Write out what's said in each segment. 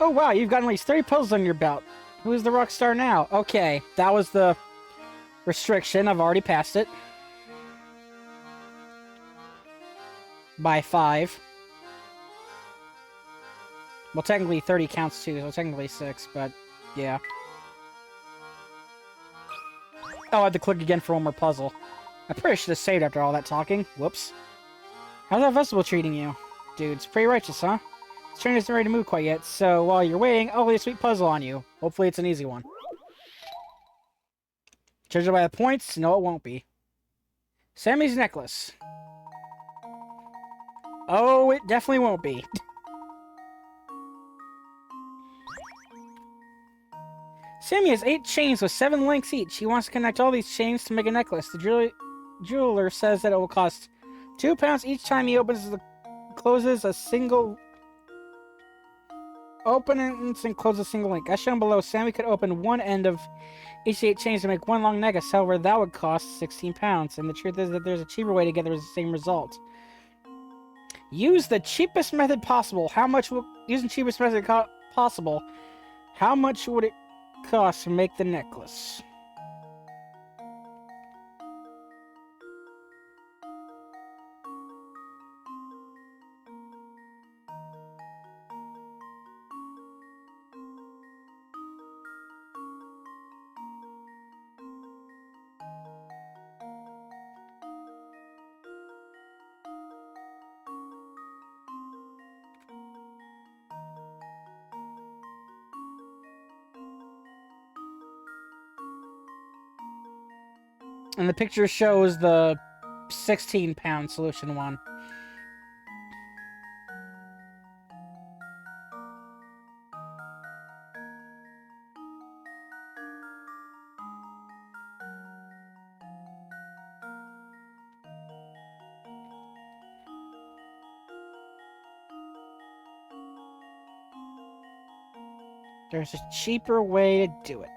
Oh wow, you've gotten at least 30 puzzles on your belt. Who is the rock star now? Okay, that was the restriction. I've already passed it. By 5. Well, technically 30 counts too, so technically 6, but yeah. Oh, I have to click again for one more puzzle. I probably should have saved after all that talking. Whoops. How's that festival treating you? Dude, it's pretty righteous, huh? This train isn't ready to move quite yet, so while you're waiting, I'll lay a sweet puzzle on you. Hopefully it's an easy one. Judging by the points, no it won't be. Sammy's necklace. Oh, it definitely won't be. Sammy has 8 chains with 7 links each. He wants to connect all these chains to make a necklace. The jeweler says that it will cost £2 each time he closes a single... Opens and closes a single link. As shown below, Sammy could open one end of each 8 chains to make one long necklace. However, that would cost £16. And the truth is that there's a cheaper way to get the same result. Use the cheapest method possible. Using cheapest method possible, how much would it cost to make the necklace? And the picture shows the £16 solution one. There's a cheaper way to do it.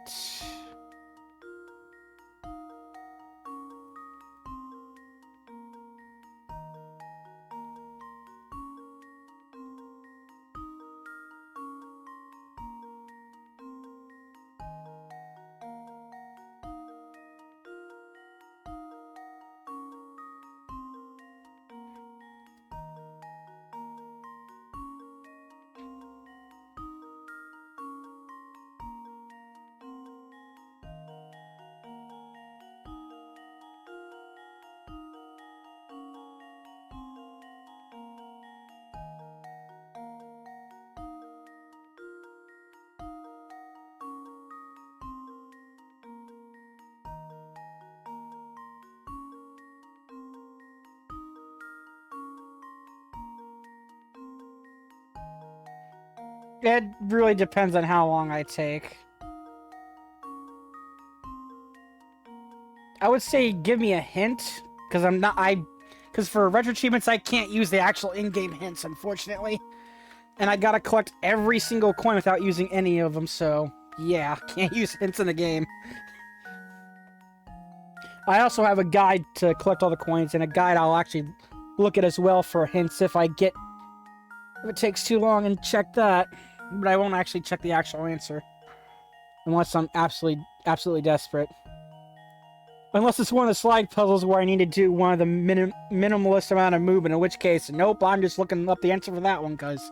It really depends on how long I take. I would say give me a hint, because because for retro achievements I can't use the actual in-game hints, unfortunately. And I gotta collect every single coin without using any of them, so yeah, can't use hints in the game. I also have a guide to collect all the coins, and a guide I'll actually look at as well for hints if it takes too long and check that. But I won't actually check the actual answer. Unless I'm absolutely desperate. Unless it's one of the slide puzzles where I need to do one of the minimalist amount of movement, in which case, nope, I'm just looking up the answer for that one, because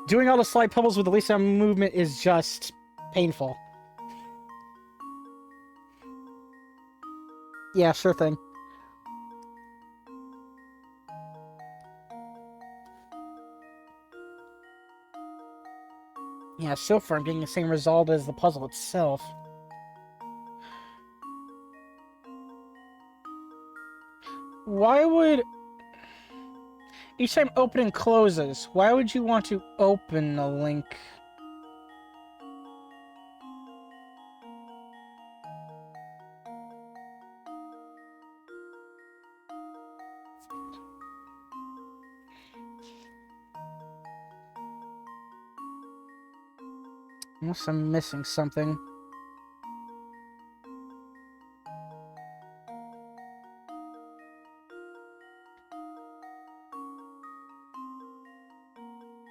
doing all the slide puzzles with the least amount of movement is just painful. Yeah, sure thing. Yeah, so far I'm getting the same result as the puzzle itself. Why would... Each time opening closes, why would you want to open a link? Unless I'm missing something.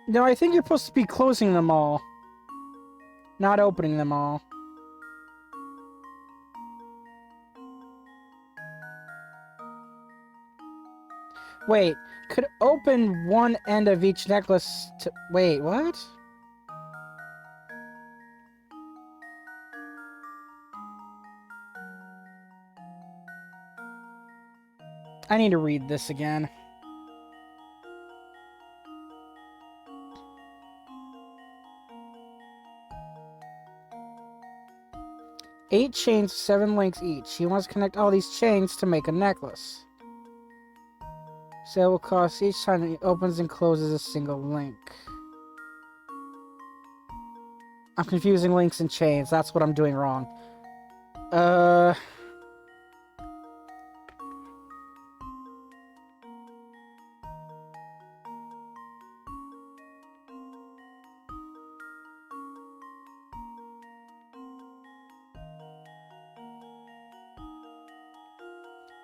No, I think you're supposed to be closing them all. Not opening them all. Wait, could open one end of each necklace to... Wait, what? I need to read this again. Eight chains, 7 links each. He wants to connect all these chains to make a necklace. Sale will cost each time he opens and closes a single link. I'm confusing links and chains. That's what I'm doing wrong.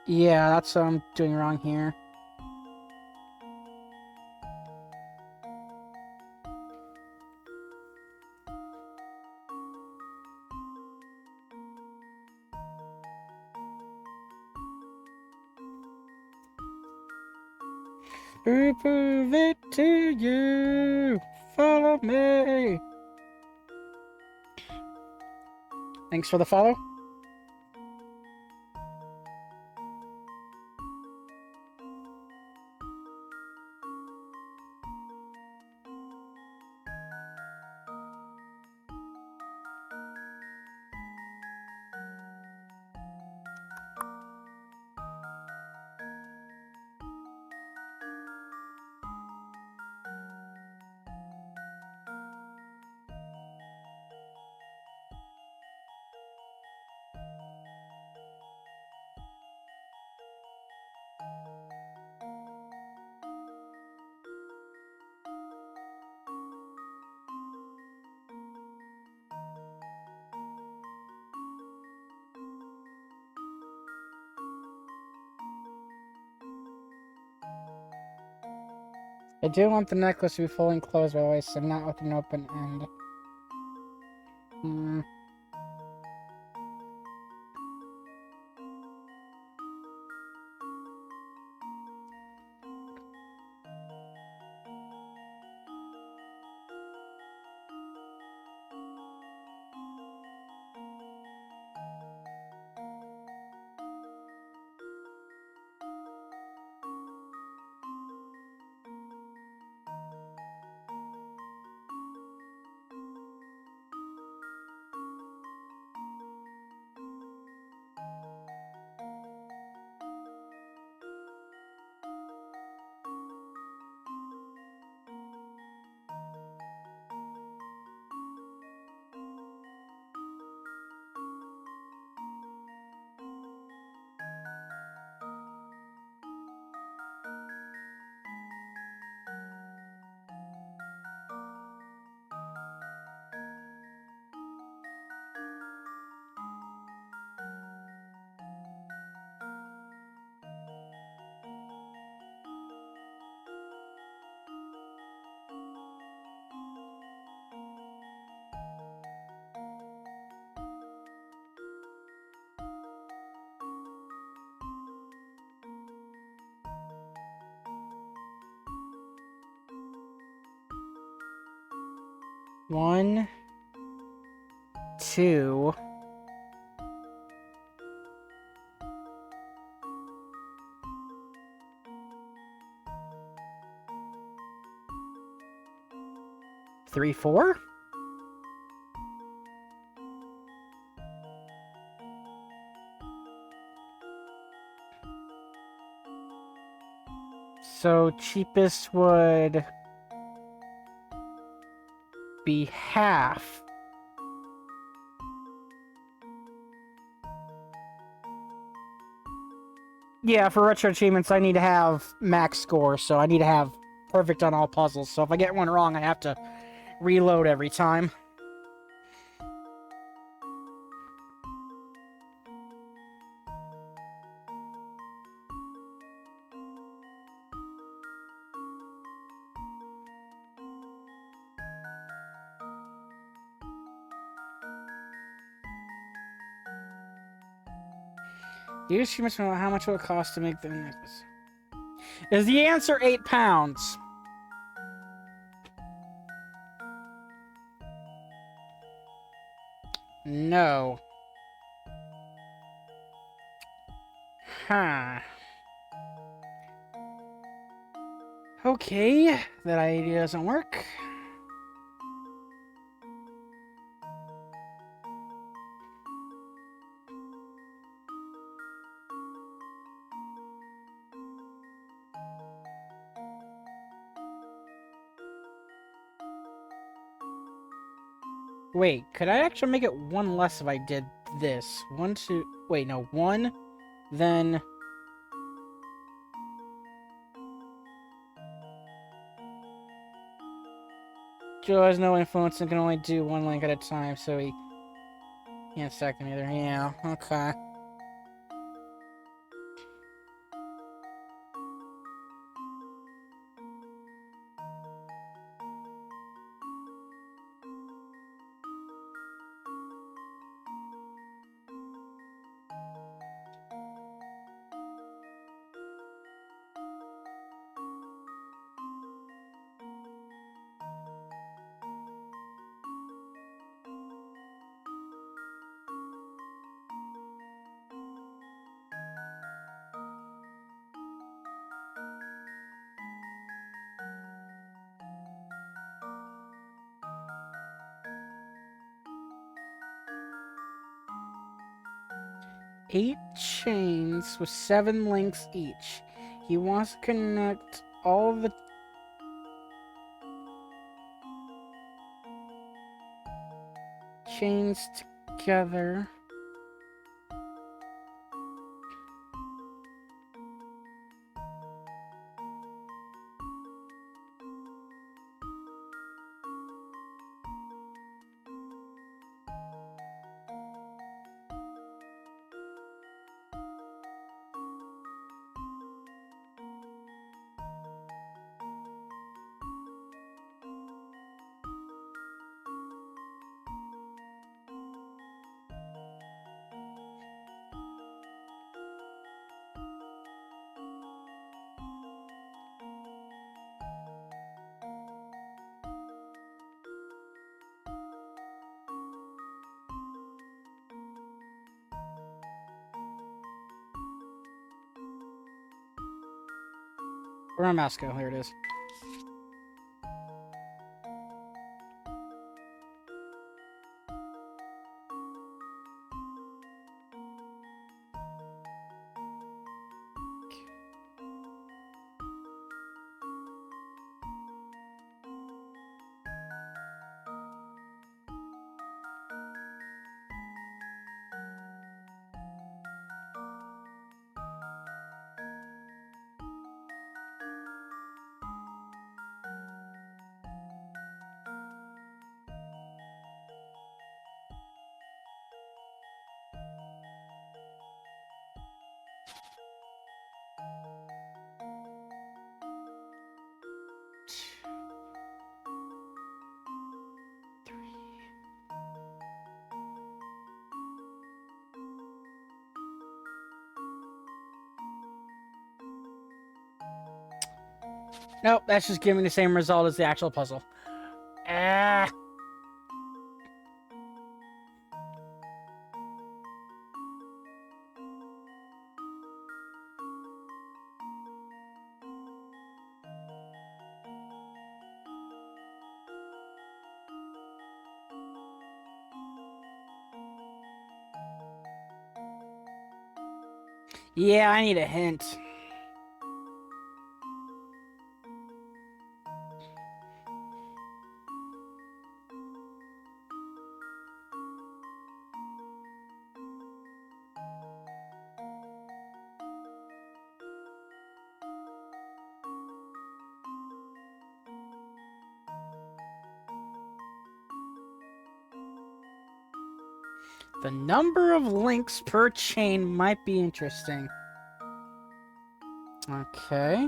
Yeah, that's what I'm doing wrong here. To prove it to you, follow me. Thanks for the follow. I do want the necklace to be fully enclosed by Vyse and not with an open end. One, two, three, four? So cheapest would be half. Yeah, for retro achievements, I need to have max score, so I need to have perfect on all puzzles. So if I get one wrong, I have to reload every time. You she must know how much it would cost to make the necklace. Is the answer 8 pounds? No. Huh. Okay, that idea doesn't work. Wait, could I actually make it one less if I did this? 1, 2... Wait, no. 1, then... Joe has no influence and can only do 1 link at a time, so he can't stack them either. Yeah, okay. Eight chains with 7 links each. He wants to connect all the chains together. Where am I mouse go? Here it is. Nope, that's just giving me the same result as the actual puzzle. Ah. Yeah, I need a hint. The number of links per chain might be interesting. Okay.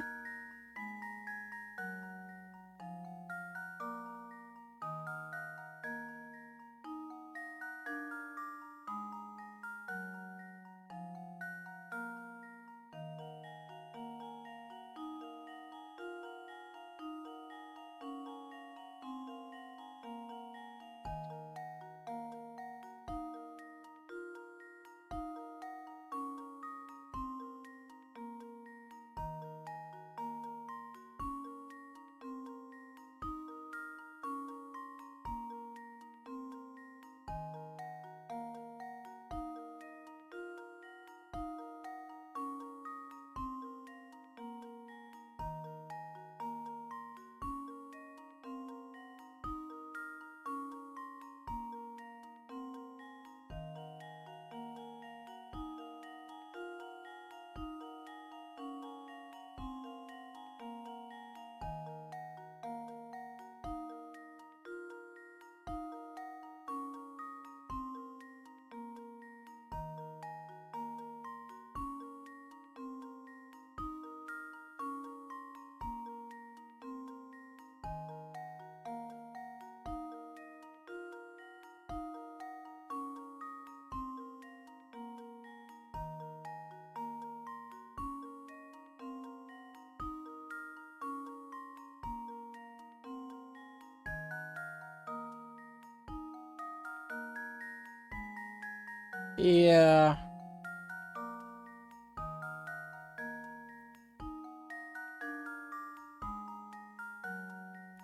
Yeah.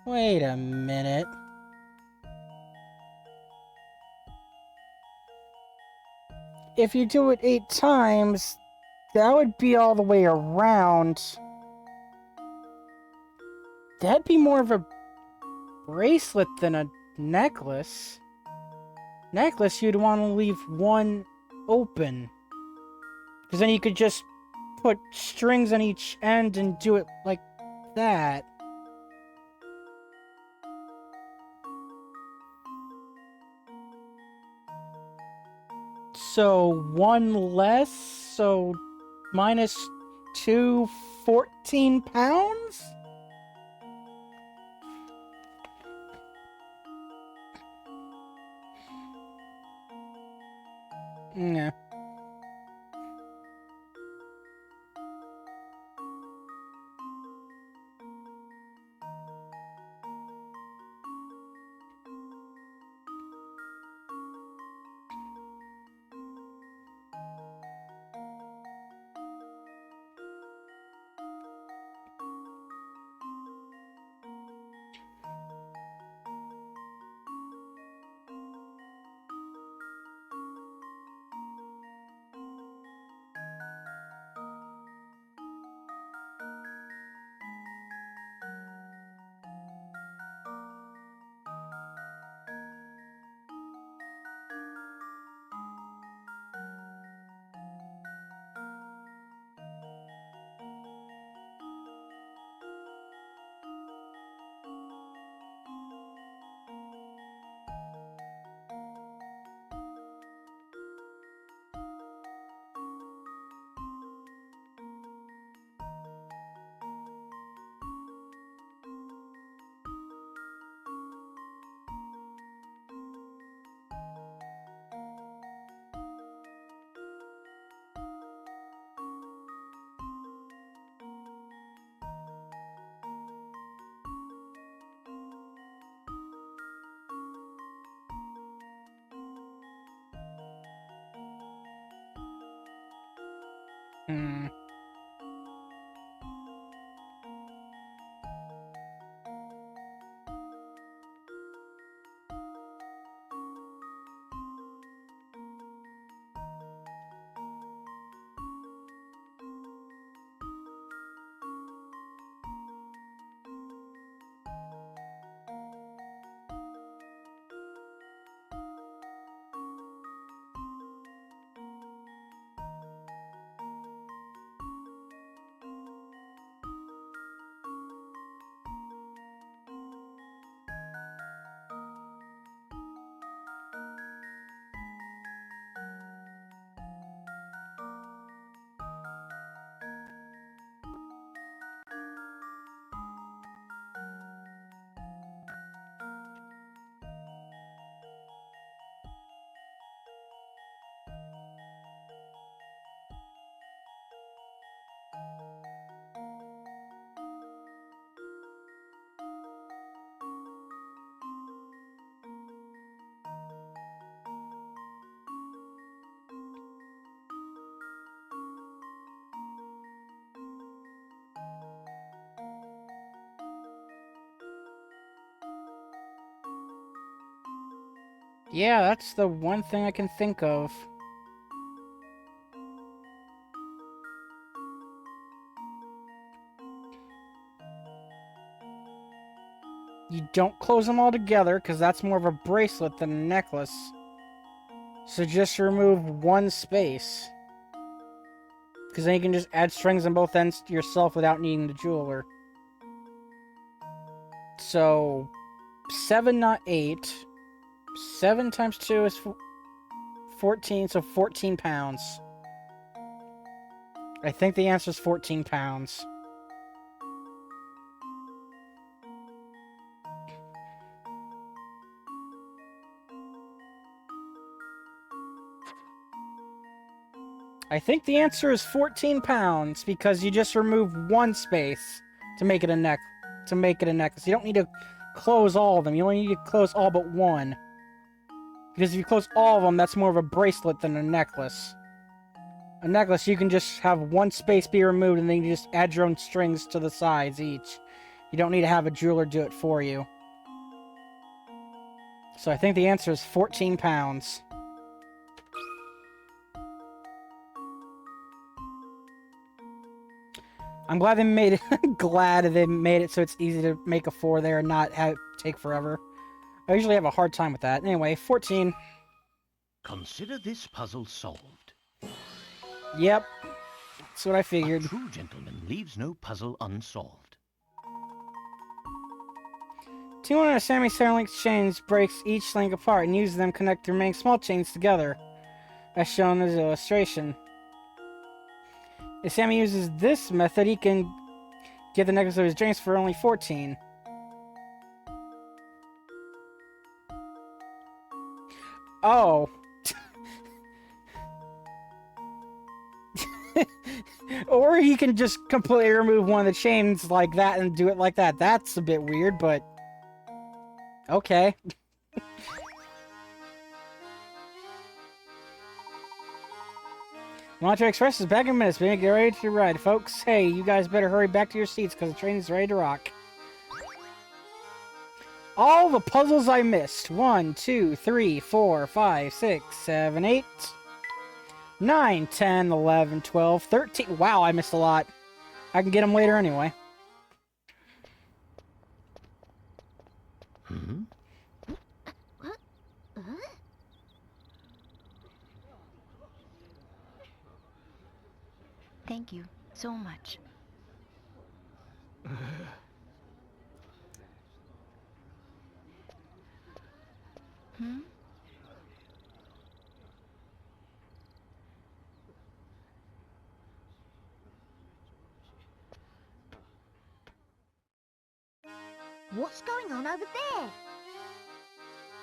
Wait a minute. If you do it 8 times, that would be all the way around. That'd be more of a bracelet than a necklace. Necklace, you'd want to leave one open. Because then you could just put strings on each end and do it like that. So, one less, so minus 2, 14 pounds? Yeah. Hmm. Yeah, that's the one thing I can think of. You don't close them all together, because that's more of a bracelet than a necklace. So just remove one space. Because then you can just add strings on both ends to yourself without needing the jeweler. So, 7, not 8. 7 times 2 is 14, so 14 pounds. I think the answer is 14 pounds. I think the answer is 14 pounds because you just remove one space to make it a necklace. You don't need to close all of them. You only need to close all but one. Because if you close all of them, that's more of a bracelet than a necklace. A necklace, you can just have one space be removed, and then you just add your own strings to the sides each. You don't need to have a jeweler do it for you. So I think the answer is 14 pounds. I'm glad they made it. Glad they made it so it's easy to make a 4 there and not have it take forever. I usually have a hard time with that. Anyway, 14. Consider this puzzle solved. Yep. That's what I figured. A true gentleman leaves no puzzle unsolved. 200 of Sammy's link chains breaks each link apart and uses them to connect the remaining small chains together, as shown in this illustration. If Sammy uses this method, he can get the necklace of his dreams for only 14. Oh. Or he can just completely remove one of the chains like that and do it like that. That's a bit weird, but... okay. Monterey Express is back in minutes. We're gonna get ready to ride. Folks, hey, you guys better hurry back to your seats because the train is ready to rock. All the puzzles I missed. 1, 2, 3, 4, 5, 6, 7, 8, 9, 10, 11, 12, 13. Wow, I missed a lot. I can get them later anyway. Hmm? Thank you so much. Hmm? What's going on over there?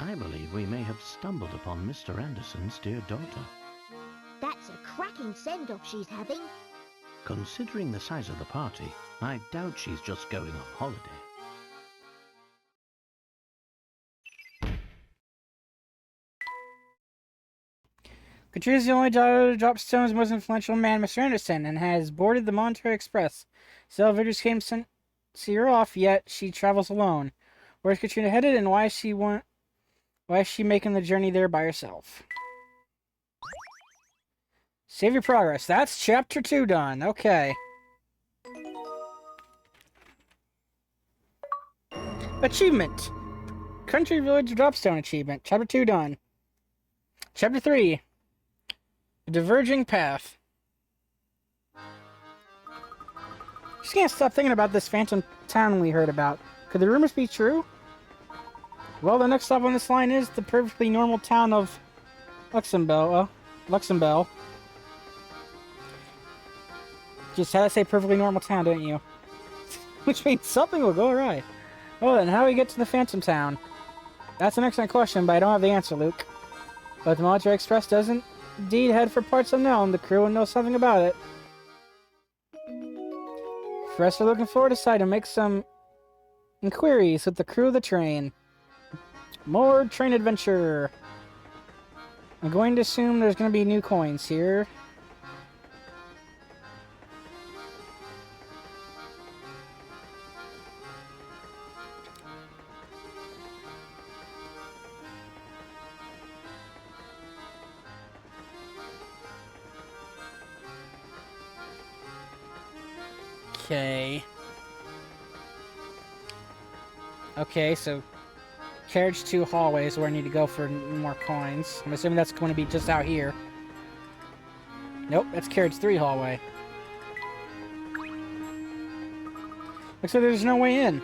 I believe we may have stumbled upon Mr. Anderson's dear daughter. That's a cracking send-off she's having. Considering the size of the party, I doubt she's just going on holiday. Katrina's the only daughter to drop Stone's most influential man, Mr. Anderson, and has boarded the Monterey Express. So visitors came to see her off, yet she travels alone. Where's Katrina headed, and why is she making the journey there by herself? Save your progress. That's chapter 2 done. Okay. Achievement. Country Village Dropstone achievement. Chapter 2 done. Chapter 3. The Diverging Path. Just can't stop thinking about this phantom town we heard about. Could the rumors be true? Well, the next stop on this line is the perfectly normal town of Luxembourg. Just had to say perfectly normal town, didn't you? Which means something will go awry. Oh, then how do we get to the Phantom Town? That's an excellent question, but I don't have the answer, Luke. But the Monterey Express doesn't indeed head for parts unknown. The crew will know something about it. First, we're looking forward to decide to make some inquiries with the crew of the train. More train adventure. I'm going to assume there's going to be new coins here. Okay. Okay, so carriage 2 hallway is where I need to go for more coins. I'm assuming that's going to be just out here. Nope, that's carriage 3 hallway. Looks like there's no way in.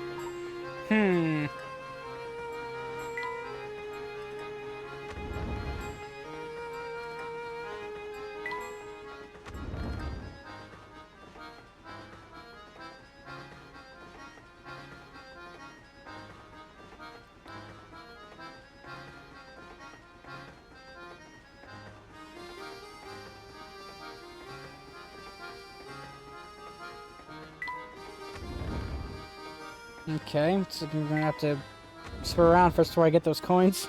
Okay, so I'm gonna have to spur around first before I get those coins.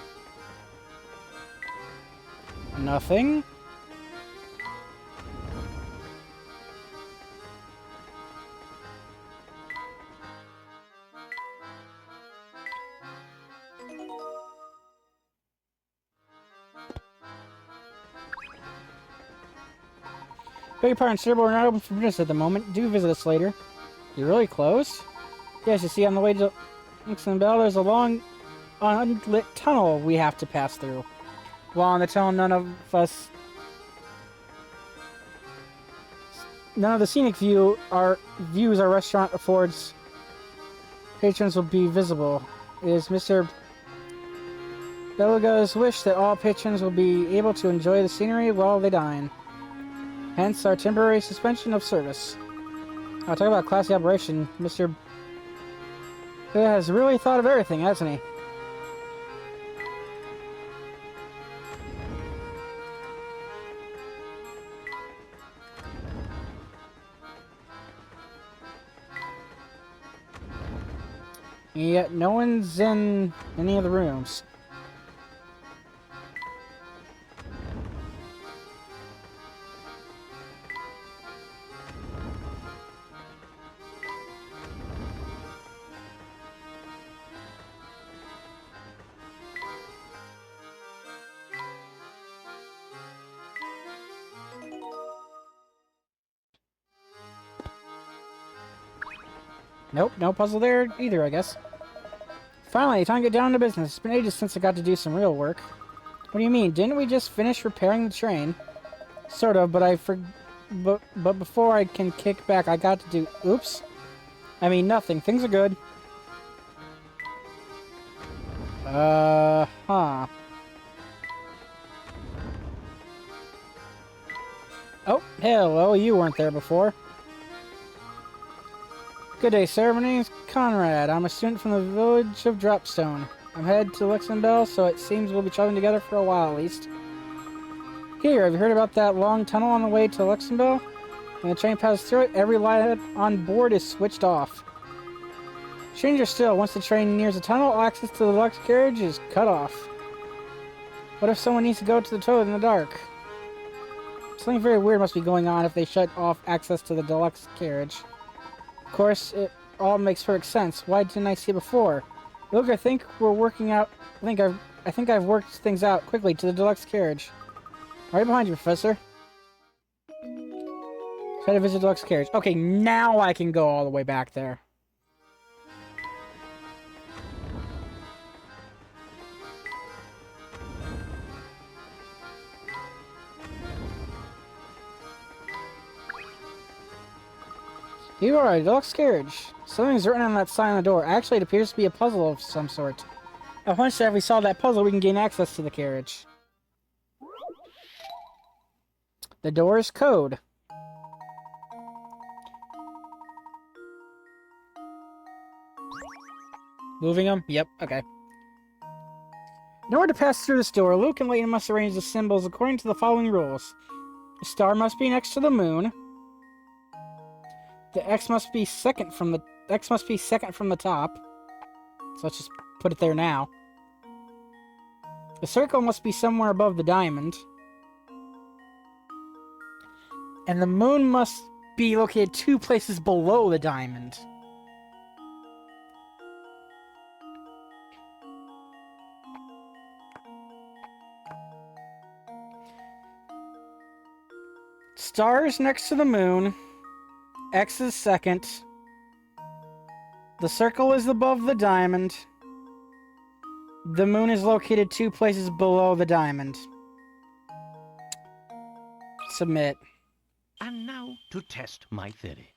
Nothing. Beg your pardon, sir, but we're not open for business at the moment. Do visit us later. You're really close? Yes, you see, on the way to Nixon Bell, there's a long, unlit tunnel we have to pass through. While in the tunnel, none of the scenic views our restaurant affords patrons will be visible. It is Mr. Beluga's wish that all patrons will be able to enjoy the scenery while they dine. Hence our temporary suspension of service. I'll talk about classy operation. Mr. has really thought of everything, hasn't he? Yet no one's in any of the rooms. Nope, no puzzle there either, I guess. Finally, time to get down to business. It's been ages since I got to do some real work. What do you mean? Didn't we just finish repairing the train? Sort of, but before I can kick back, I got to do... Oops. I mean, nothing. Things are good. Huh. Oh, hello, you weren't there before. Good day, sir. My name's Conrad. I'm a student from the village of Dropstone. I'm headed to Luxembourg, so it seems we'll be traveling together for a while at least. Here, have you heard about that long tunnel on the way to Luxembourg? When the train passes through it, every light on board is switched off. Stranger still, once the train nears the tunnel, access to the deluxe carriage is cut off. What if someone needs to go to the toilet in the dark? Something very weird must be going on if they shut off access to the deluxe carriage. Of course, it all makes perfect sense. Why didn't I see it before? Look, I think we're working out... I think I've worked things out quickly to the deluxe carriage. Right behind you, Professor. Try to visit the deluxe carriage. Okay, now I can go all the way back there. You are a deluxe carriage. Something's written on that sign on the door. Actually, it appears to be a puzzle of some sort. I hunch that if we solve that puzzle, we can gain access to the carriage. The door's code. Moving them? Yep, okay. In order to pass through this door, Luke and Layton must arrange the symbols according to the following rules. The star must be next to the moon. The X must be second from the top. So let's just put it there now. The circle must be somewhere above the diamond. And the moon must be located 2 places below the diamond. Stars next to the moon. X is second. The circle is above the diamond. The moon is located 2 places below the diamond. Submit. And now to test my theory.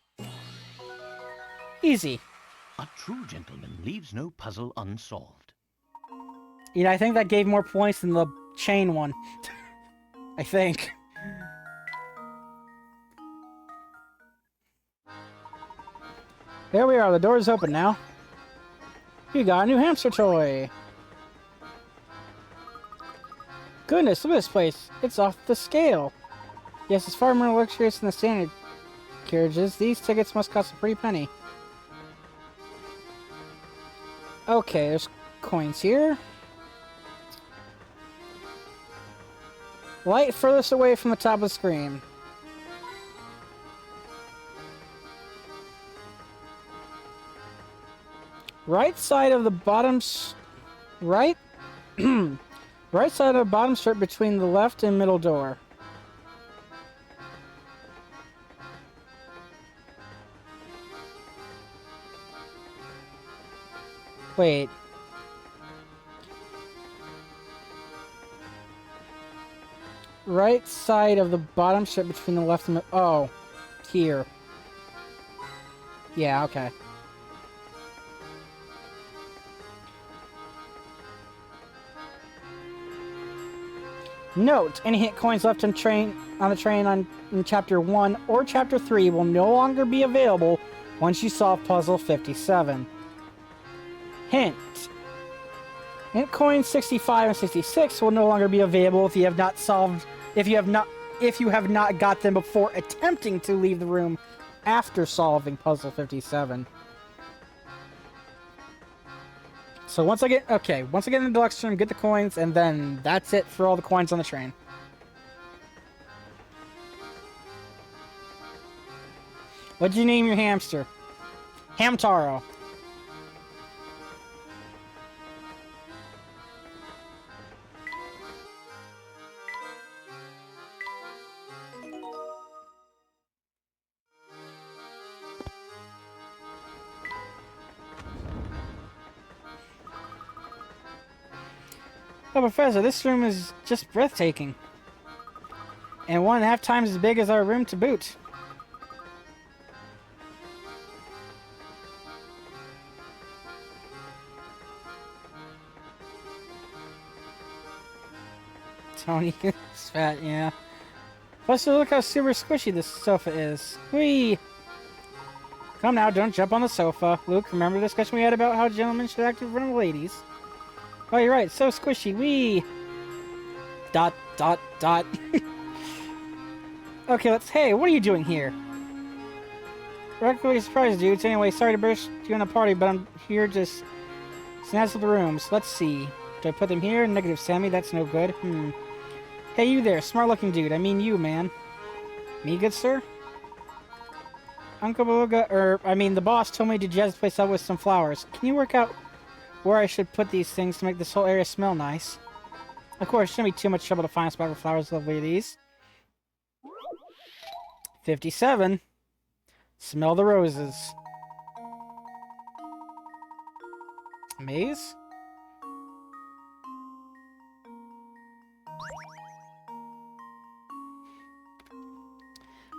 Easy. A true gentleman leaves no puzzle unsolved. Yeah, I think that gave more points than the chain one. I think. There we are, the door's open now. You got a new hamster toy! Goodness, look at this place. It's off the scale. Yes, it's far more luxurious than the standard carriages. These tickets must cost a pretty penny. Okay, there's coins here. Light furthest away from the top of the screen. Right side of the bottom... Right? Right side of the bottom strip between the left and middle door. Wait. Right side of the bottom strip between the left and the... Oh. Here. Yeah, okay. Note, any hit coins left on the train in Chapter 1 or Chapter 3 will no longer be available once you solve Puzzle 57. Hint. Hint coins 65 and 66 will no longer be available if you have not got them before attempting to leave the room after solving Puzzle 57. So once I get in the deluxe room, get the coins, and then that's it for all the coins on the train. What'd you name your hamster? Hamtaro. Oh, Professor, this room is just breathtaking. And 1.5 times as big as our room to boot. Tony is fat, yeah. Plus, look how super squishy this sofa is. Whee! Come now, don't jump on the sofa. Luke, remember the discussion we had about how gentlemen should act in front of ladies? Oh, you're right, so squishy. Whee! Dot, dot, dot. Okay, hey, what are you doing here? Regularly surprised, dudes. Anyway, sorry to burst you in a party, but I'm here to snazz the rooms. Let's see. Do I put them here? Negative, Sammy. That's no good. Hey, you there. Smart-looking dude. I mean you, man. Me, good sir? Uncle Beluga, the boss told me to jazz the place up with some flowers. Can you work out where I should put these things to make this whole area smell nice? Of course, it shouldn't be too much trouble to find a spot for flowers lovely as these. 57. Smell the roses. Maze?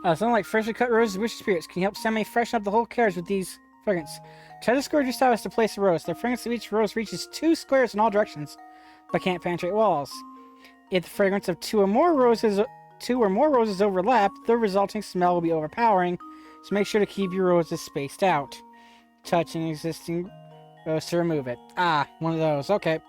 Something like freshly cut roses, wish spirits. Can you help Sammy freshen up the whole carriage with these fragrance? Try to score your stylus to place a rose. The fragrance of each rose reaches 2 squares in all directions, but can't penetrate walls. If the fragrance of two or more roses overlap, the resulting smell will be overpowering, so make sure to keep your roses spaced out. Touch an existing rose to remove it. Ah, one of those. Okay.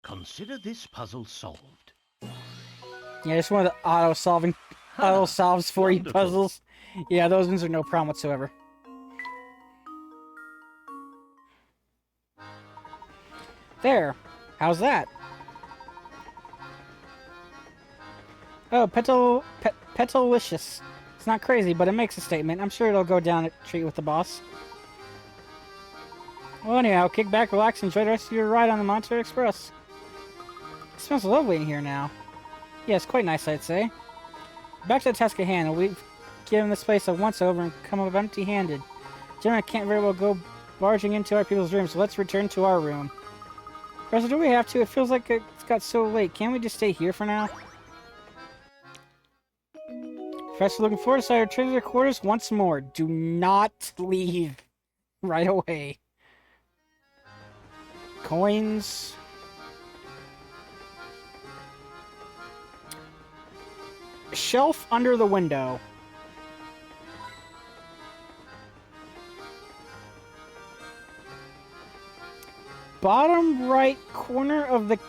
Consider this puzzle solved. Yeah, just one of the auto solves for you puzzles. Yeah, those ones are no problem whatsoever. There. How's that? Oh, Petalicious. It's not crazy, but it makes a statement. I'm sure it'll go down a treat with the boss. Well, anyhow, kick back, relax, and enjoy the rest of your ride on the Monterey Express. It smells lovely in here now. Yes, quite nice, I'd say. Back to the task at hand. We've given this place a once-over and come up empty-handed. Gentlemen can't very well go barging into our people's rooms, so let's return to our room. Professor, do we have to? It feels like it's got so late. Can't we just stay here for now? Professor, looking forward to return to your quarters once more. Do not leave right away. Coins. Shelf under the window. bottom right corner of the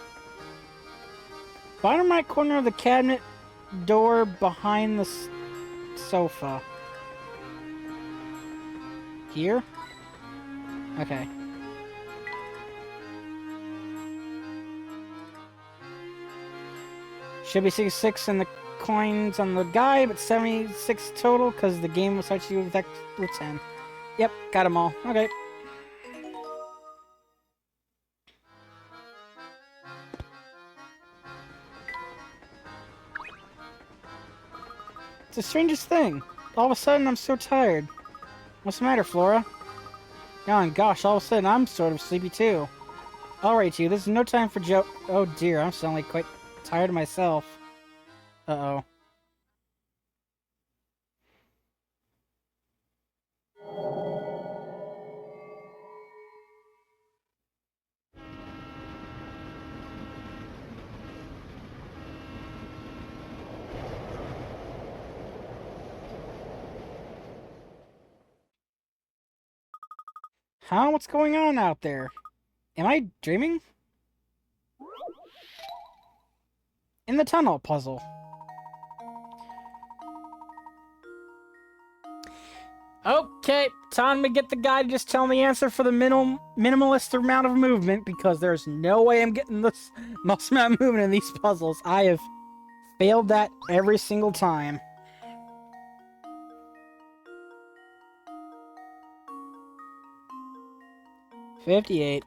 cabinet door behind the sofa. Here? Okay. Should be 66 in the coins on the guy, but 76 total because the game will start you with 10. Yep, got them all. Okay. It's the strangest thing. All of a sudden, I'm so tired. What's the matter, Flora? Oh, gosh, all of a sudden, I'm sort of sleepy, too. Alright, you, this is no time for joke. Oh, dear, I'm suddenly quite tired of myself. Uh-oh. Huh? What's going on out there? Am I dreaming? In the tunnel puzzle. Okay, time to get the guy to just tell me the answer for the minimalist amount of movement, because there's no way I'm getting this most amount of movement in these puzzles. I have failed that every single time. $58.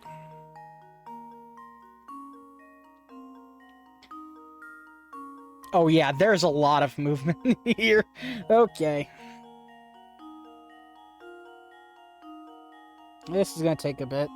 Oh yeah, there's a lot of movement here. Okay. This is gonna take a bit.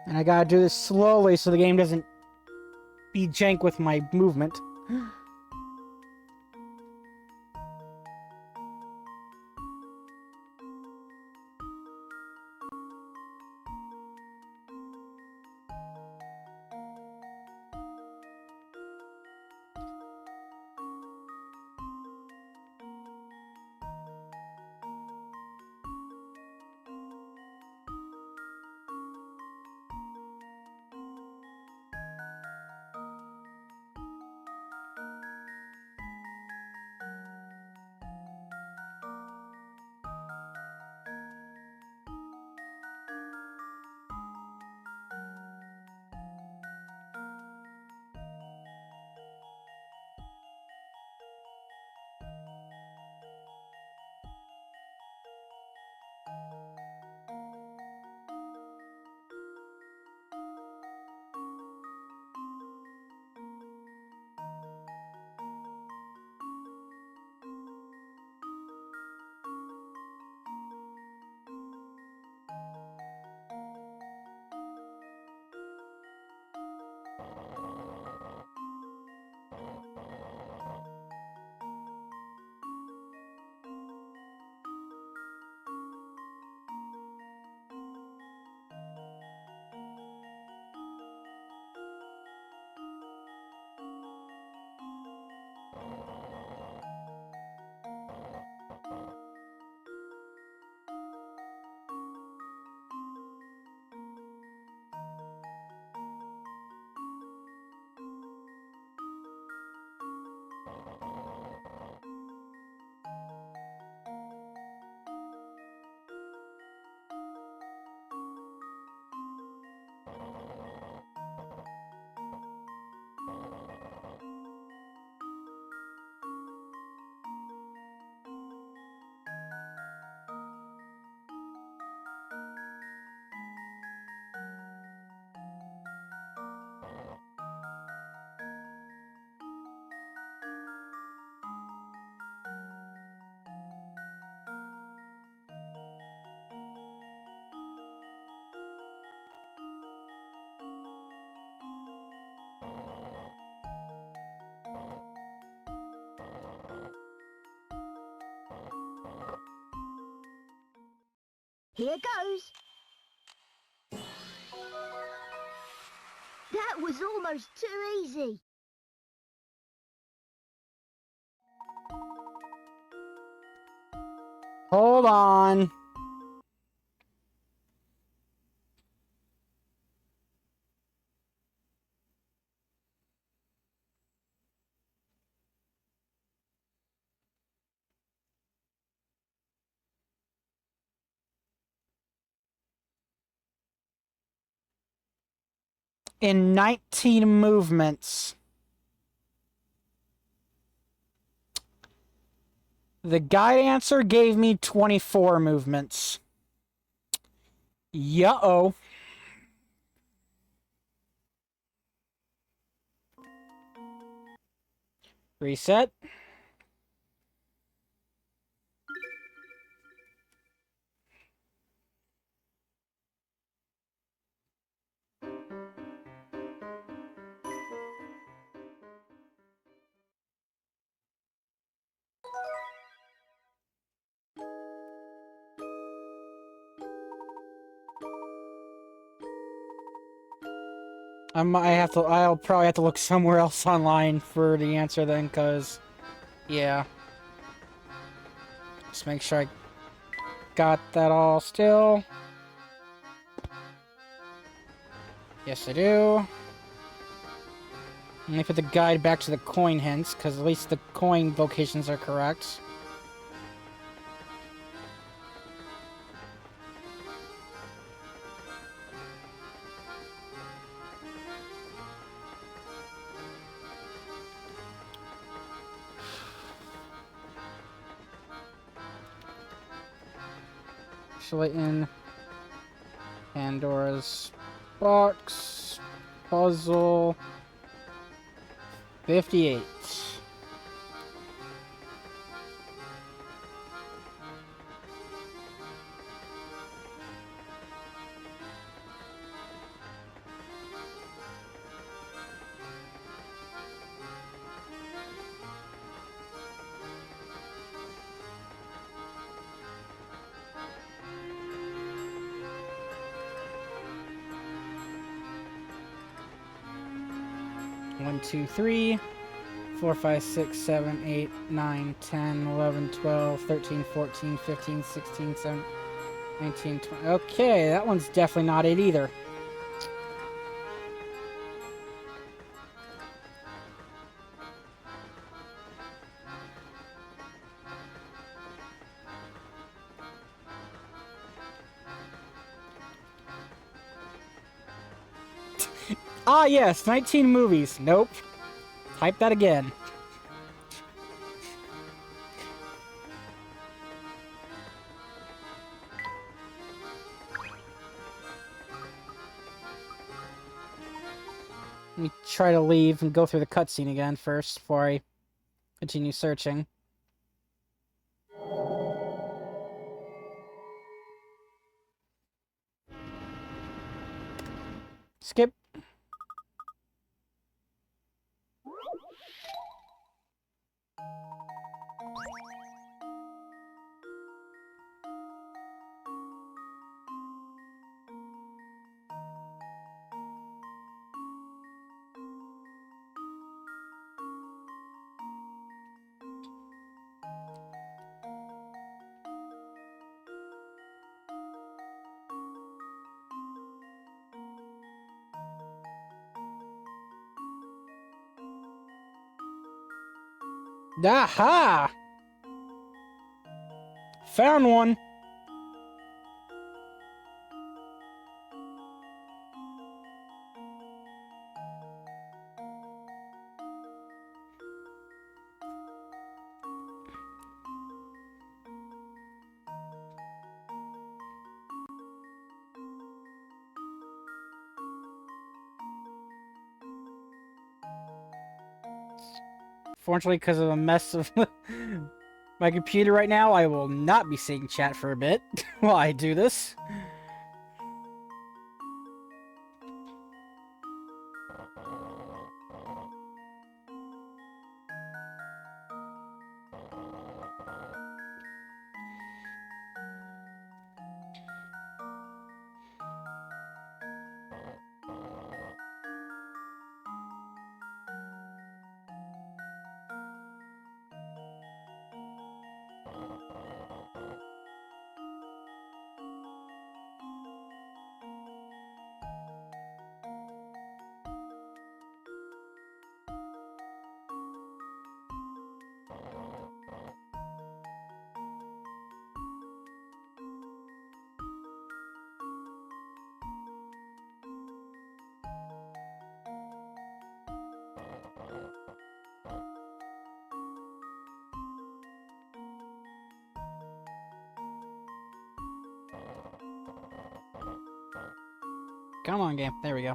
And I gotta do this slowly so the game doesn't be jank with my movement. Here goes. That was almost too easy. Hold on. In 19 movements. The guide answer gave me 24 movements. Yeah-oh. Reset. I'll probably have to look somewhere else online for the answer then, cause, yeah. Just make sure I got that all still. Yes, I do. Let me put the guide back to the coin hints, because at least the coin locations are correct. Layton, Pandora's box, puzzle, 58. One, two, 3, 4, 5, 6, 7, 8, 9, 10, 11, 12, 13, 14, 15, 16, 17, 19, 20. Okay, that one's definitely not it either. Ah, yes, 19 movies. Nope. Type that again. Let me try to leave and go through the cutscene again first before I continue searching. Skip. Aha! Found one. Fortunately, because of the mess of my computer right now, I will not be seeing chat for a bit while I do this. Come on, game. There we go.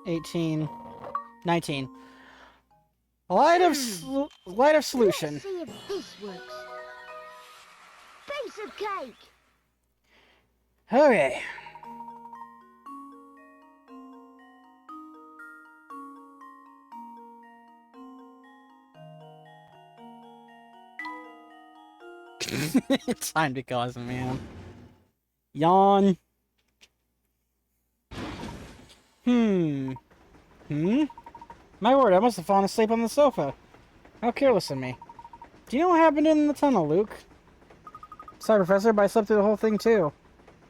$18, $19. Light of solution. Let's see if this works. Piece of cake! Okay. Time to cause, man. Yawn. My word, I must have fallen asleep on the sofa. How careless of me. Do you know what happened in the tunnel, Luke? Sorry, Professor, but I slept through the whole thing, too.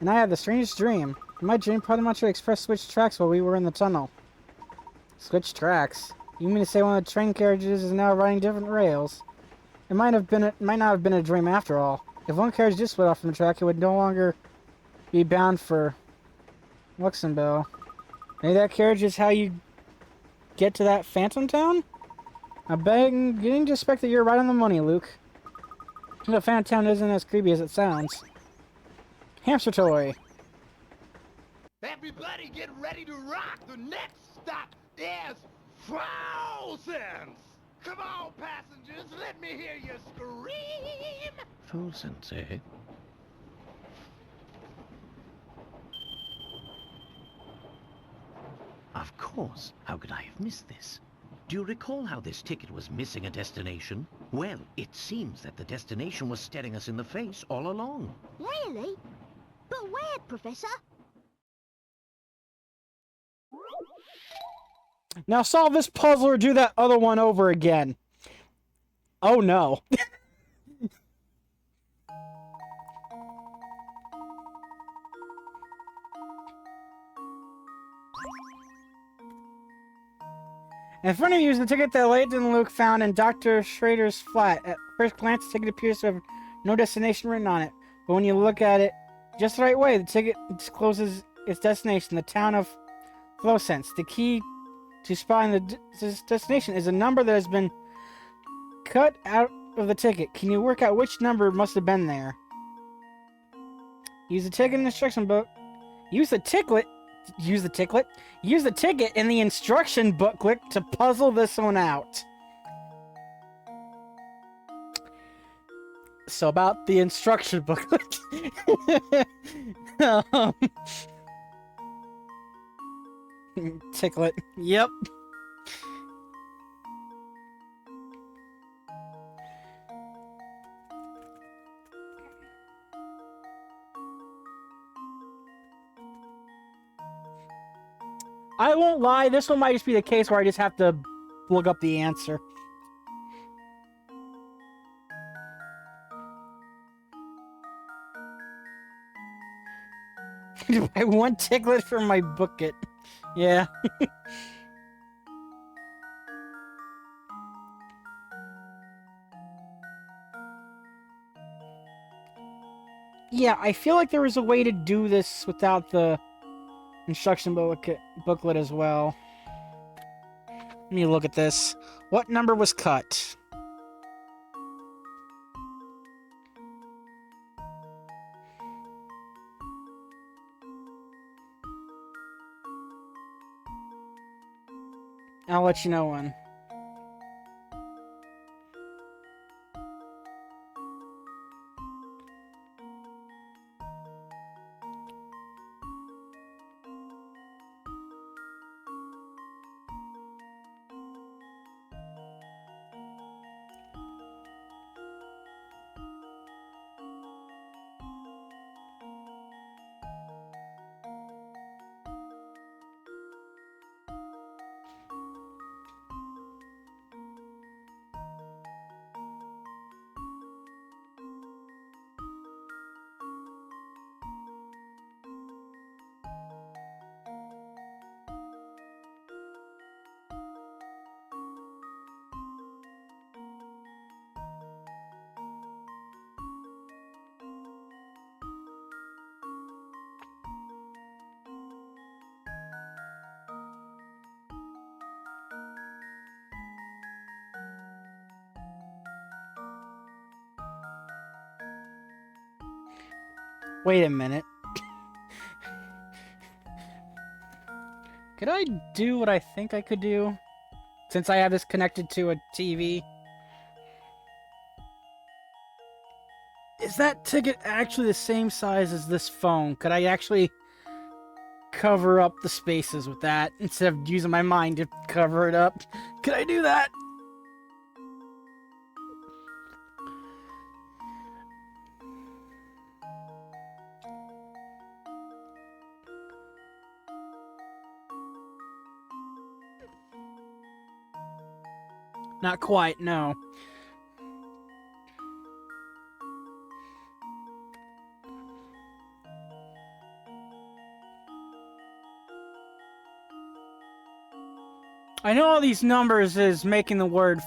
And I had the strangest dream. In my dream, Polymetry Express switched tracks while we were in the tunnel. Switched tracks? You mean to say one of the train carriages is now riding different rails? It might not have been a dream after all. If one carriage did split off from the track, it would no longer be bound for Luxembourg. Maybe that carriage is how you get to that Phantom Town? I'm beginning to suspect that you're right on the money, Luke. The Phantom Town isn't as creepy as it sounds. Hamster toy. Everybody get ready to rock! The next stop is Frozen! Come on, passengers, let me hear you scream! Full sense, eh? Of course. How could I have missed this? Do you recall how this ticket was missing a destination? Well, it seems that the destination was staring us in the face all along. Really? But where, Professor? Now solve this puzzle or do that other one over again. Oh no. In front of you is the ticket that Layton and Luke found in Dr. Schrader's flat. At first glance, the ticket appears to have no destination written on it. But when you look at it just the right way, the ticket discloses its destination, the town of Flowsense. The key to spotting the destination is a number that has been cut out of the ticket. Can you work out which number must have been there? Use the ticket in the instruction book. Use the ticket in the instruction booklet to puzzle this one out. So about the instruction booklet. Ticklet. Yep. I won't lie, this one might just be the case where I just have to look up the answer. I want ticklet for my booklet. Yeah. Yeah, I feel like there was a way to do this without the instruction booklet as well. Let me look at this. What number was cut? I'll let you know when. Wait a minute. Could I do what I think I could do? Since I have this connected to a TV? Is that ticket actually the same size as this phone? Could I actually cover up the spaces with that instead of using my mind to cover it up? Could I do that? Not quite, no. I know all these numbers is making the word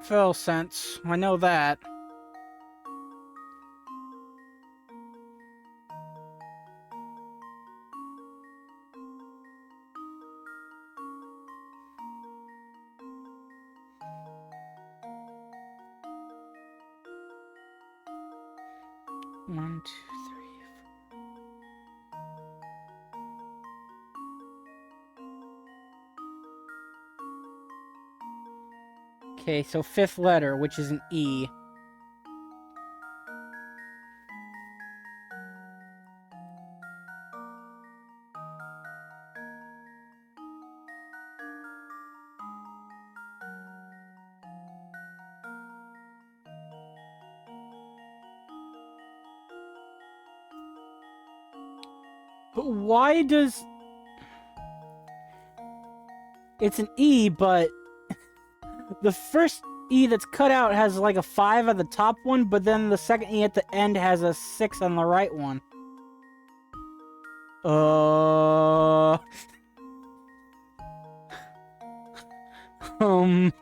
fill sense. I know that. One, two, three. Okay, so fifth letter, which is an E. But why does... It's an E, but... The first E that's cut out has like a 5 at the top one, but then the second E at the end has a 6 on the right one. Um...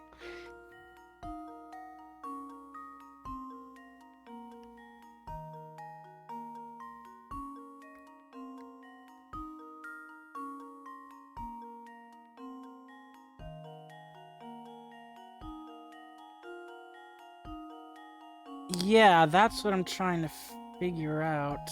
Yeah, that's what I'm trying to figure out.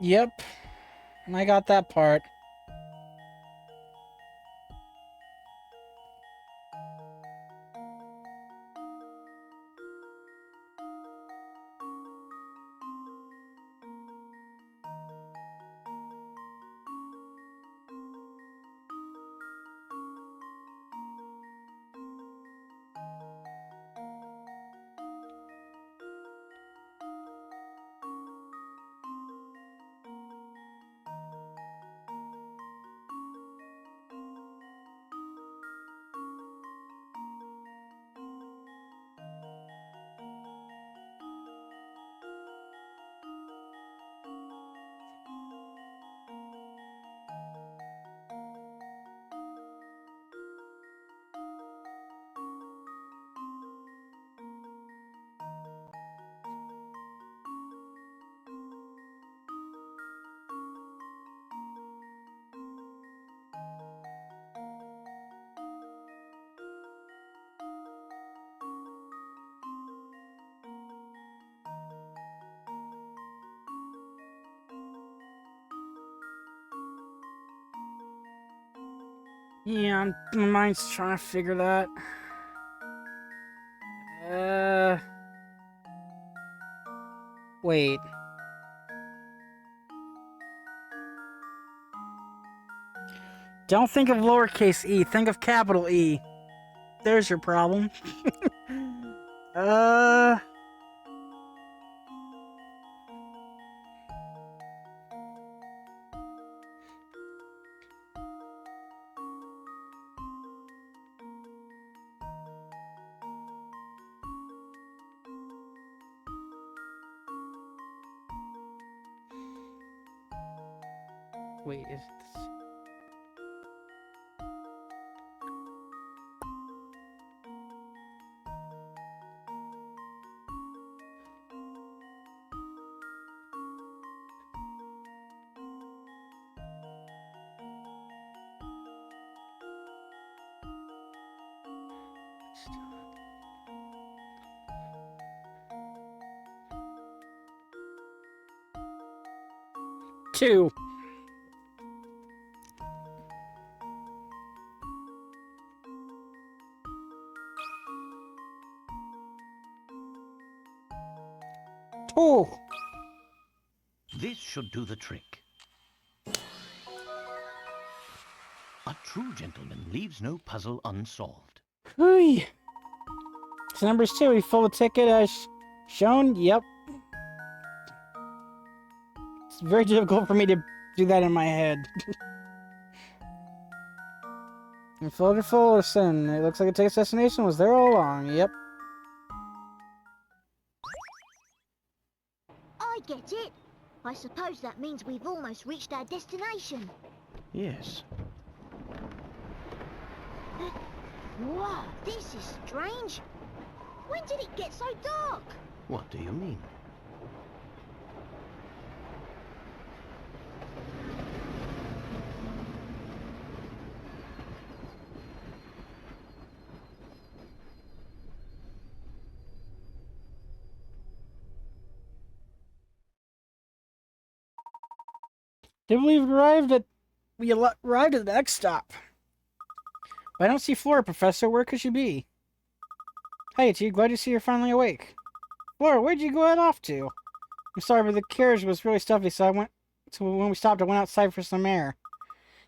Yep, I got that part. Yeah, my mind's trying to figure that. Wait. Don't think of lowercase e, think of capital E. There's your problem. uh... Wait, is this... Two. Two. This should do the trick. A true gentleman leaves no puzzle unsolved. Hooey. So numbers 2, we fill the ticket as shown. Yep. It's very difficult for me to do that in my head. And fill it full of sin. It looks like a ticket's destination was there all along. Yep. I get it. I suppose that means we've almost reached our destination. Yes. Whoa, this is strange. When did it get so dark? What do you mean? I believe we arrived at the next stop. But I don't see Flora, Professor. Where could she be? Hey, T, glad to see you're finally awake. Flora, where'd you go out off to? I'm sorry, but the carriage was really stuffy, so when we stopped, I went outside for some air.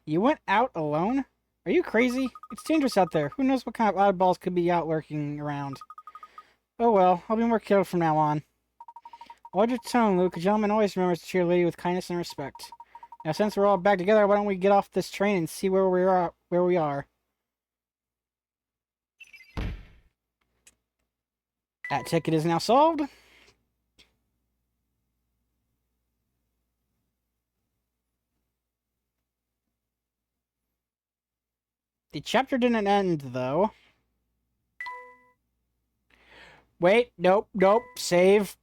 You went out alone? Are you crazy? It's dangerous out there. Who knows what kind of oddballs could be out lurking around? Oh well, I'll be more careful from now on. Hold your tone, Luke. A gentleman always remembers to treat a lady with kindness and respect. Now, since we're all back together, why don't we get off this train and see where we are? That ticket is now solved. The chapter didn't end, though. Wait, nope. Save.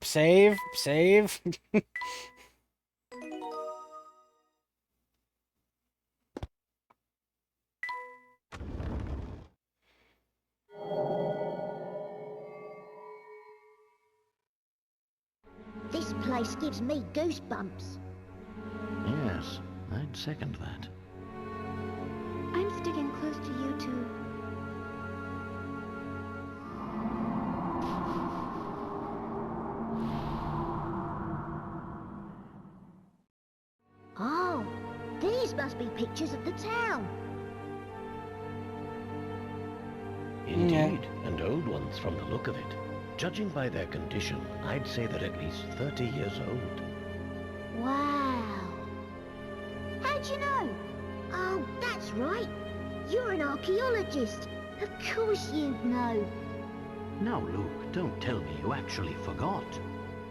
This place gives me goosebumps. Yes, I'd second that. I'm sticking close to you two. Oh, these must be pictures of the town. Indeed, and old ones from the look of it. Judging by their condition, I'd say they're at least 30 years old. Wow. How'd you know? Oh, that's right. You're an archaeologist. Of course you'd know. Now, Luke, don't tell me you actually forgot.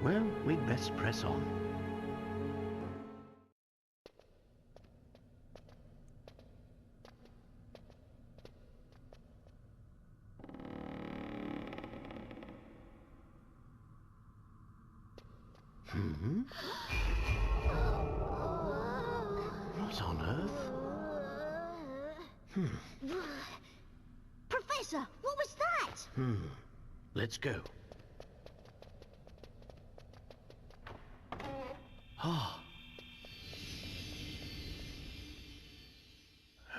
Well, we'd best press on. What on earth? Professor, what was that? Let's go. Ah.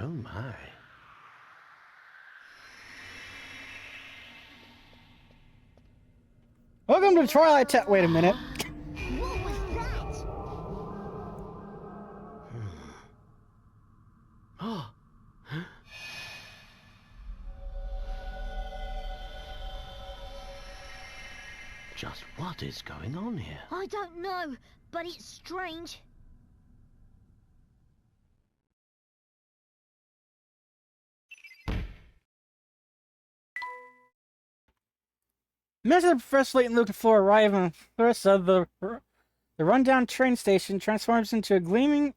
Oh my. Welcome to Twilight Town. Wait a minute. What was that? Oh. Just what is going on here? I don't know, but it's strange. Mr. Professor Layton, Luke, and Flora arrive on Clarissa. The rundown train station transforms into a gleaming,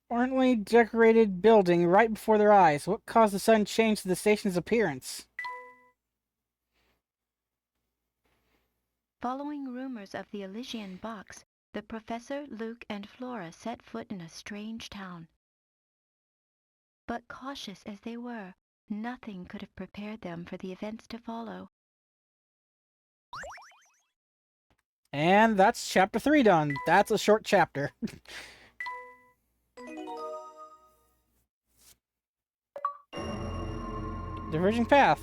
ornately decorated building right before their eyes. What caused the sudden change to the station's appearance? Following rumors of the Elysian box, the Professor, Luke, and Flora set foot in a strange town. But cautious as they were, nothing could have prepared them for the events to follow. And that's chapter 3 done. That's a short chapter. Diverging Path.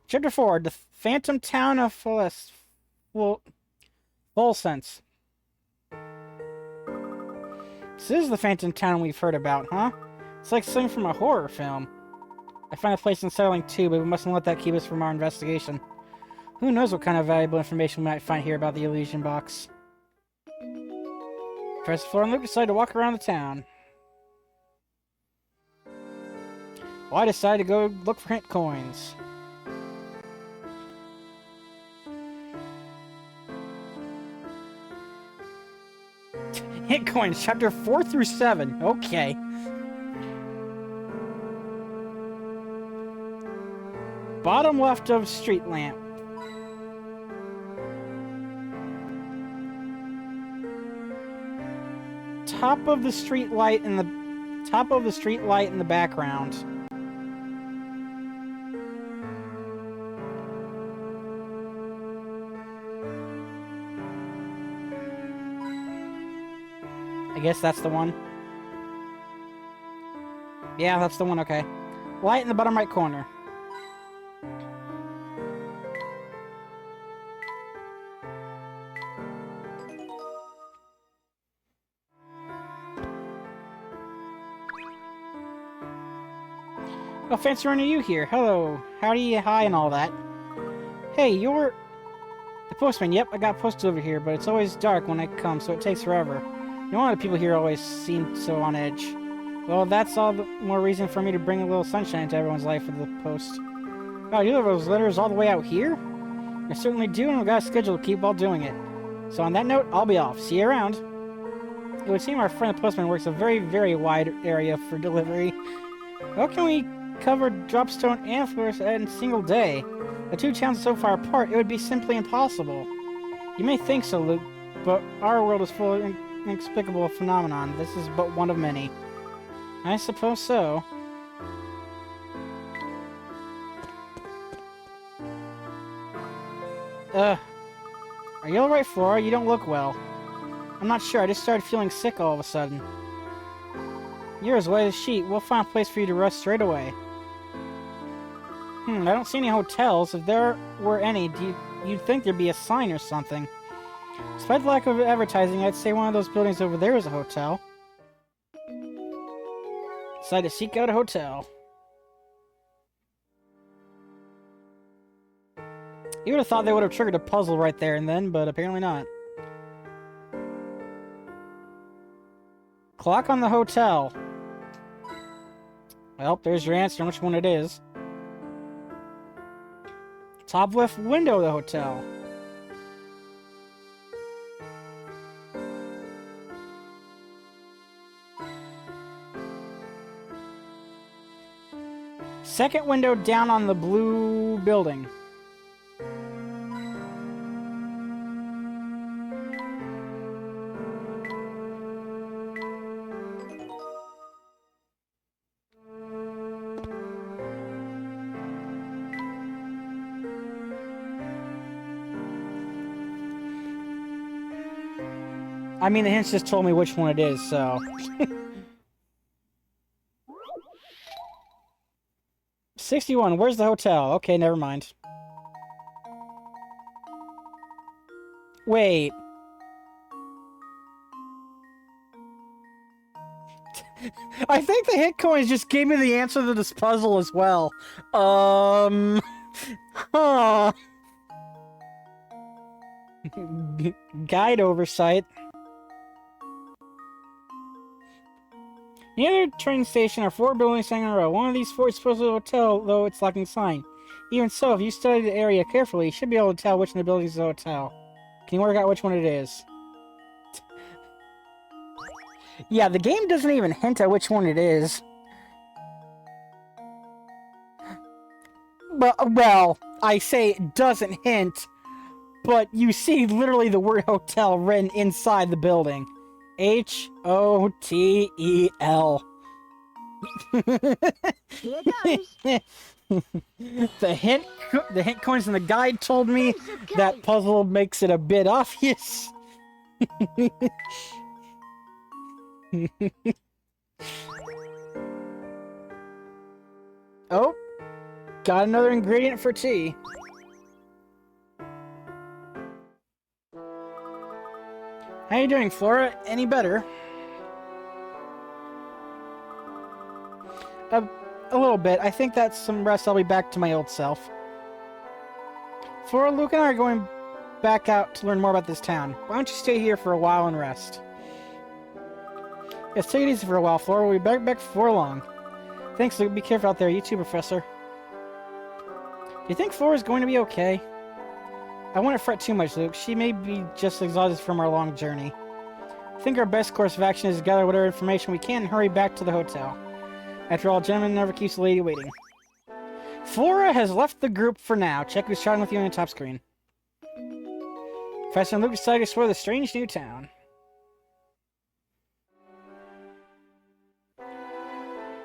Chapter 4, The Phantom Town of Volsense. This is the Phantom Town we've heard about, huh? It's like something from a horror film. I find a place unsettling too, but we mustn't let that keep us from our investigation. Who knows what kind of valuable information we might find here about the Elysian box. Professor Flora and Luke decide to walk around the town. Well, I decided to go look for hint coins. Hint coins, chapter 4 through 7. Okay. Bottom left of street lamp. Top of the street light in the background. I guess that's the one. Yeah, that's the one, okay. Light in the bottom right corner. Oh, fancy running you here. Hello. Howdy, hi, and all that. Hey, you're... the postman. Yep, I got posted over here, but it's always dark when I come, so it takes forever. You know why the people here always seem so on edge? Well, that's all the more reason for me to bring a little sunshine into everyone's life with the post. Oh, you have those letters all the way out here? I certainly do, and I've got a schedule to keep while doing it. So on that note, I'll be off. See you around. It would seem our friend the postman works a very, very wide area for delivery. How can we cover Dropstone and Florissa in a single day? The two towns are so far apart, it would be simply impossible. You may think so, Luke, but our world is full of inexplicable phenomenon. This is but one of many. I suppose so. Are you alright, Flora? You don't look well. I'm not sure, I just started feeling sick all of a sudden. You're as white as a sheet. We'll find a place for you to rest straight away. I don't see any hotels. If there were any, you'd think there'd be a sign or something. Despite the lack of advertising, I'd say one of those buildings over there is a hotel. Decide to seek out a hotel. You would have thought they would have triggered a puzzle right there and then, but apparently not. Clock on the hotel. Well, there's your answer on which one it is. Top left window of the hotel. Second window down on the blue building. I mean, the hints just told me which one it is, so... 61, where's the hotel? Okay, never mind. Wait. I think the hit coins just gave me the answer to this puzzle as well. Huh. Guide oversight. Near the train station are 4 buildings standing in a row. One of these 4 is supposed to be a hotel, though it's lacking sign. Even so, if you study the area carefully, you should be able to tell which of the buildings is a hotel. Can you work out which one it is? Yeah, the game doesn't even hint at which one it is. Well, I say it doesn't hint, but you see literally the word hotel written inside the building. H-O-T-E-L. Here goes. The hint coins in the guide told me It's okay. that puzzle makes it a bit obvious. Oh, got another ingredient for tea. How you doing, Flora? Any better? A little bit. I think that's some rest. I'll be back to my old self. Flora, Luke, and I are going back out to learn more about this town. Why don't you stay here for a while and rest? Yes, take it easy for a while, Flora. We'll be back before long. Thanks, Luke. Be careful out there. You too, Professor. Do you think Flora's going to be okay? I wouldn't fret too much, Luke. She may be just exhausted from our long journey. I think our best course of action is to gather whatever information we can and hurry back to the hotel. After all, gentleman never keeps a lady waiting. Flora has left the group for now. Check who's chatting with you on the top screen. Professor and Luke decided to explore the strange new town.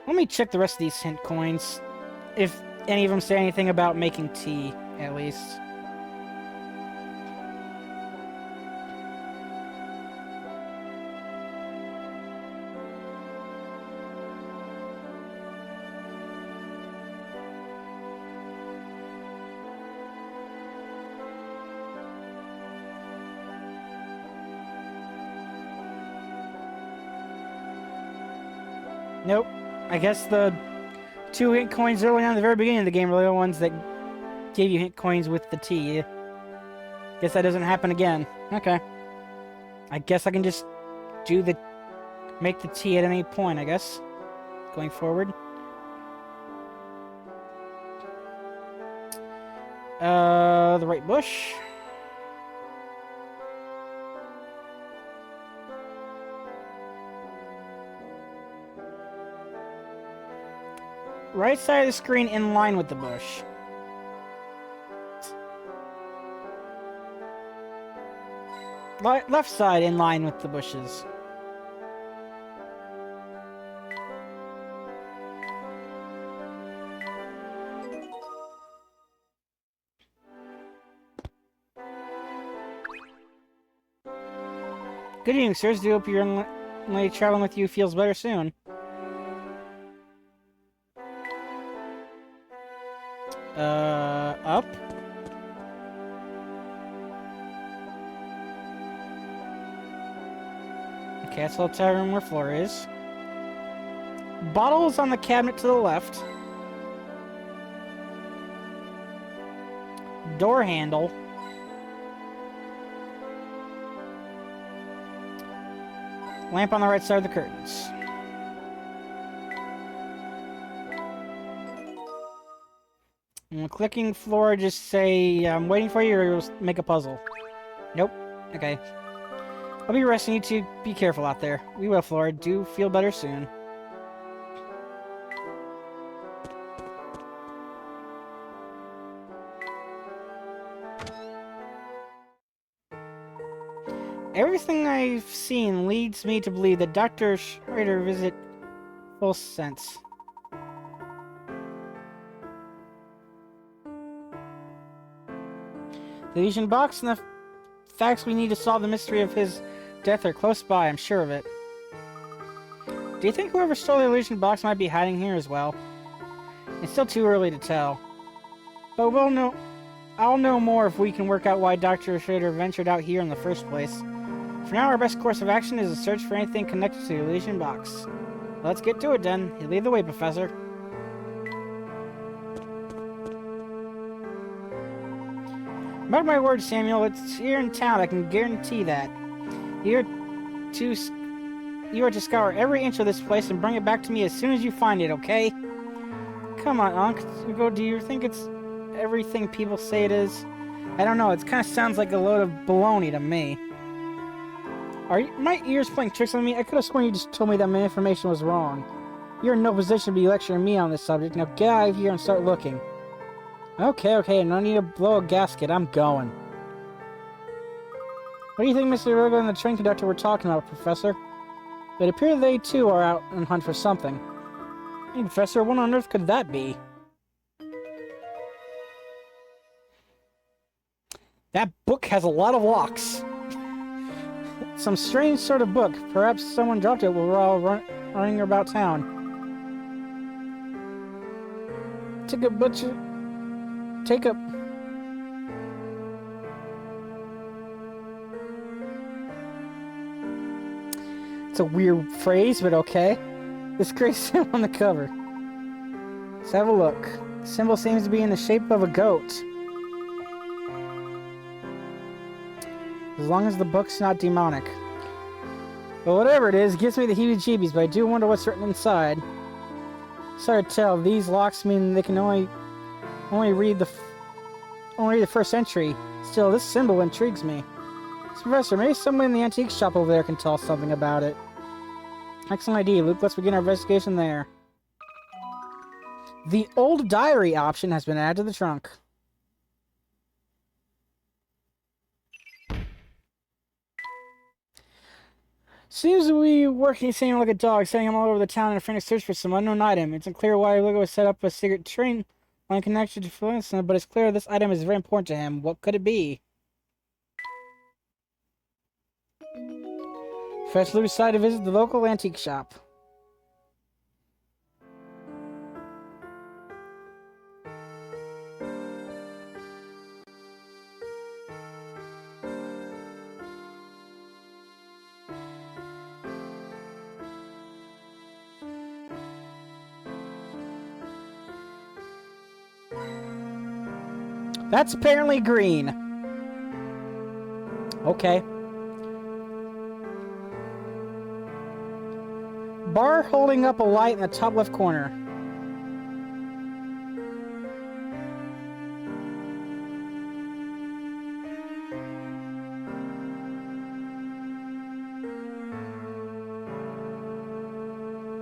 Let me check the rest of these hint coins. If any of them say anything about making tea, at least. Nope. I guess the 2 hint coins early on at the very beginning of the game were the ones that gave you hint coins with the tea. Guess that doesn't happen again. Okay. I guess I can just make the tea at any point, I guess. Going forward. The right bush. Right side of the screen in line with the bush. Left side in line with the bushes. Good evening, sirs. Do hope your lady traveling with you feels better soon. Up? Okay, that's the hotel room where Flora is. Bottles on the cabinet to the left. Door handle. Lamp on the right side of the curtains. And clicking Flora, just say, I'm waiting for you, or you'll make a puzzle. Nope. Okay. I'll be resting. You two be careful out there. We will, Flora. Do feel better soon. Everything I've seen leads me to believe that Dr. Schrader visit full sense. The illusion box and the facts we need to solve the mystery of his death are close by, I'm sure of it. Do you think whoever stole the illusion box might be hiding here as well? It's still too early to tell. But we'll know I'll know more if we can work out why Dr. Schrader ventured out here in the first place. For now, our best course of action is to search for anything connected to the Elysian box. Let's get to it then. You lead the way, Professor. Mark my words, Samuel, it's here in town, I can guarantee that. You are to scour every inch of this place and bring it back to me as soon as you find it, okay? Come on, Unc. Do you think it's everything people say it is? I don't know, it kind of sounds like a load of baloney to me. Are my ears playing tricks on me? I could have sworn you just told me that my information was wrong. You're in no position to be lecturing me on this subject. Now get out of here and start looking. Okay, no need to blow a gasket. I'm going. What do you think Mr. Rogo and the train conductor were talking about, Professor? It appears they, too, are out on hunt for something. Hey, Professor, what on earth could that be? That book has a lot of locks. Some strange sort of book. Perhaps someone dropped it while we're all running about town. Take a... It's a weird phrase, but okay. This gray symbol on the cover. Let's have a look. The symbol seems to be in the shape of a goat. As long as the book's not demonic. But whatever it is, it gives me the heebie-jeebies, but I do wonder what's written inside. Sorry to tell, these locks mean they can only read the first entry. Still, this symbol intrigues me. So, Professor, maybe someone in the antique shop over there can tell us something about it. Excellent idea, Luke. Let's begin our investigation there. The old diary option has been added to the trunk. Seems to be working same like a dog, setting him all over the town in a frantic search for some unknown item. It's unclear why Lugo has set up a secret train line connection to Florence, but it's clear this item is very important to him. What could it be? Professor Luke decided to visit the local antique shop. That's apparently green. Okay. Bar holding up a light in the top left corner.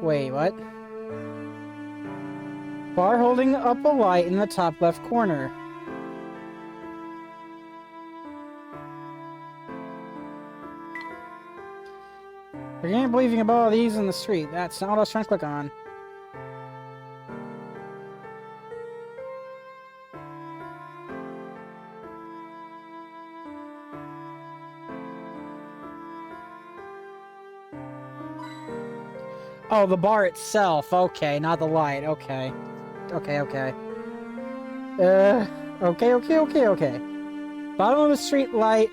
Wait, what? Bar holding up a light in the top left corner. I can't believe you can buy all these in the street. That's not what I was trying to click on. Oh, the bar itself. Okay, not the light. Okay. Okay. Okay. Bottom of the street light.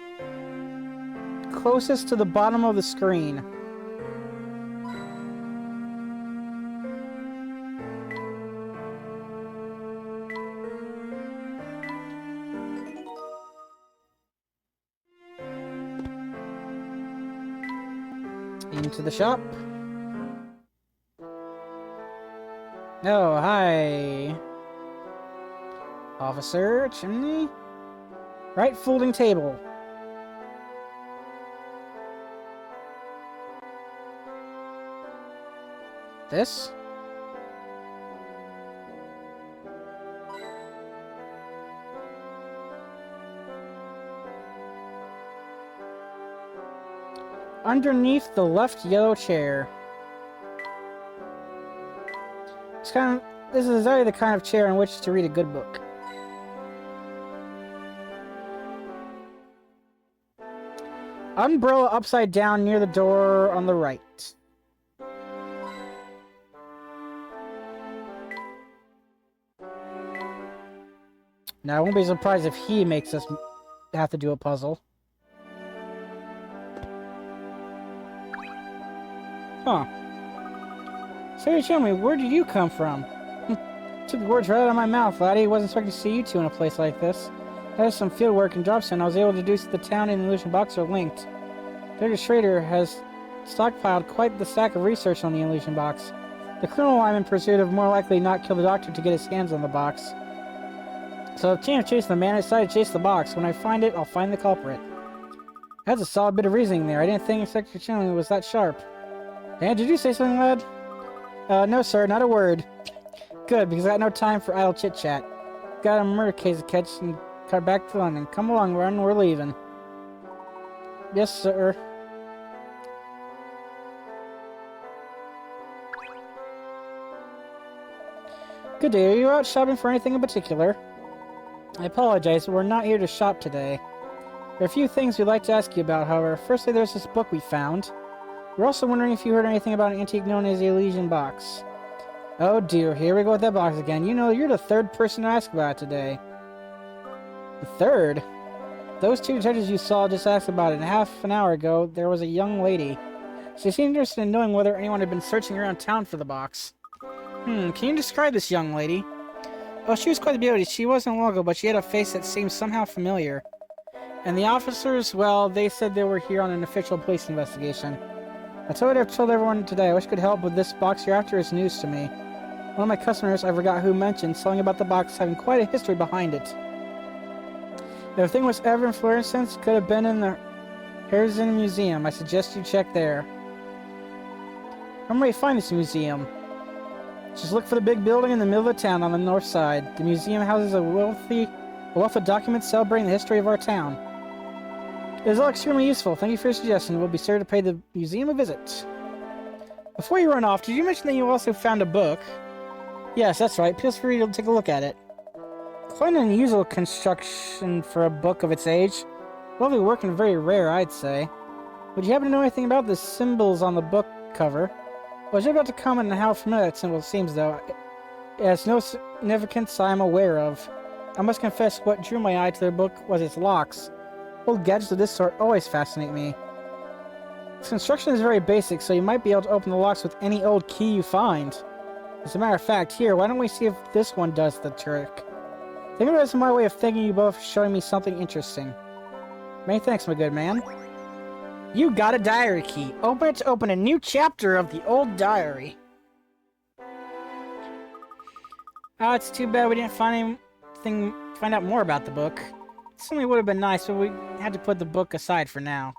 Closest to the bottom of the screen. Into the shop. Oh, hi. Officer, chimney. Right folding table. This? Underneath the left yellow chair. This is exactly the kind of chair in which to read a good book. Umbrella upside down near the door on the right. Now, I won't be surprised if he makes us have to do a puzzle. Huh. So you tell me, where did you come from? Took the words right out of my mouth, laddie. Wasn't expecting to see you two in a place like this. After some field work in Dropstone, I was able to deduce that the town and the illusion box are linked. Dr. Schrader has stockpiled quite the stack of research on the illusion box. The criminal I'm in pursuit of more likely not kill the doctor to get his hands on the box. So if Chan chased the man, I decided to chase the box. When I find it, I'll find the culprit. That's a solid bit of reasoning there. I didn't think Inspector Chan was that sharp. And did you say something, lad? No, sir, not a word. Good, because I got no time for idle chit-chat. Got a murder case to catch and cut back to London. Come along, Run, we're leaving. Yes, sir. Good day. Are you out shopping for anything in particular? I apologize, but we're not here to shop today. There are a few things we'd like to ask you about, however. Firstly, there's this book we found. We're also wondering if you heard anything about an antique known as the Elysian Box. Oh dear, here we go with that box again. You know, you're the third person to ask about it today. The third? Those two detectives you saw just asked about it, and half an hour ago, there was a young lady. She seemed interested in knowing whether anyone had been searching around town for the box. Can you describe this young lady? Oh, she was quite a beauty. She wasn't a local, but she had a face that seemed somehow familiar. And the officers, well, they said they were here on an official police investigation. That's what I've told everyone today. I wish I could help, but this box you're after is news to me. One of my customers, I forgot who, mentioned something about the box having quite a history behind it. If the thing was ever in Florence, it could have been in the Harrison Museum. I suggest you check there. Where may you find this museum? Just look for the big building in the middle of the town on the north side. The museum houses a wealth of documents celebrating the history of our town. It is all extremely useful. Thank you for your suggestion. We'll be sure to pay the museum a visit. Before you run off, did you mention that you also found a book? Yes, that's right. Feel free to take a look at it. Quite an unusual construction for a book of its age. Lovely work and very rare, I'd say. Would you happen to know anything about the symbols on the book cover? I was about to comment on how familiar that symbol seems, though. It has no significance I am aware of. I must confess what drew my eye to the book was its locks. Old gadgets of this sort always fascinate me. Its construction is very basic, so you might be able to open the locks with any old key you find. As a matter of fact, here, why don't we see if this one does the trick? Think of it as my way of thanking you both for showing me something interesting. Many thanks, my good man. You got a diary key. Open it to open a new chapter of the old diary. Oh, it's too bad we didn't find out more about the book. It certainly would have been nice, but we had to put the book aside for now.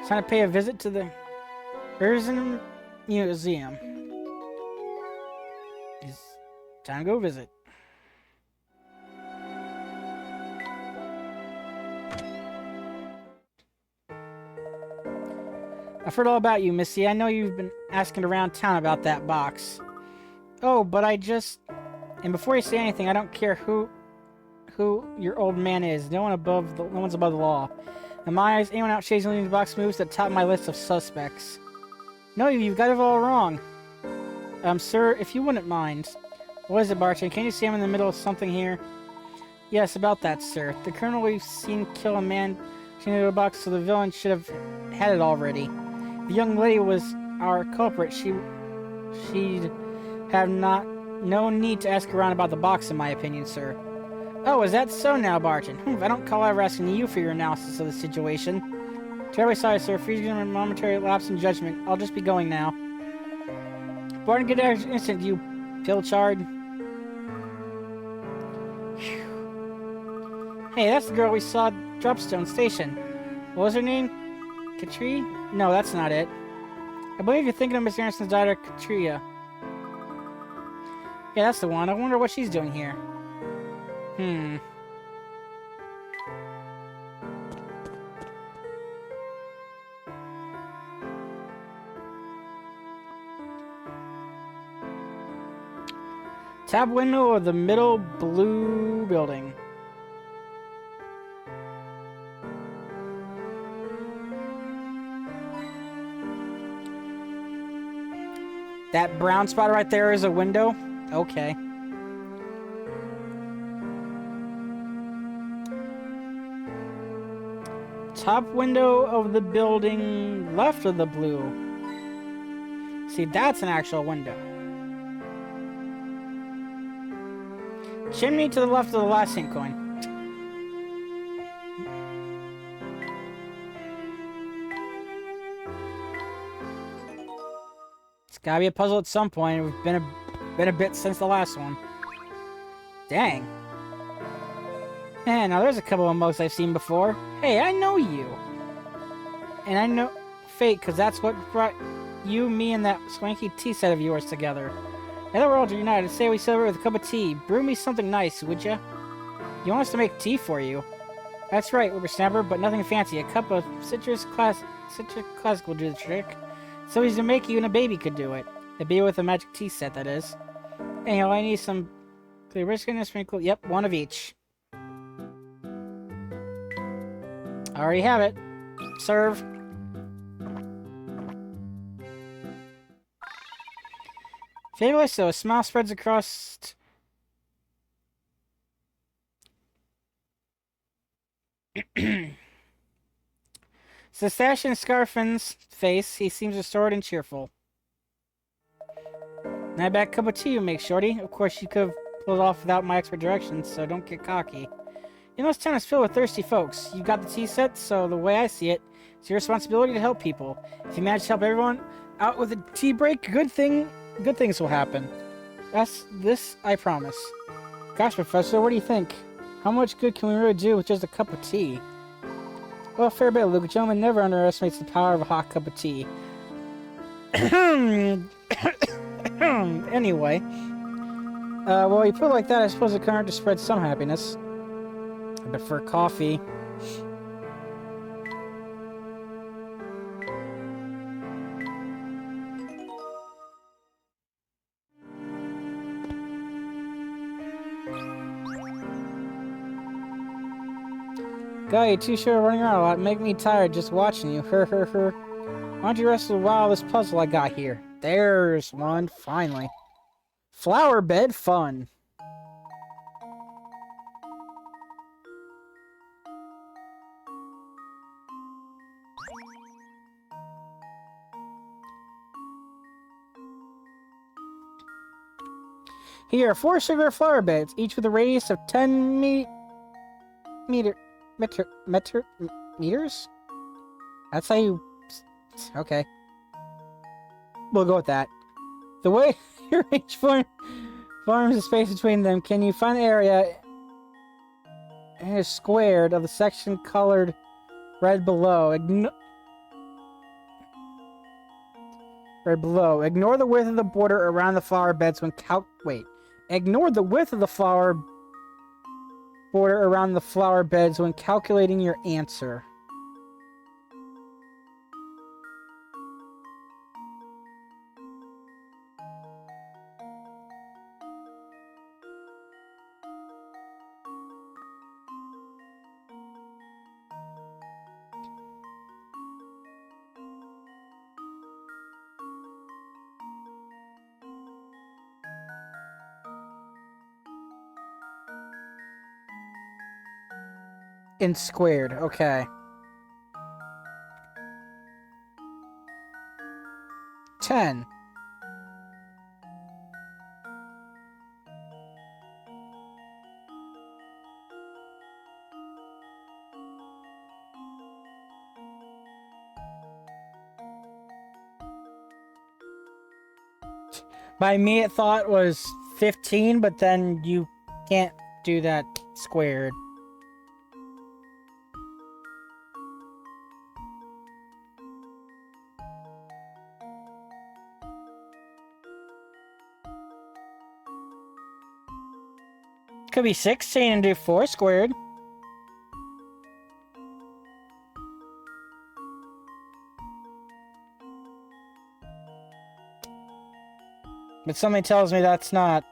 It's time to pay a visit to the Harrison Museum. It's time to go visit. I've heard all about you, Missy. I know you've been asking around town about that box. Oh, but I just... And before you say anything, I don't care who your old man is. No one's above the law. In my eyes, anyone out chasing the box moves to the top of my list of suspects. No, you've got it all wrong. Sir, if you wouldn't mind. What is it, Barton? Can you see I'm in the middle of something here? Yes, about that, sir. The colonel we've seen kill a man into a box, so the villain should have had it already. The young lady was our culprit. She'd have no need to ask around about the box, in my opinion, sir. Oh, is that so now, Barton? I don't call ever asking you for your analysis of the situation. Terribly sorry, sir. Freezing a momentary lapse in judgment. I'll just be going now. Barton, get out instant, you pilchard. Hey, that's the girl we saw at Dropstone Station. What was her name? Katri? No, that's not it. I believe you're thinking of Miss Anderson's daughter, Katria. Yeah, that's the one. I wonder what she's doing here. Tab window of the middle blue building. That brown spot right there is a window? Okay. top window of the building left of the blue. See, that's an actual window. Chimney to the left of the last ink coin. It's gotta be a puzzle at some point. It's been a bit since the last one. Dang. Man, now there's a couple of mugs I've seen before. Hey, I know you. And I know Fate, because that's what brought you, me, and that swanky tea set of yours together. Now that we're all united, say we celebrate with a cup of tea. Brew me something nice, would ya? You want us to make tea for you? That's right, whippersnapper, but nothing fancy. A cup of citrus classic will do the trick. So easy to make, even a baby could do it. A baby with a magic tea set, that is. Anyhow, I need some clear risk and a sprinkle. Yep, one of each. I already have it. Serve. Fabulous, so a smile spreads across... Sebastian Scarfin's face, he seems restored and cheerful. Not a bad cup of tea you make, Shorty. Of course, you could have pulled it off without my expert directions, so don't get cocky. You know, this town is filled with thirsty folks. You got the tea set, so the way I see it, it's your responsibility to help people. If you manage to help everyone out with a tea break, good things will happen. This I promise. Gosh, Professor, what do you think? How much good can we really do with just a cup of tea? Well, fair bit, Luke. A gentleman never underestimates the power of a hot cup of tea. Anyway. Well, you put it like that, I suppose it can't hurt to spread some happiness. I prefer coffee. Guy, you're too sure running around a lot. Make me tired just watching you. Why don't you rest a while this puzzle I got here? There's one, finally. Flower bed fun. Here are 4 sugar flower beds, each with a radius of 10 meters? That's how you... Okay. We'll go with that. The way you arrange forms the space between them, can you find the area is squared of the section colored red below? Red below. Ignore the width of the border around the flower beds when Ignore the width of the flower border around the flower beds when calculating your answer. In squared, okay. 10. By me, it thought was 15, but then you can't do that squared. Could be 16 and do 4 squared. But something tells me that's not.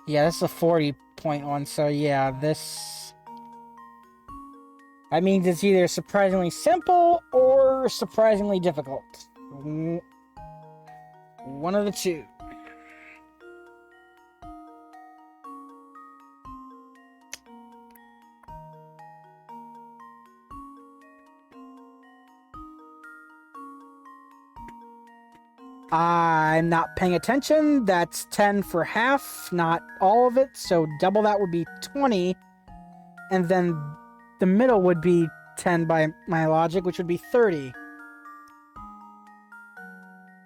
Yeah, this is a 40-point one, so yeah, this... That means it's either surprisingly simple or surprisingly difficult. One of the two. I'm not paying attention. That's 10 for half, not all of it. So double that would be 20. And then the middle would be 10 by my logic, which would be 30.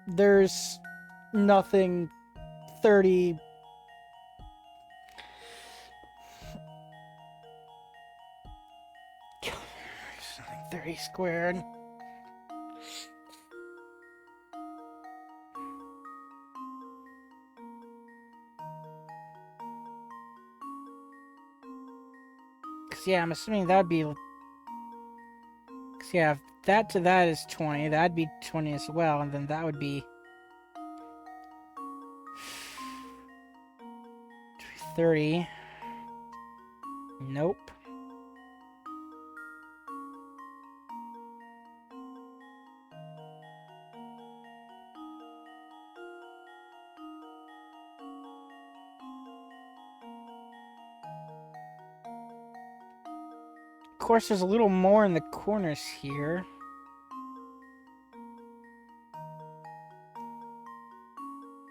There's nothing 30. 30 squared. Cause yeah, I'm assuming that'd be. Cause yeah, if that to that is 20, that'd be 20 as well, and then that would be 30. Nope. Of course, there's a little more in the corners here.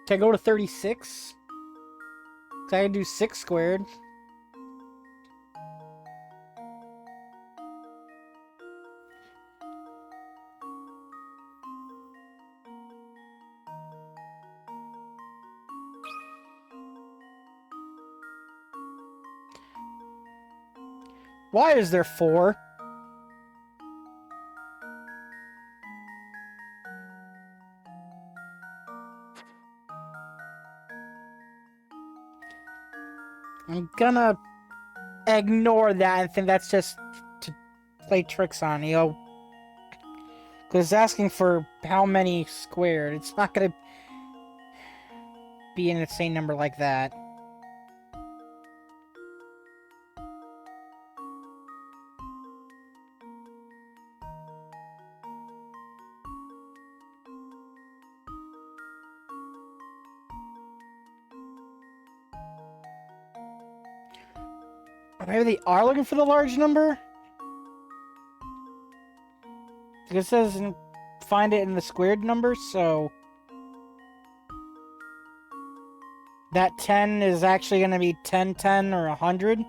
Can I go to 36? Can I do 6 squared? Why is there 4? I'm gonna ignore that and think that's just to play tricks on you. Because it's asking for how many squared. It's not gonna be an insane number like that. Or maybe they are looking for the large number? Because it says find it in the squared number, so that 10 is actually going to be 10, 10, or 100.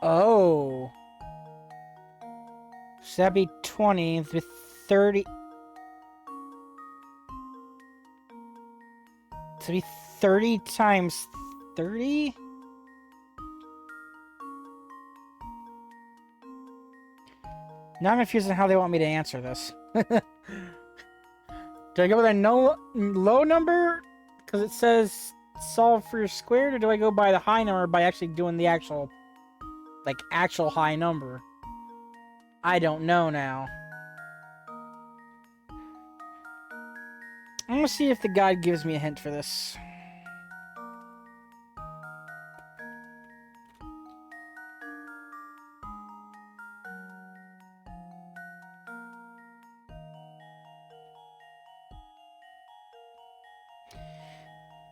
Oh. So that'd be 20 with 30. To be 30 times 30? Now I'm confused on how they want me to answer this. Do I go with a low number? Because it says solve for your squared, or do I go by the high number by actually doing the actual high number? I don't know now. I'm gonna see if the guide gives me a hint for this.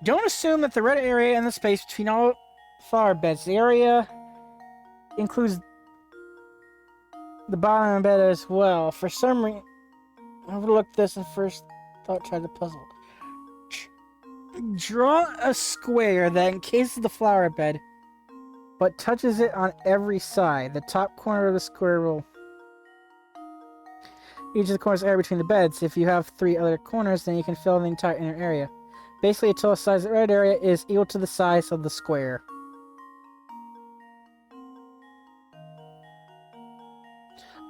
Don't assume that the red area and the space between all flower beds. The area includes the bottom bed as well. For some reason, I overlooked this and first thought tried the puzzle. Draw a square that encases the flower bed, but touches it on every side. The top corner of the square will... Each of the corners area between the beds. If you have 3 other corners, then you can fill in the entire inner area. Basically, until the size of the red area is equal to the size of the square.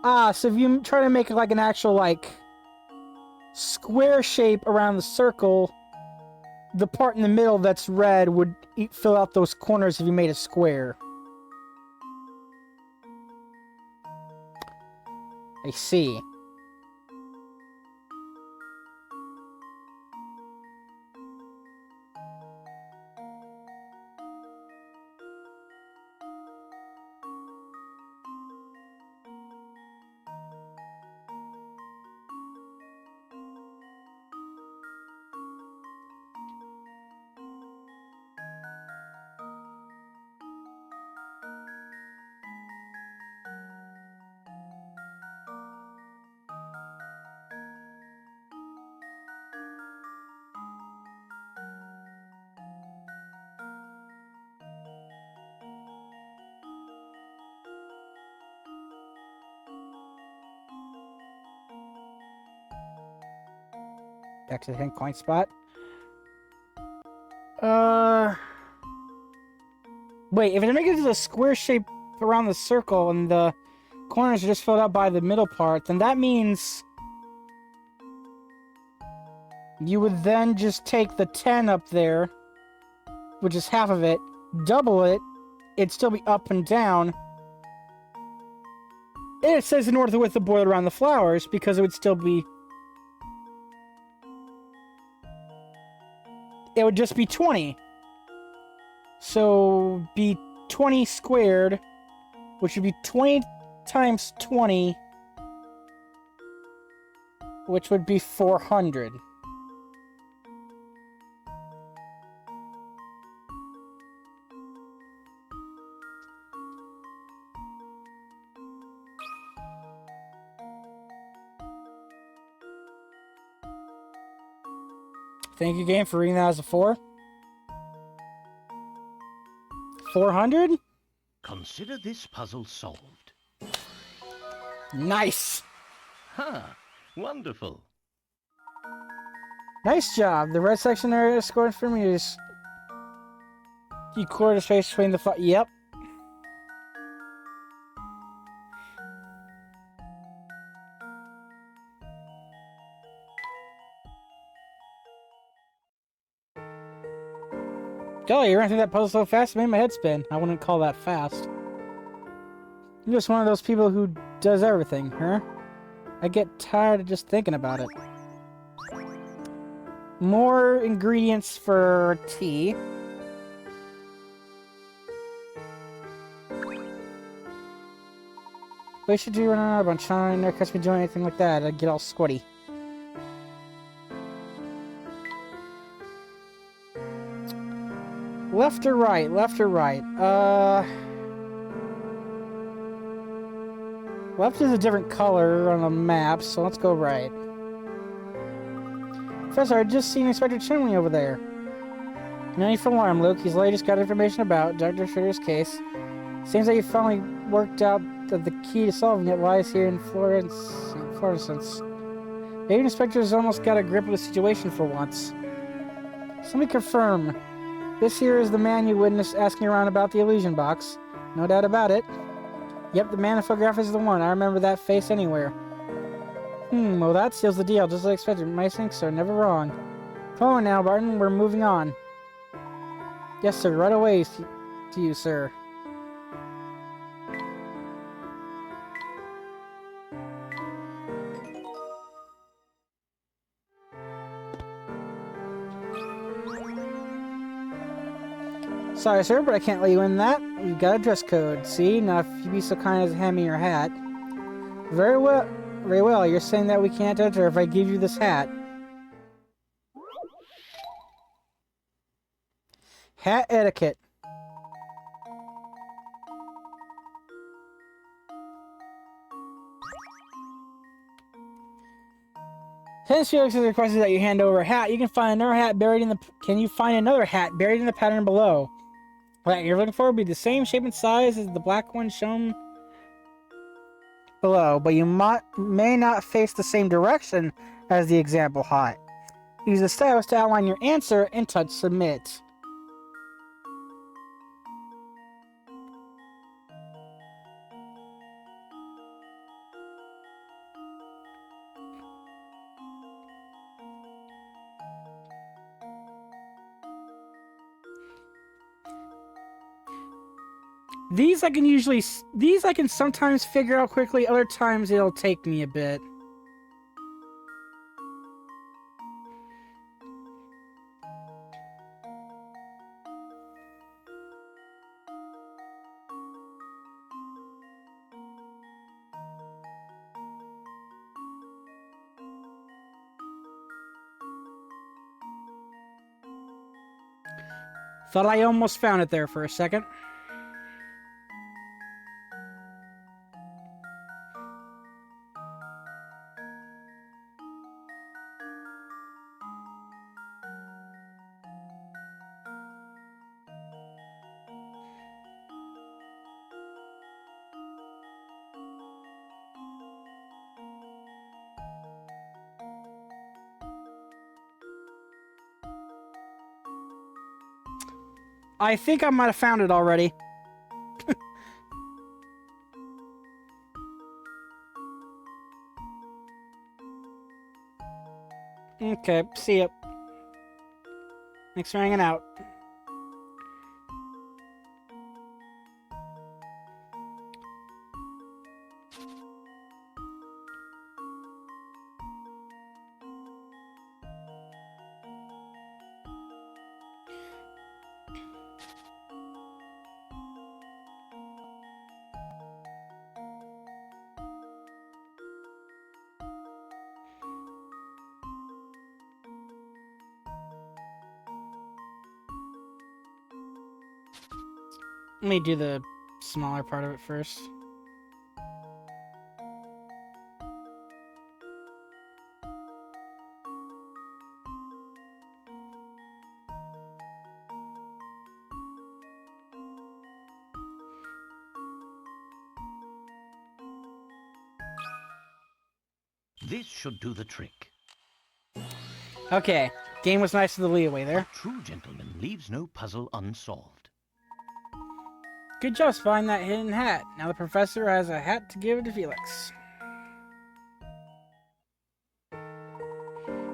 So if you try to make like an actual, square shape around the circle, the part in the middle that's red would fill out those corners if you made a square. I see. Back to the hidden coin spot. Wait, if it makes it to the square shape around the circle and the corners are just filled out by the middle part, then that means you would then just take the 10 up there, which is half of it, double it, it'd still be up and down. And it says in order with the border around the flowers, because it would still be... It would just be 20. So, be 20 squared, which would be 20 times 20, which would be 400. Thank you, game, for reading that as a 4. 400? Consider this puzzle solved. Nice! Ha! Wonderful. Nice job. The red section area scored for me is... You quarter space between the... Yep. Golly, you ran through that puzzle so fast it made my head spin. I wouldn't call that fast. You're just one of those people who does everything, huh? I get tired of just thinking about it. More ingredients for tea. What should do running out of bunch? I never catch me doing anything like that. I'd get all squatty. Left or right? Left or right? Left is a different color on the map, so let's go right. Professor, I just seen Inspector Chimney over there. No need for alarm, Luke. He's latest got information about Dr. Schroeder's case. Seems like you finally worked out that the key to solving it lies here in Florence. Maybe Inspector's almost got a grip of the situation for once. So let me confirm. This here is the man you witnessed asking around about the illusion box. No doubt about it. Yep, the man in the photograph is the one. I remember that face anywhere. Well that seals the deal, just as I expected. My instincts are never wrong. Come on now, Barton, we're moving on. Yes, sir, right away to you, sir. Sorry, sir, but I can't let you in that. We've got a dress code. See? Now, if you'd be so kind as to hand me your hat. Very well. Very well. You're saying that we can't enter if I give you this hat. Hat etiquette. Since Felix has requested that you hand over a hat, you can find another hat buried in the... Can you find another hat buried in the pattern below? What you're looking for will be the same shape and size as the black one shown below, but you may not face the same direction as the example hat. Use the stylus to outline your answer and touch submit. These I can sometimes figure out quickly, other times it'll take me a bit. Thought I almost found it there for a second. I think I might have found it already. Okay, see ya. Thanks for hanging out. Let me do the smaller part of it first. This should do the trick. Okay, game was nice with the leeway there. A true gentleman leaves no puzzle unsolved. Good job spotting that hidden hat. Now the professor has a hat to give to Felix.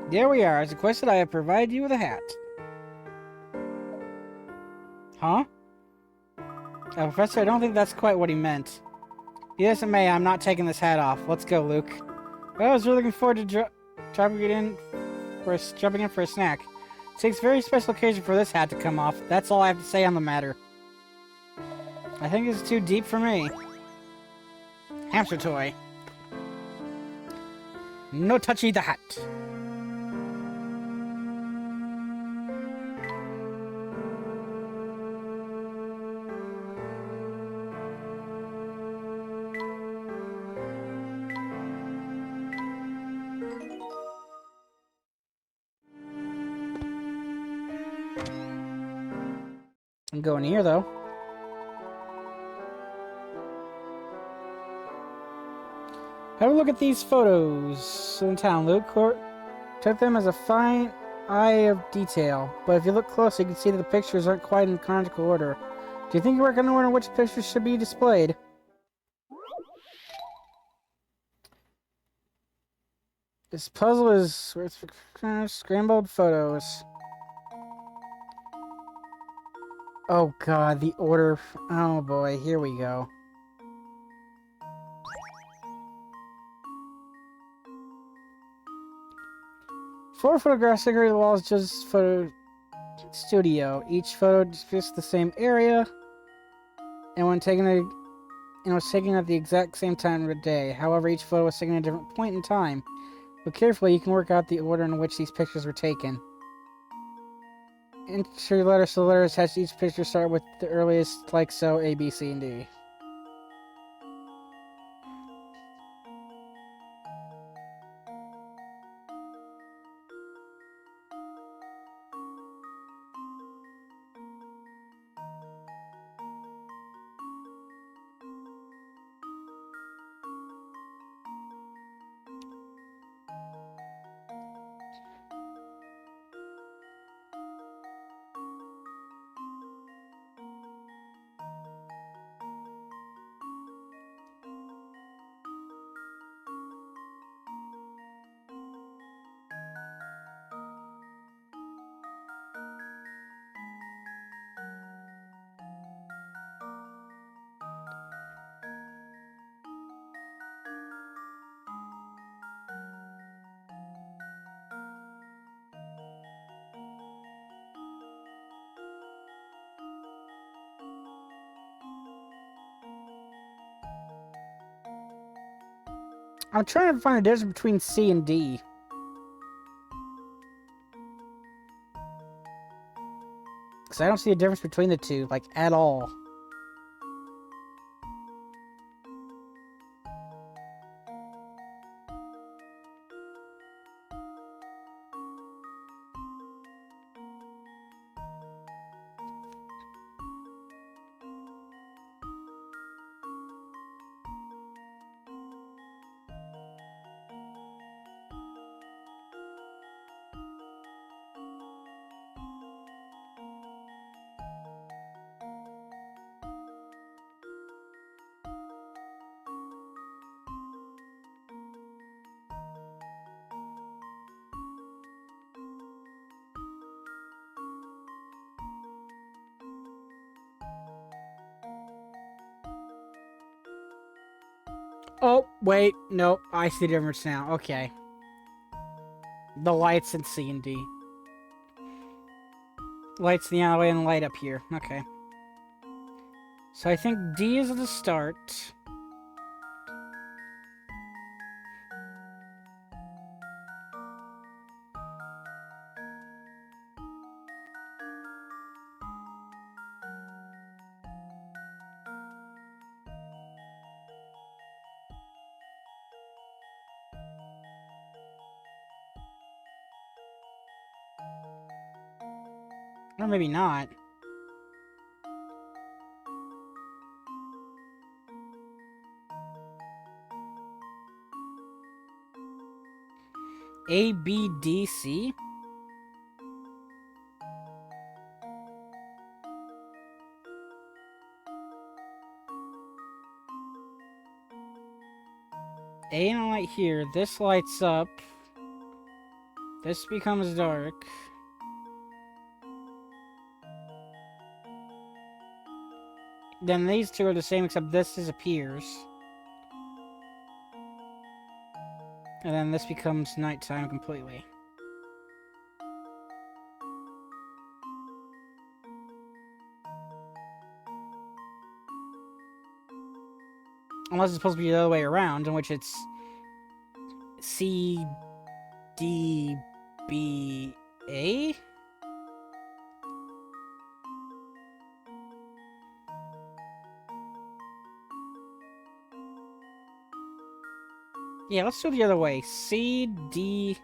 There we are. As requested, I have provided you with a hat. Huh? Professor, I don't think that's quite what he meant. Yes, it may. I'm not taking this hat off. Let's go, Luke. Well, I was really looking forward to jumping in for a snack. It takes a very special occasion for this hat to come off. That's all I have to say on the matter. I think it's too deep for me. Hamster toy. No touchy the hat. I'm going here, though. Have a look at these photos in town, Luke. Took them as a fine eye of detail, but if you look closely, you can see that the pictures aren't quite in chronological order. Do you think you reckon order which pictures should be displayed? This puzzle is scrambled photos. Oh god, the order. Oh boy, here we go. Four photographs decorate the walls, just photo studio. Each photo depicts the same area, and was taken at the exact same time of the day. However, each photo was taken at a different point in time. But carefully, you can work out the order in which these pictures were taken. Enter your letters, so the letters attached to each picture start with the earliest, like so, A, B, C, and D. I'm trying to find a difference between C and D. Because I don't see a difference between the two, like, at all. Oh, wait. Nope. I see the difference now. Okay. The lights in C and D. Lights in the alleyway and light up here. Okay. So I think D is the start. Or maybe not. A, B, D, C? A and a light here. This lights up. This becomes dark. Then these two are the same except this disappears. And then this becomes nighttime completely. Unless it's supposed to be the other way around, in which it's C, D, B, A? Yeah, let's do it the other way. C, D,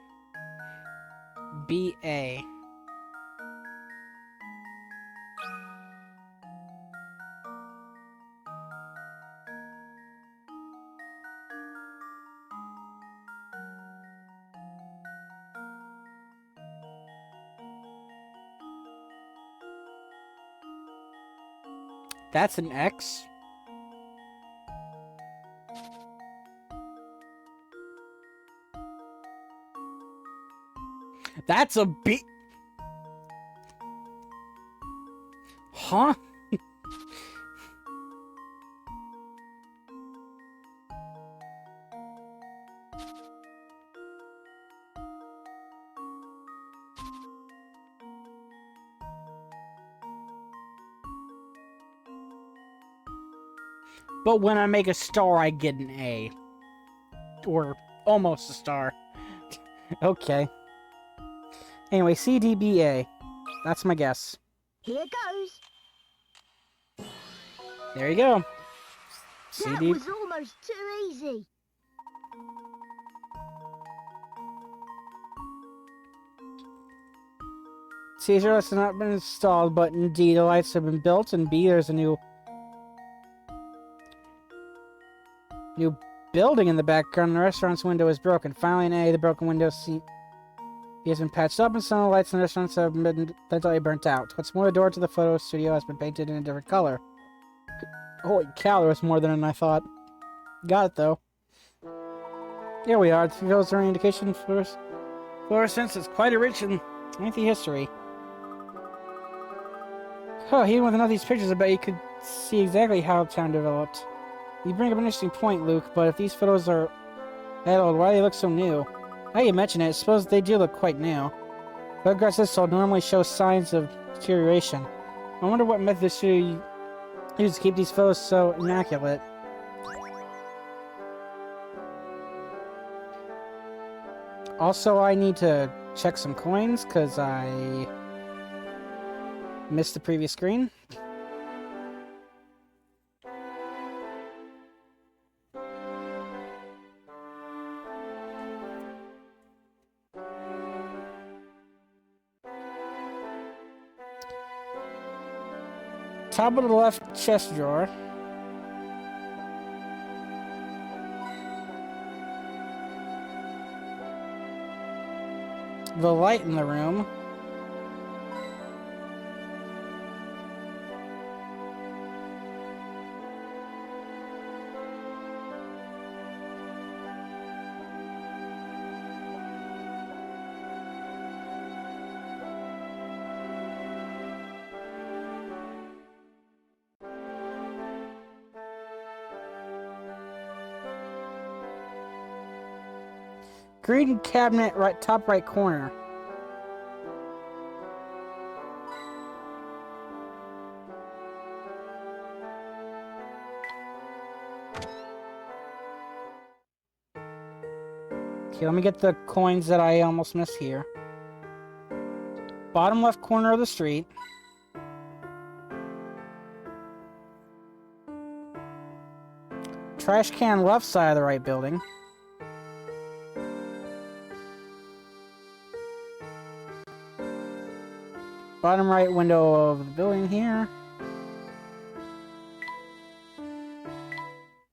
B, A. That's an X. That's a B. Huh? But when I make a star, I get an A. Or almost a star. Okay. Anyway, C, D, B, A. That's my guess. Here goes. There you go. C, That D. was almost too easy. C, zero has not been installed, but in D, the lights have been built, and B, there's a new building in the background, and the restaurant's window is broken. Finally, in A, the broken window has been patched up, and some of the lights in the restaurants have been entirely burnt out. What's more, the door to the photo studio has been painted in a different color. Holy cow, there was more than I thought. Got it, though. Here we are. The photos are an indication fluorescence is quite a rich and lengthy history. Oh, even with enough of these pictures, I bet you could see exactly how the town developed. You bring up an interesting point, Luke, but if these photos are that old, why do they look so new? Now you mention it, I suppose they do look quite new. Photographs this old normally show signs of deterioration. I wonder what method should use to keep these photos so immaculate. Also, I need to check some coins, because I missed the previous screen. Top of the left chest drawer. The light in the room. green cabinet, right, top right corner. Okay, let me get the coins that I almost missed here. Bottom left corner of the street. Trash can left side of the right building. Bottom right window of the building here.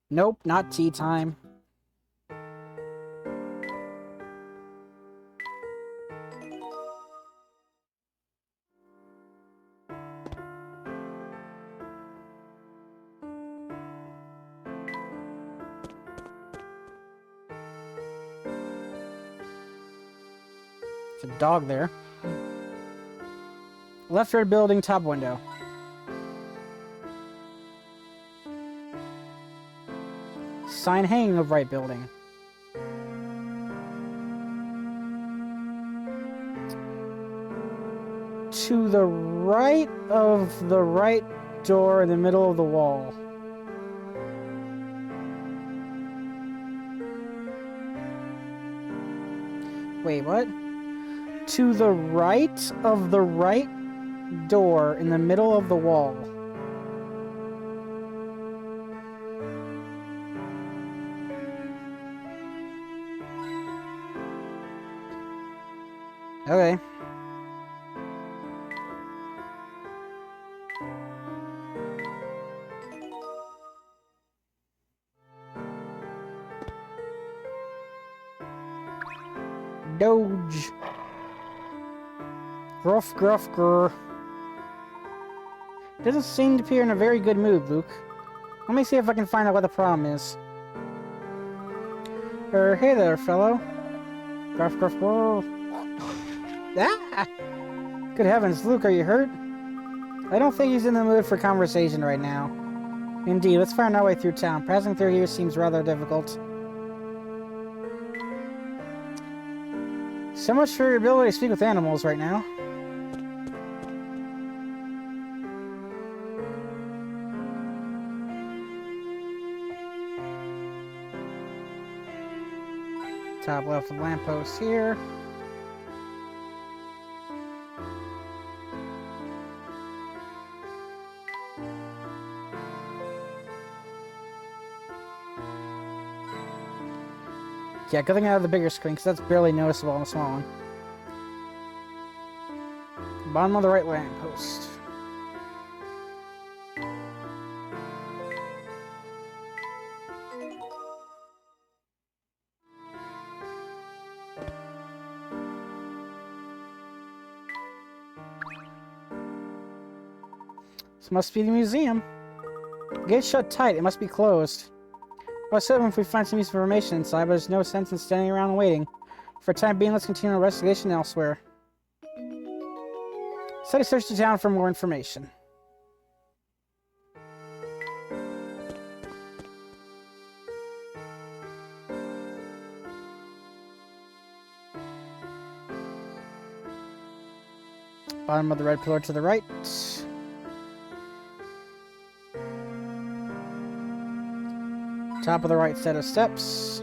Nope, not tea time. There's a dog there. Left rear building, top window. Sign hanging of right building. To the right of the right door in the middle of the wall. Wait, what? To the right of the right door in the middle of the wall. Okay. Doge. Gruff, gruff, grr. Doesn't seem to appear in a very good mood, Luke. Let me see if I can find out what the problem is. Hey there, fellow. Gruff, gruff, grr. Ah! Good heavens, Luke, are you hurt? I don't think he's in the mood for conversation right now. Indeed, let's find our way through town. Passing through here seems rather difficult. So much for your ability to speak with animals right now. Top left of lamppost here. Yeah, good thing I have the bigger screen, because that's barely noticeable on the small one. Bottom of the right lamppost. This must be the museum. Gate's shut tight. It must be closed. I was hoping if we find some useful information inside, but there's no sense in standing around and waiting. For the time being, let's continue our investigation elsewhere. Study search the town for more information. Bottom of the red pillar to the right. Top of the right set of steps.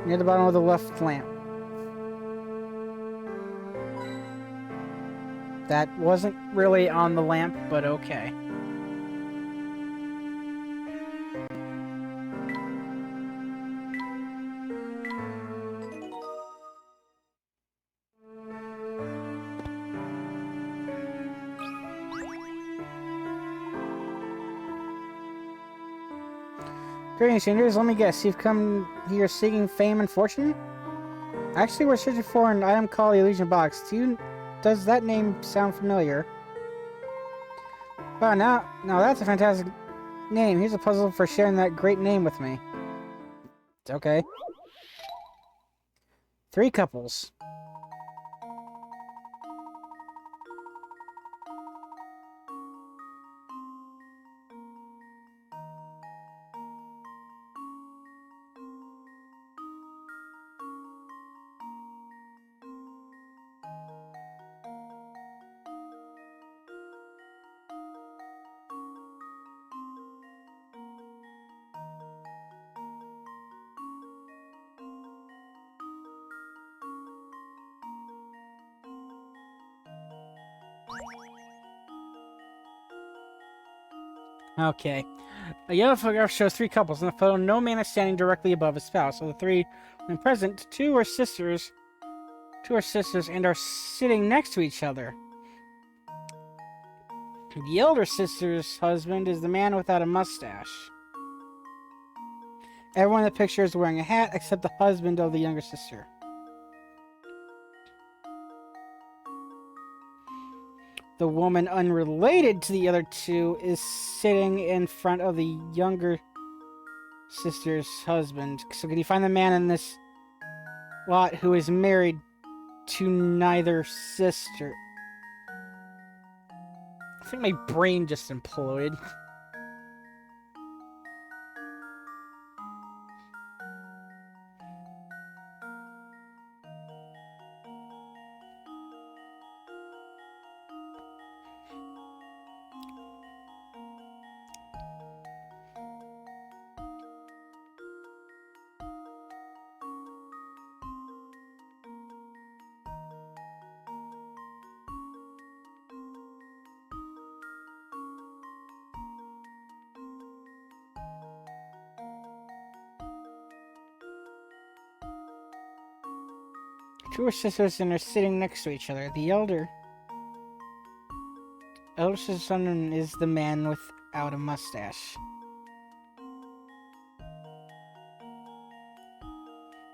Near the bottom of the left lamp. That wasn't really on the lamp, but okay. Greetings, strangers. Let me guess, you've come here seeking fame and fortune? Actually, we're searching for an item called the Illusion Box. Does that name sound familiar? Wow, now that's a fantastic name. Here's a puzzle for sharing that great name with me. It's okay. 3 couples. Okay. A yellow photograph shows three couples. In the photo, no man is standing directly above his spouse. Of the three, when present, two are sisters and are sitting next to each other. The elder sister's husband is the man without a mustache. Everyone in the picture is wearing a hat except the husband of the younger sister. The woman unrelated to the other two is sitting in front of the younger sister's husband. So can you find the man in this lot who is married to neither sister? I think my brain just imploded. Two are sisters and are sitting next to each other. The elder sister's son is the man without a mustache.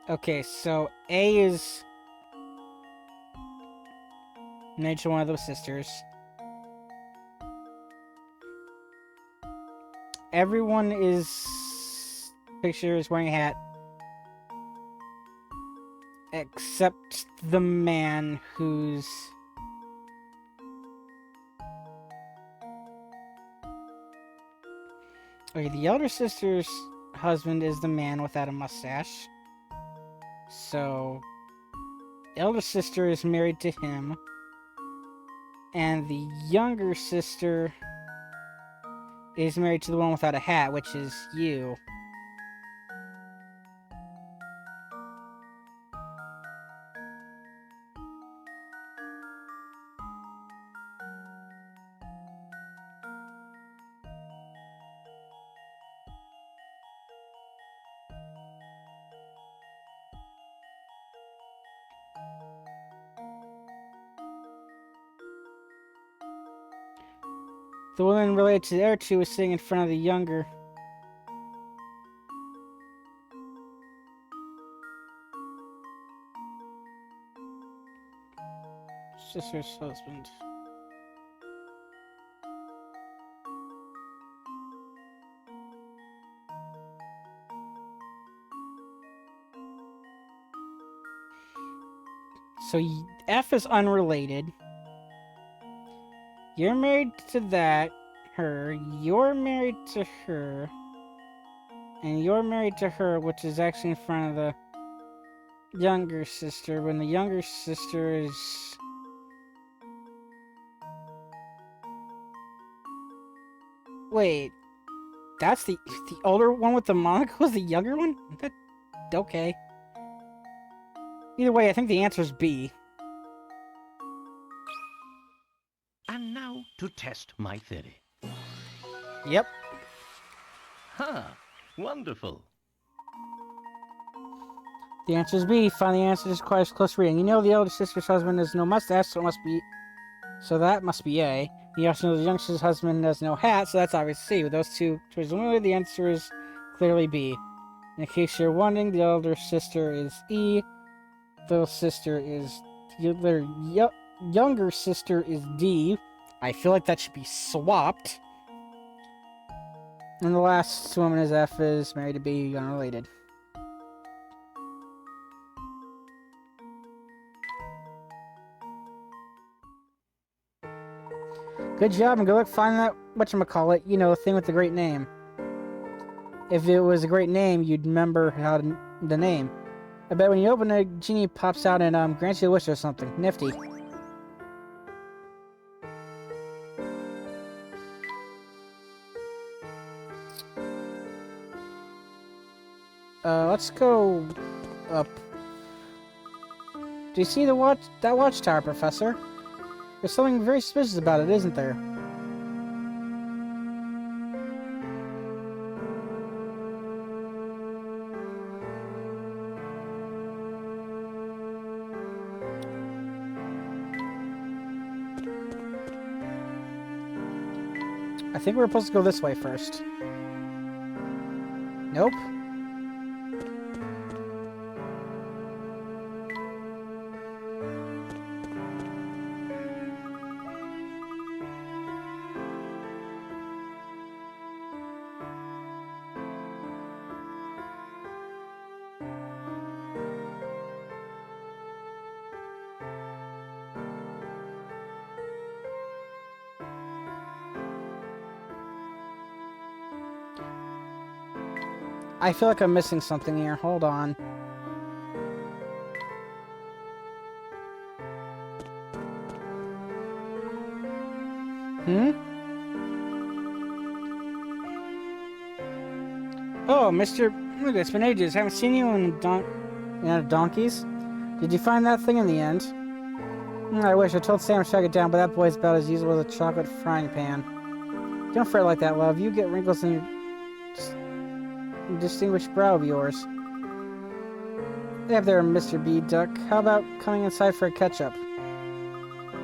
Okay, so A is married to one of those sisters. Everyone picture is wearing a hat. Except the man who's... Okay, the elder sister's husband is the man without a mustache. So, elder sister is married to him. And the younger sister is married to the one without a hat, which is you. The woman related to the other two is sitting in front of the younger. Sister's husband. So F is unrelated. You're married to her, you're married to her, and you're married to her, which is actually in front of the younger sister, when the younger sister is... Wait, that's the older one with the monocle is the younger one? Okay. Either way, I think the answer is B. And now to test my theory. Yep. Ha! Wonderful. The answer is B. Find the answer requires close reading. You know the elder sister's husband has no mustache, so that must be A. You also know the younger sister's husband has no hat, so that's obviously C. With those two choices only, the answer is clearly B. In case you're wondering, the elder sister is E. The little sister is... Their younger sister is D. I feel like that should be swapped. And the last woman is F, is married to B, unrelated. Good job, and good luck finding that whatchamacallit, the thing with the great name. If it was a great name, you'd remember the name. I bet when you open it, a genie pops out and grants you a wish or something. Nifty. Let's go up. Do you see that watchtower, Professor? There's something very suspicious about it, isn't there? I think we're supposed to go this way first. Nope. I feel like I'm missing something here. Hold on. Oh, Mr. Look, it's been ages. Haven't seen you in donkeys. Did you find that thing in the end? I wish. I told Sam to track it down, but that boy's about as useful as a chocolate frying pan. Don't fret like that, love. You get wrinkles in your distinguished brow of yours. Hey up there, Mr. B. Duck. How about coming inside for a catch-up?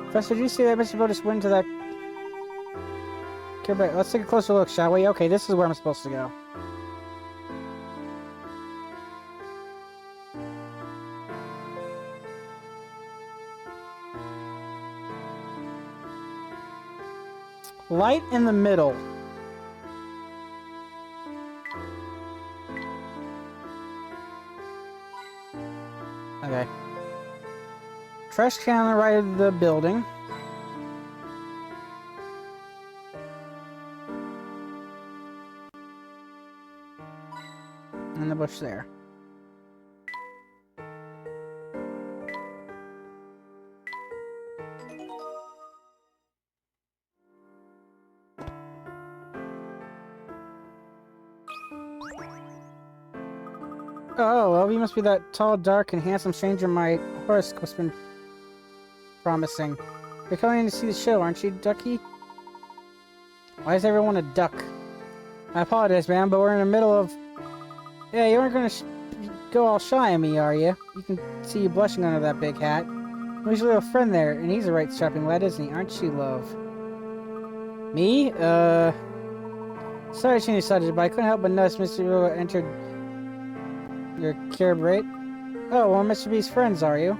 Professor, did you see that Mr. Bo just went into that... Let's take a closer look, shall we? Okay, this is where I'm supposed to go. Light in the middle. Okay. Trash can on the right of the building. And the bush there. Oh, well, you must be that tall, dark, and handsome stranger my horoscope's been promising. You're coming in to see the show, aren't you, Ducky? Why is everyone a duck? I apologize, man, but we're in the middle of... Yeah, you aren't gonna go all shy on me, are you? You can see you blushing under that big hat. Who's your little friend there? And he's a right strapping lad, isn't he? Aren't you, love? Me? Sorry to change the subject, but I couldn't help but notice Mr. Ruler entered... your cabaret? Oh, well, Mr. B's friends, are you?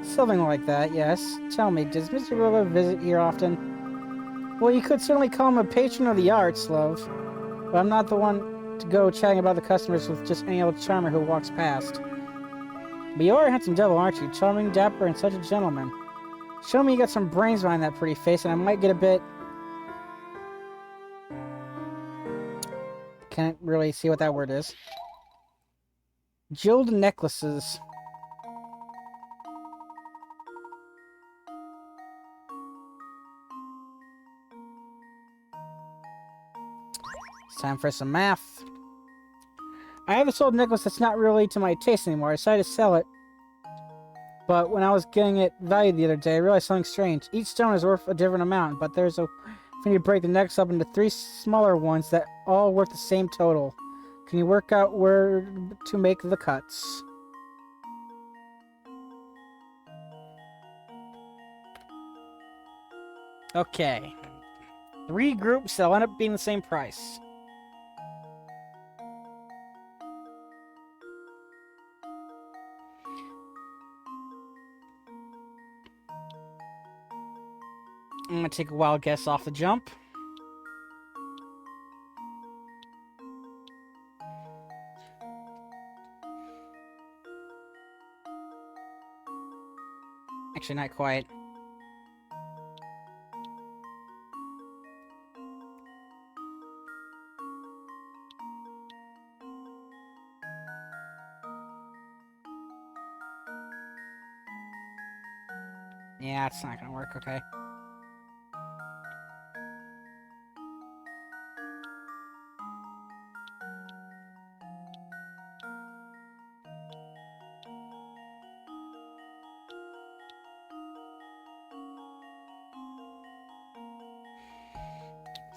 Something like that, yes. Tell me, does Mr. Ruler visit here often? Well, you could certainly call him a patron of the arts, love. But I'm not the one to go chatting about the customers with just any old charmer who walks past. But you are a handsome devil, aren't you? Charming, dapper, and such a gentleman. Show me you got some brains behind that pretty face, and I might get a bit... Can't really see what that word is. Jeweled necklaces. It's time for some math. I have this old necklace that's not really to my taste anymore. I decided to sell it. But when I was getting it valued the other day, I realized something strange. Each stone is worth a different amount, but there's a... When you break the necklace up into 3 smaller ones that all worth the same total. Can you work out where to make the cuts? Okay. 3 groups that'll end up being the same price. I'm gonna take a wild guess off the jump. Actually, not quite. Yeah, it's not gonna work, okay.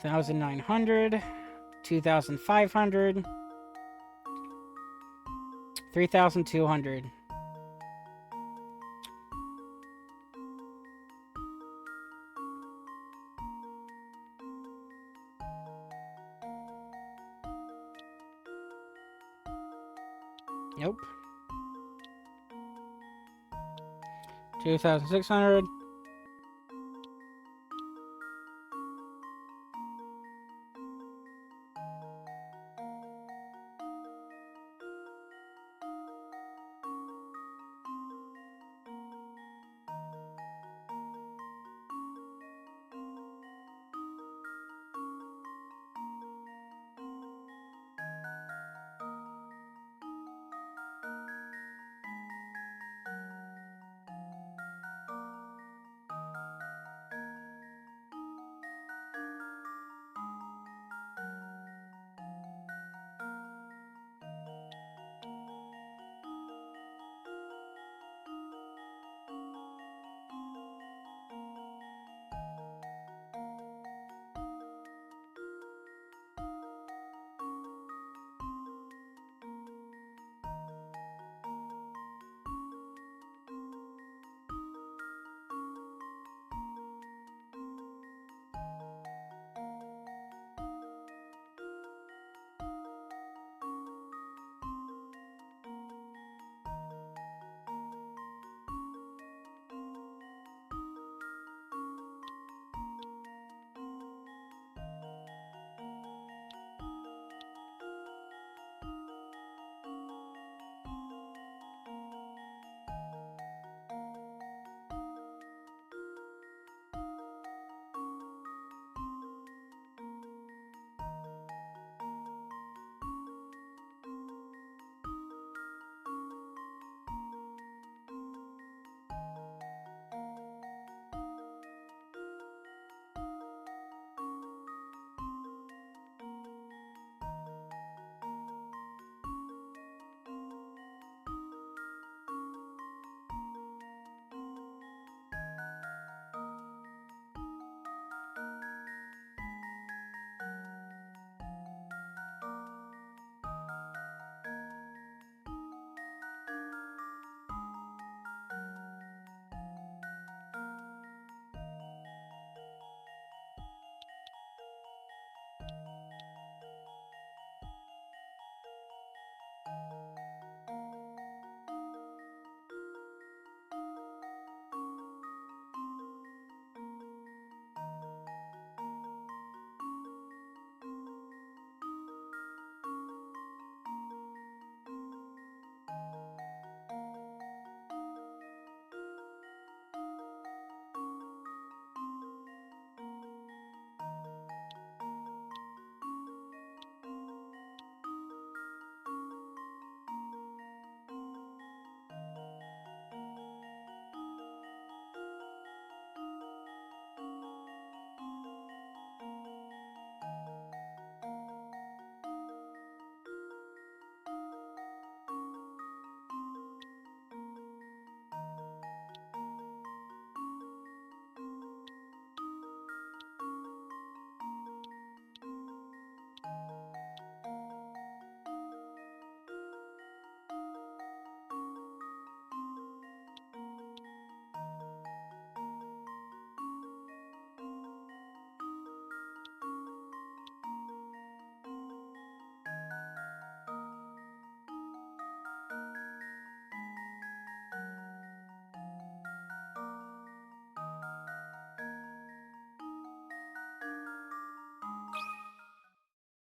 $1,900, $2,500, $3,200. Nope. 2,600.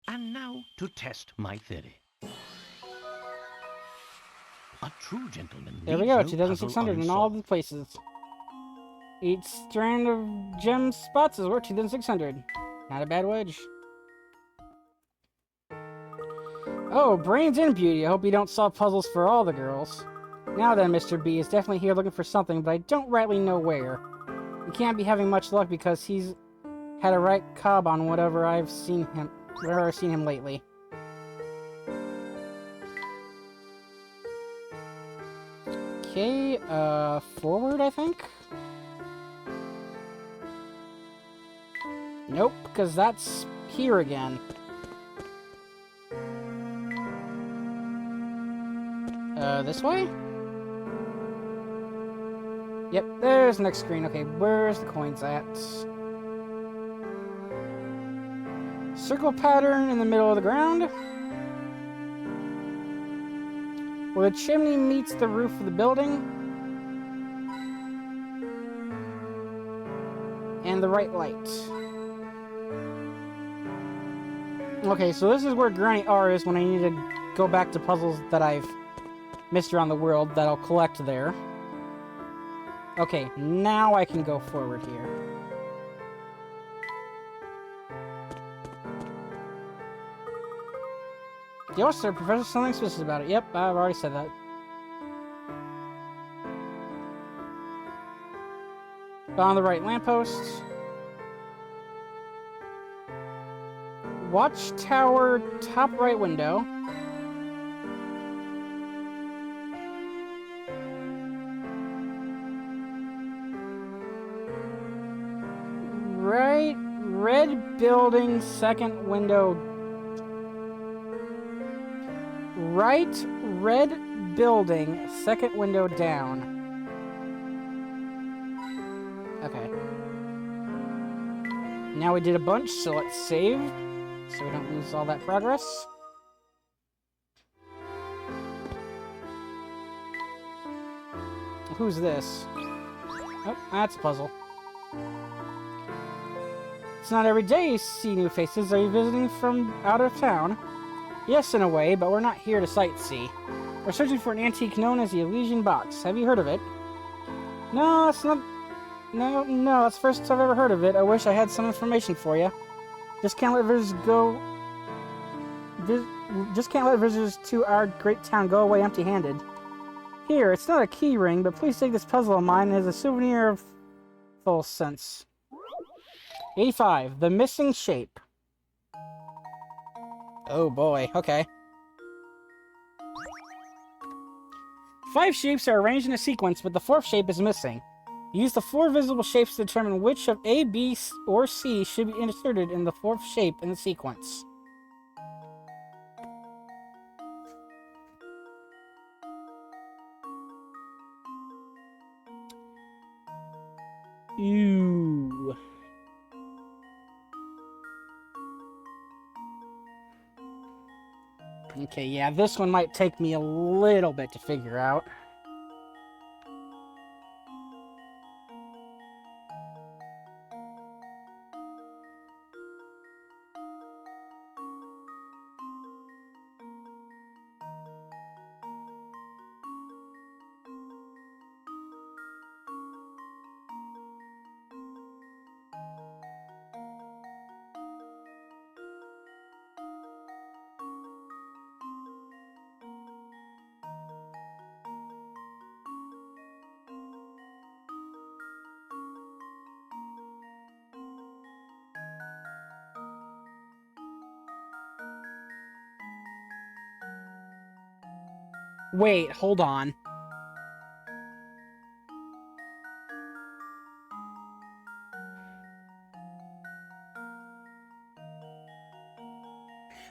And now to test my theory. A true gentleman There we leaves go, no 2,600 puzzle in all unsolved. the places. Each strand of gem spots is worth 2,600. Not a bad wedge. Oh, brains and beauty. I hope you don't solve puzzles for all the girls. Now then, Mr. B is definitely here looking for something, but I don't rightly know where. He can't be having much luck because he's had a right cob on whatever I've seen him lately. Okay, forward, I think? Nope, because that's here again. This way? Yep, there's the next screen. Okay, where's the coins at? Circle pattern in the middle of the ground. where the chimney meets the roof of the building. And the right light. Okay, so this is where Granny R is when I need to go back to puzzles that I've missed around the world that I'll collect there. Okay, now I can go forward here. Yo, sir, Professor, something suspicious about it. Yep, I've already said that. Found the right lamppost. Watchtower, top right window. Right, red building, second window. Right, red building, second window down. Okay. Now we did a bunch, so let's save, so we don't lose all that progress. Who's this? Oh, that's a puzzle. It's not every day you see new faces. Are you visiting from out of town? Yes, in a way, but we're not here to sightsee. We're searching for an antique known as the Elysian Box. Have you heard of it? No, it's not... No, that's the first I've ever heard of it. I wish I had some information for you. Just can't let visitors go... Just can't let visitors to our great town go away empty-handed. Here, it's not a key ring, but please take this puzzle of mine as a souvenir of full sense. 85. The Missing Shape. Oh boy, okay. 5 shapes are arranged in a sequence, but the 4th shape is missing. Use the 4 visible shapes to determine which of A, B, or C should be inserted in the 4th shape in the sequence. Ew. Okay, yeah, this one might take me a little bit to figure out. Wait, hold on.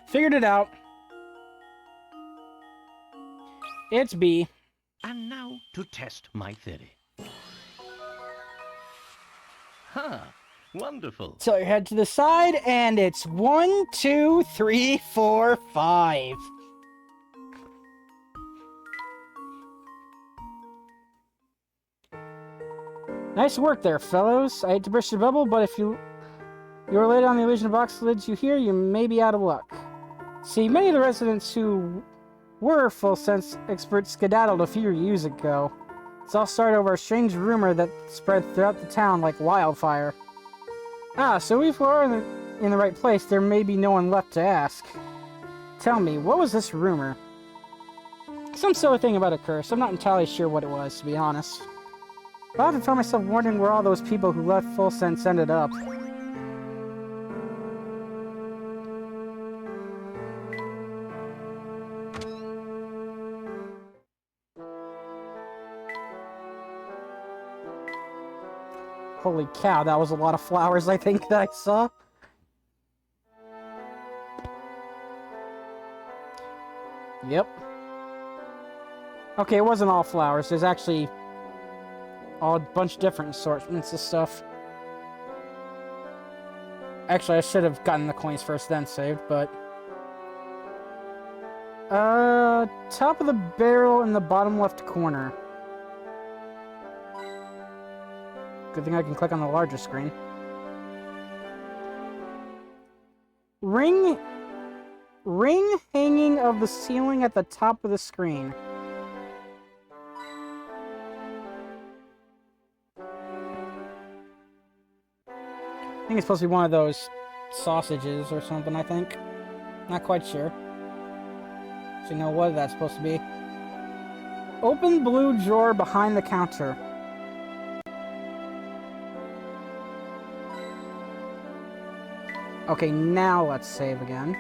Figured it out. It's B. And now to test my theory. Huh. Wonderful. Tilt your head to the side, and it's 1, 2, 3, 4, 5. Nice work there, fellows. I hate to burst your bubble, but if you're late on the illusion box lids you hear, you may be out of luck. See, many of the residents who were full sense experts skedaddled a few years ago. It's all started over a strange rumor that spread throughout the town like wildfire. Ah, so if we're in the right place, there may be no one left to ask. Tell me, what was this rumor? Some sort of thing about a curse. I'm not entirely sure what it was, to be honest. I often found myself wondering where all those people who left Full Sense ended up. Holy cow, that was a lot of flowers, I think, that I saw. Yep. Okay, it wasn't all flowers. There's actually a bunch of different assortments of stuff. Actually, I should have gotten the coins first, then saved, but... Top of the barrel in the bottom left corner. Good thing I can click on the larger screen. Ring hanging of the ceiling at the top of the screen. I think it's supposed to be one of those sausages or something, I think. Not quite sure. So you know what that's supposed to be. Open blue drawer behind the counter. Okay, now let's save again.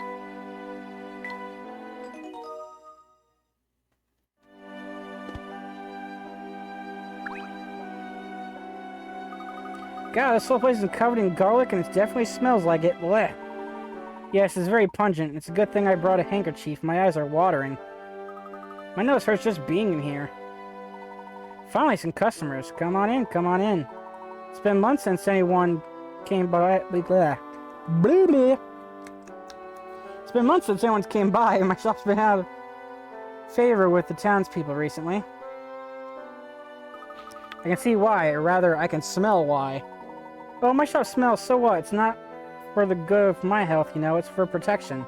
God, this whole place is covered in garlic and it definitely smells like it. Blech. Yes, it's very pungent. It's a good thing I brought a handkerchief. My eyes are watering. My nose hurts just being in here. Finally, some customers. Come on in, come on in. It's been months since anyone came by. Blah, blah. It's been months since anyone came by, and my shop's been out of favor with the townspeople recently. I can see why, or rather, I can smell why. Well, my shop smells, so what? It's not for the good of my health, you know, it's for protection.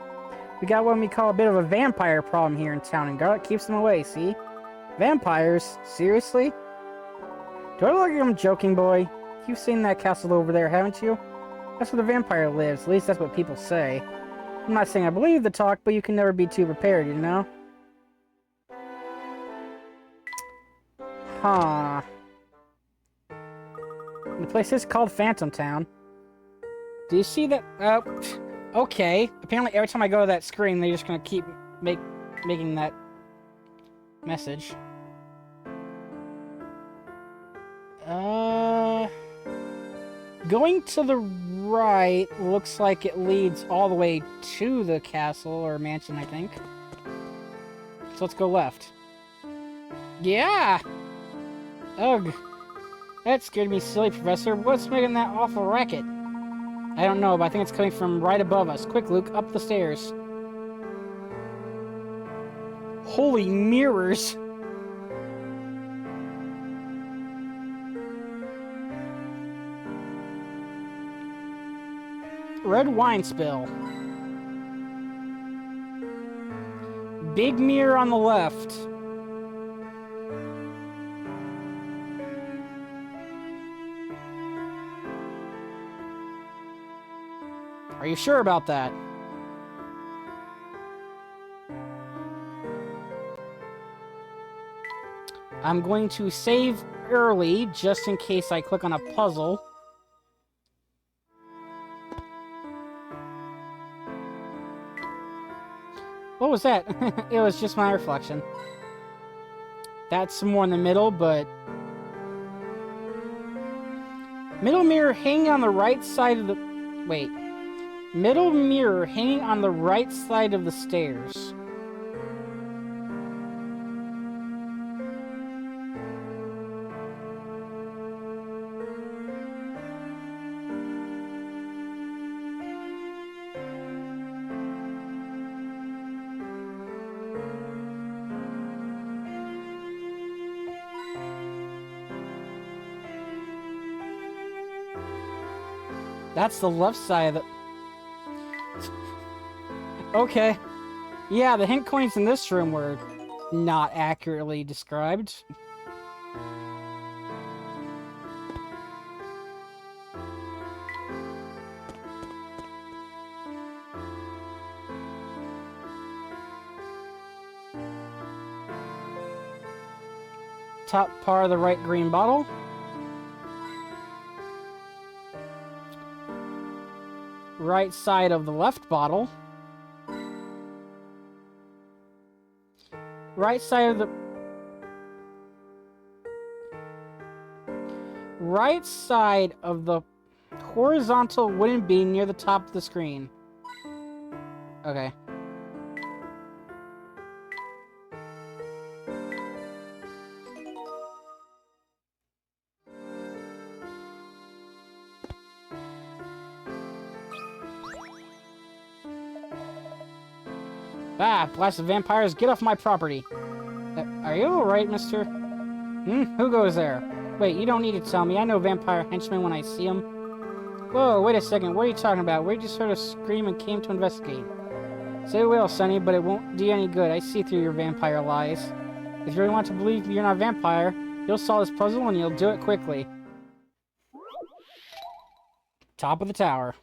We got what we call a bit of a vampire problem here in town, and garlic keeps them away, see? Vampires? Seriously? Do I look like I'm joking, boy? You've seen that castle over there, haven't you? That's where the vampire lives, at least that's what people say. I'm not saying I believe the talk, but you can never be too prepared, you know? Huh. The place is called Phantom Town. Do you see that? Okay. Apparently every time I go to that screen, they're just gonna keep making that message. Going to the right looks like it leads all the way to the castle or mansion, I think. So let's go left. Yeah! Ugh. That scared me silly, Professor. What's making that awful racket? I don't know, but I think it's coming from right above us. Quick, Luke, up the stairs. Holy mirrors! Red wine spill. Big mirror on the left. Are you sure about that? I'm going to save early, just in case I click on a puzzle. What was that? It was just my reflection. That's more in the middle, but... Middle mirror hanging on the right side of the... Wait. Middle mirror hanging on the right side of the stairs. That's the left side of the... Okay. Yeah, the hint coins in this room were not accurately described. Top part of the right green bottle. Right side of the left bottle. Right side of the... Right side of the horizontal wooden beam near the top of the screen. Okay. Ah, blasted vampires, get off my property. Are you alright, mister? Who goes there? Wait, you don't need to tell me. I know vampire henchmen when I see them. Whoa, wait a second. What are you talking about? We just heard a scream and came to investigate. Say it will, Sonny, but it won't do you any good. I see through your vampire lies. If you really want to believe you're not a vampire, you'll solve this puzzle and you'll do it quickly. Top of the tower.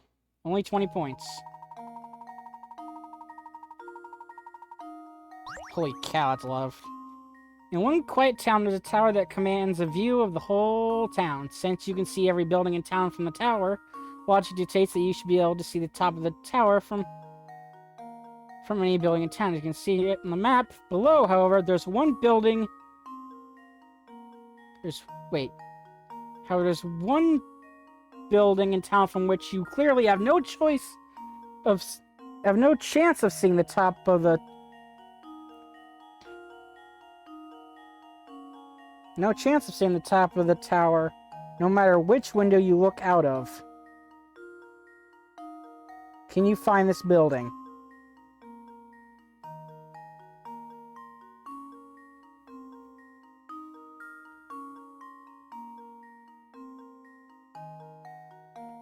Only 20 points. Holy cow, that's love. In one quiet town, there's a tower that commands a view of the whole town. Since you can see every building in town from the tower, logic dictates that you should be able to see the top of the tower from any building in town. You can see it on the map. Below, however, there's one building... There's one building in town from which you clearly have no chance of seeing the top of the... No chance of seeing the top of the tower, no matter which window you look out of. Can you find this building?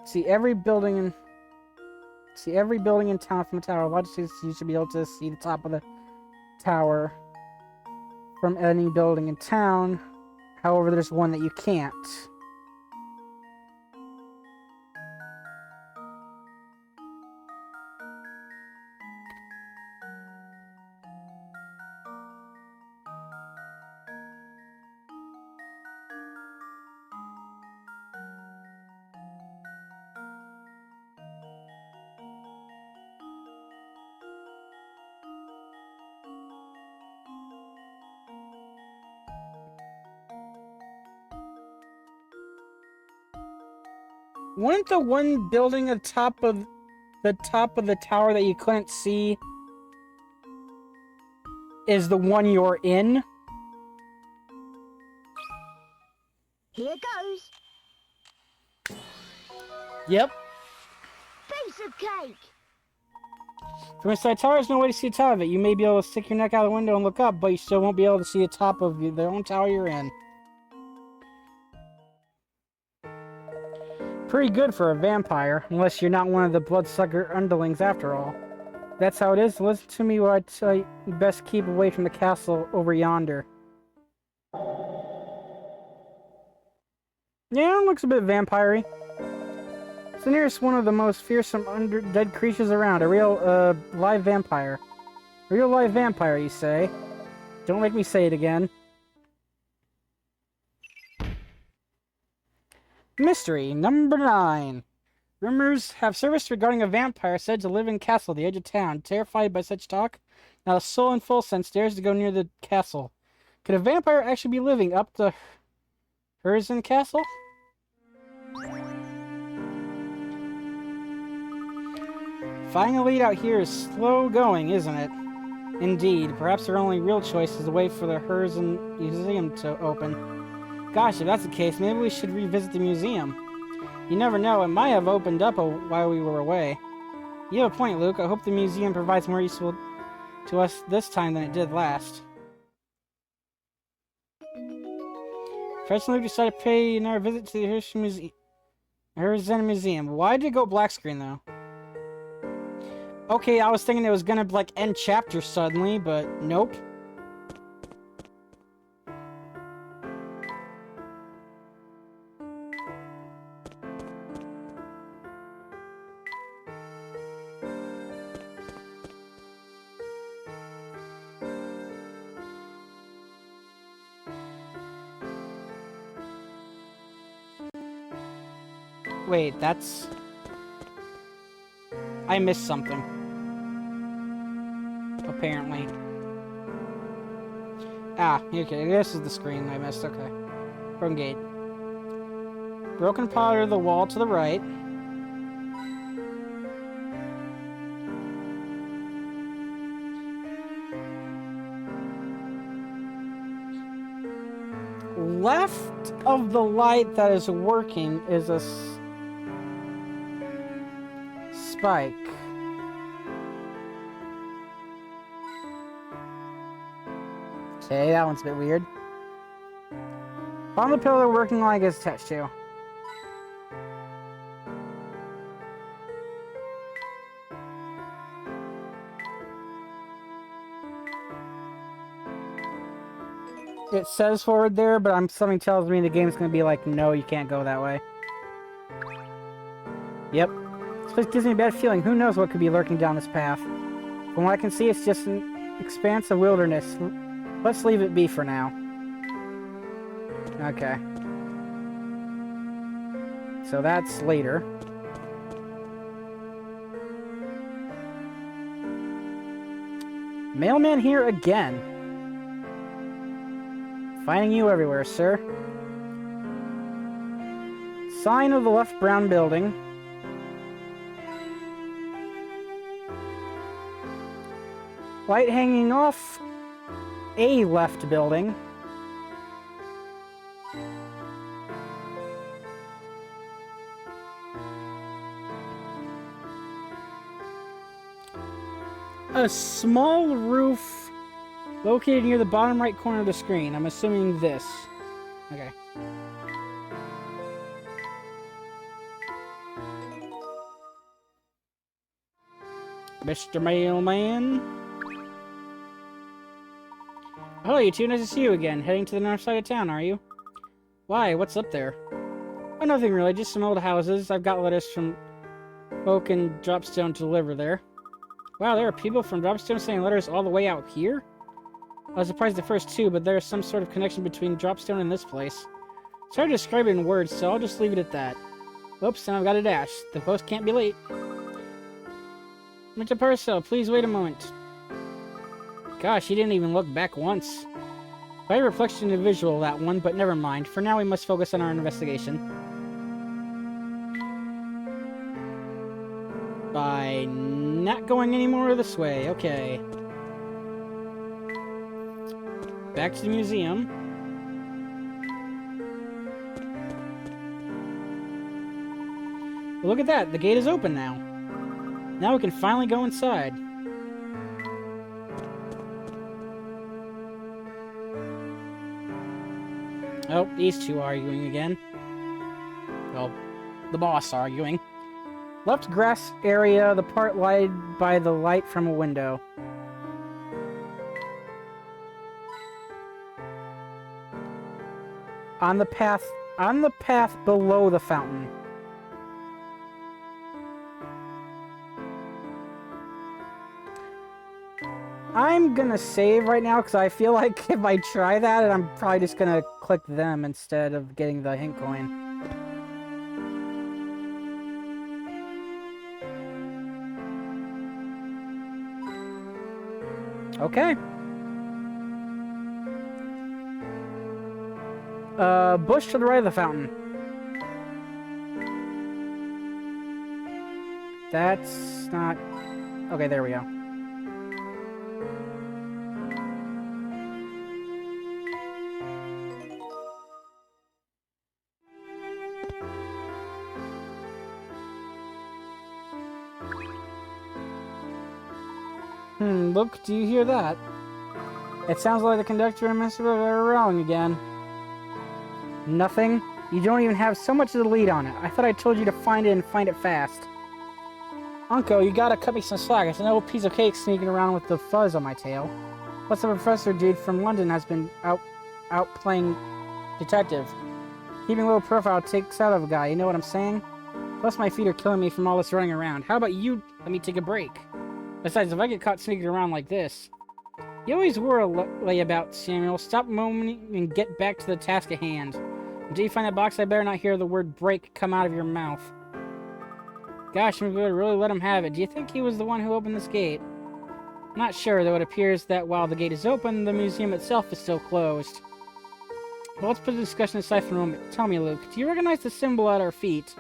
See every building in town from the tower. Logically, you should be able to see the top of the tower from any building in town. However, there's one that you can't. Wasn't the one building at the top of the tower that you couldn't see is the one you're in? Here goes. Yep. Piece of cake. From inside the tower, there's no way to see the top of it. You may be able to stick your neck out the window and look up, but you still won't be able to see the top of the own tower you're in. Pretty good for a vampire, unless you're not one of the bloodsucker underlings after all. That's how it is. Listen to me while I tell you, you best keep away from the castle over yonder. Yeah, it looks a bit vampire-y. It's the nearest one of the most fearsome undead creatures around. A real, live vampire. A real live vampire, you say? Don't make me say it again. Mystery number 9. Rumors have surfaced regarding a vampire said to live in castle at the edge of town. Terrified by such talk, not a soul in full sense dares to go near the castle. Could a vampire actually be living up the Herzen Castle? Finding a lead out here is slow going, isn't it? Indeed. Perhaps our only real choice is to wait for the Herzen Museum to open. Gosh, if that's the case, maybe we should revisit the museum. You never know, it might have opened up while we were away. You have a point, Luke. I hope the museum provides more useful to us this time than it did last. Fred and Luke decided to pay another visit to the Herzen Museum. Why did it go black screen, though? Okay, I was thinking it was gonna, like, end chapter suddenly, but nope. Wait, that's... I missed something. Apparently. Ah, okay, this is the screen I missed, okay. Broken gate. Broken part of the wall to the right. Left of the light that is working is a spike. Okay, that one's a bit weird. On the pillar working like it's attached to. It says forward there, but something tells me the game's gonna be like, no, you can't go that way. Yep. This place gives me a bad feeling. Who knows what could be lurking down this path? From what I can see, it's just an expanse of wilderness. Let's leave it be for now. Okay. So that's later. Mailman here again. Finding you everywhere, sir. Sign of the left brown building. Light hanging off a left building. A small roof located near the bottom right corner of the screen. I'm assuming this. Okay. Mr. Mailman. Hello, you two. Nice to see you again. Heading to the north side of town, are you? Why? What's up there? Oh, nothing really. Just some old houses. I've got letters from Oak and Dropstone to deliver there. Wow, there are people from Dropstone sending letters all the way out here? I was surprised at first too, but there's some sort of connection between Dropstone and this place. It's hard to describe it in words, so I'll just leave it at that. Oops, and I've got a dash. The post can't be late. Mr. Purcell, please wait a moment. Gosh, he didn't even look back once. By reflection and visual, that one, but never mind. For now, we must focus on our investigation. By not going any more this way. Okay. Back to the museum. Look at that. The gate is open now. Now we can finally go inside. Oh, these two arguing again. Well, the boss arguing. Left grass area, the part lighted by the light from a window. On the path below the fountain. I'm gonna save right now because I feel like if I try that, I'm probably just gonna click them instead of getting the hint coin. Okay. Bush to the right of the fountain. That's not... Okay, there we go. Look, do you hear that? It sounds like the conductor and Mr. are rowing again. Nothing? You don't even have so much as a lead on it. I thought I told you to find it and find it fast. Uncle, you gotta cut me some slack. It's an old piece of cake sneaking around with the fuzz on my tail. What's the professor dude from London has been out playing detective. Keeping a low profile takes out of a guy, you know what I'm saying? Plus my feet are killing me from all this running around. How about you let me take a break? Besides, if I get caught sneaking around like this... You always were a layabout, Samuel. Stop moaning and get back to the task at hand. Until you find that box, I better not hear the word break come out of your mouth. Gosh, we would really let him have it. Do you think he was the one who opened this gate? I'm not sure, though it appears that while the gate is open, the museum itself is still closed. But let's put the discussion aside for a moment. Tell me, Luke, do you recognize the symbol at our feet?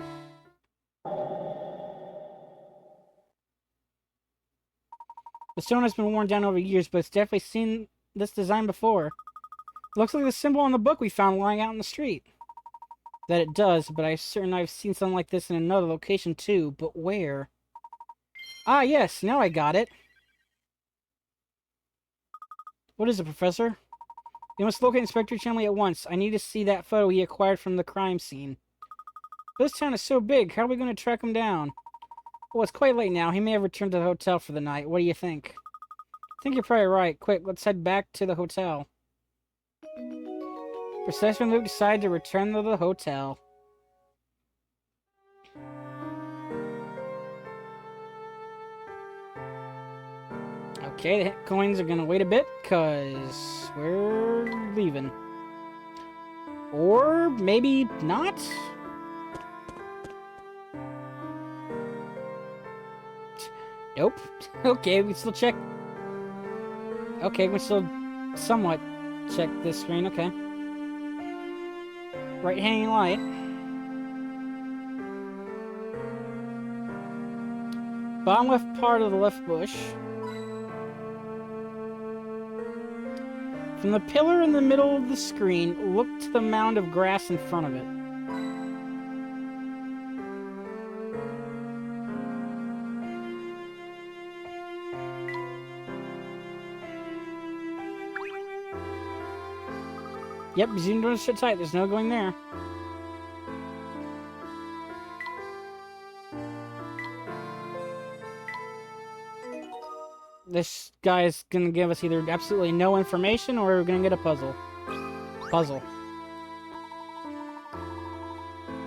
The stone has been worn down over years, but it's definitely seen this design before. It looks like the symbol on the book we found lying out in the street. That it does, but I'm certain I've seen something like this in another location too, but where? Ah, yes, now I got it. What is it, Professor? You must locate Inspector Chenley at once. I need to see that photo he acquired from the crime scene. This town is so big. How are we going to track him down? Well, it's quite late now. He may have returned to the hotel for the night. What do you think? I think you're probably right. Quick, let's head back to the hotel. Precisely when Luke decided to return to the hotel. Okay, the hit coins are gonna wait a bit, because we're leaving. Or maybe not? Nope. Okay, we still check. Okay, we still somewhat check this screen, okay. Right hanging light. Bottom left part of the left bush. From the pillar in the middle of the screen, look to the mound of grass in front of it. Yep, zoom doors shut tight. There's no going there. This guy is gonna give us either absolutely no information or we're gonna get a puzzle. Puzzle.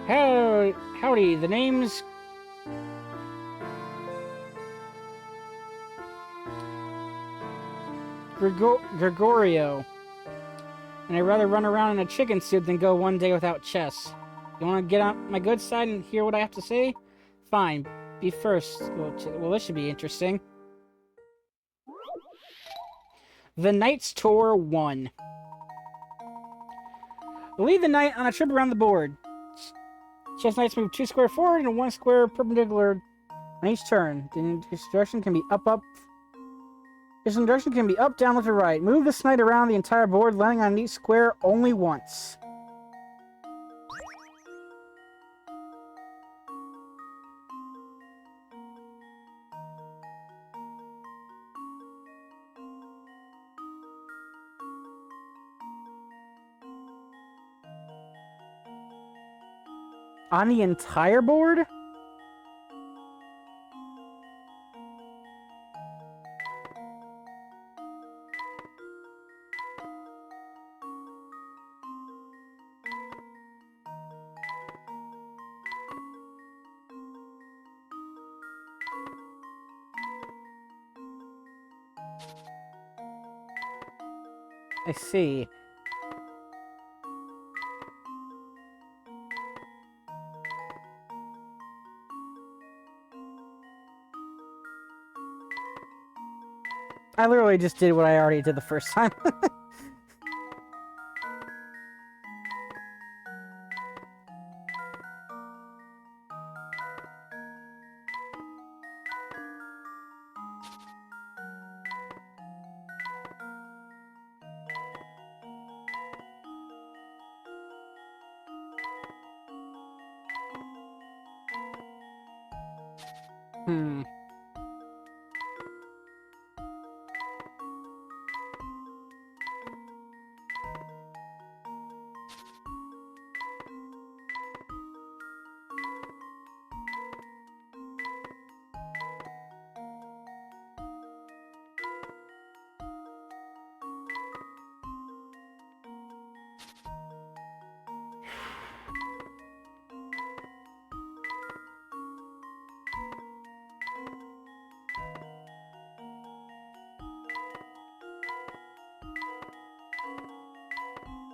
Howdy, the name's... Gregorio. And I'd rather run around in a chicken suit than go one day without chess. You want to get on my good side and hear what I have to say? Fine. Be first. Well, this should be interesting. The Knight's Tour 1. Lead the knight on a trip around the board. Chess knights move 2 square forward and 1 square perpendicular on each turn. The direction can be This direction can be up, down, left, or right. Move this knight around the entire board, landing on each square only once. On the entire board? I see. I literally just did what I already did the first time.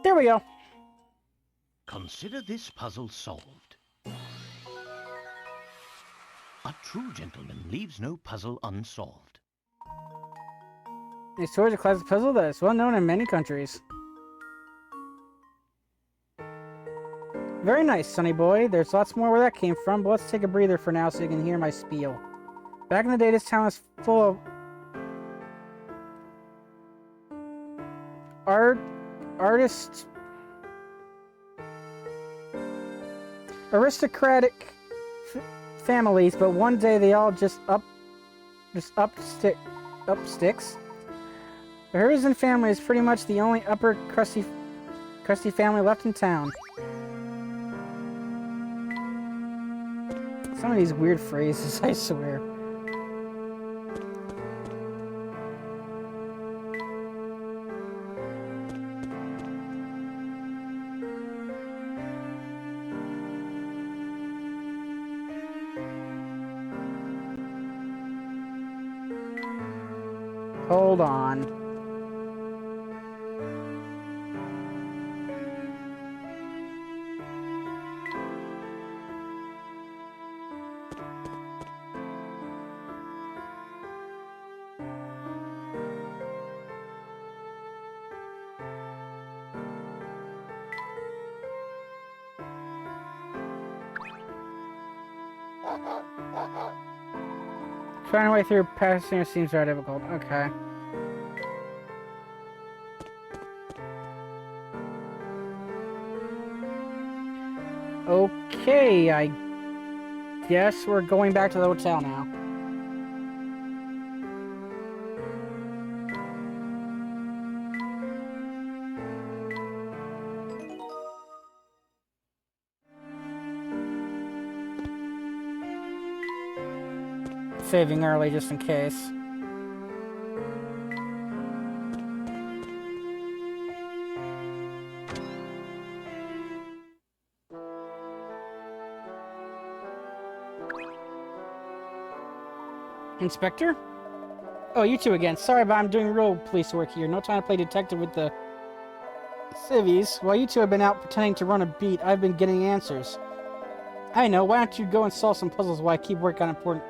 There we go. Consider this puzzle solved. A true gentleman leaves no puzzle unsolved. This tour is a classic puzzle that is well known in many countries. Very nice, sonny boy. There's lots more where that came from, but let's take a breather for now so you can hear my spiel. Back in the day, this town was full of aristocratic families, but one day they all just up sticks. The Horizon family is pretty much the only upper crusty family left in town. Some of these weird phrases, I swear. Hold on. Trying to way through passing seems very difficult. Okay. Okay, I guess we're going back to the hotel now. Saving early just in case. Inspector? Oh, you two again. Sorry, but I'm doing real police work here. No time to play detective with the civvies. While you two have been out pretending to run a beat, I've been getting answers. I know. Why don't you go and solve some puzzles while I keep working on important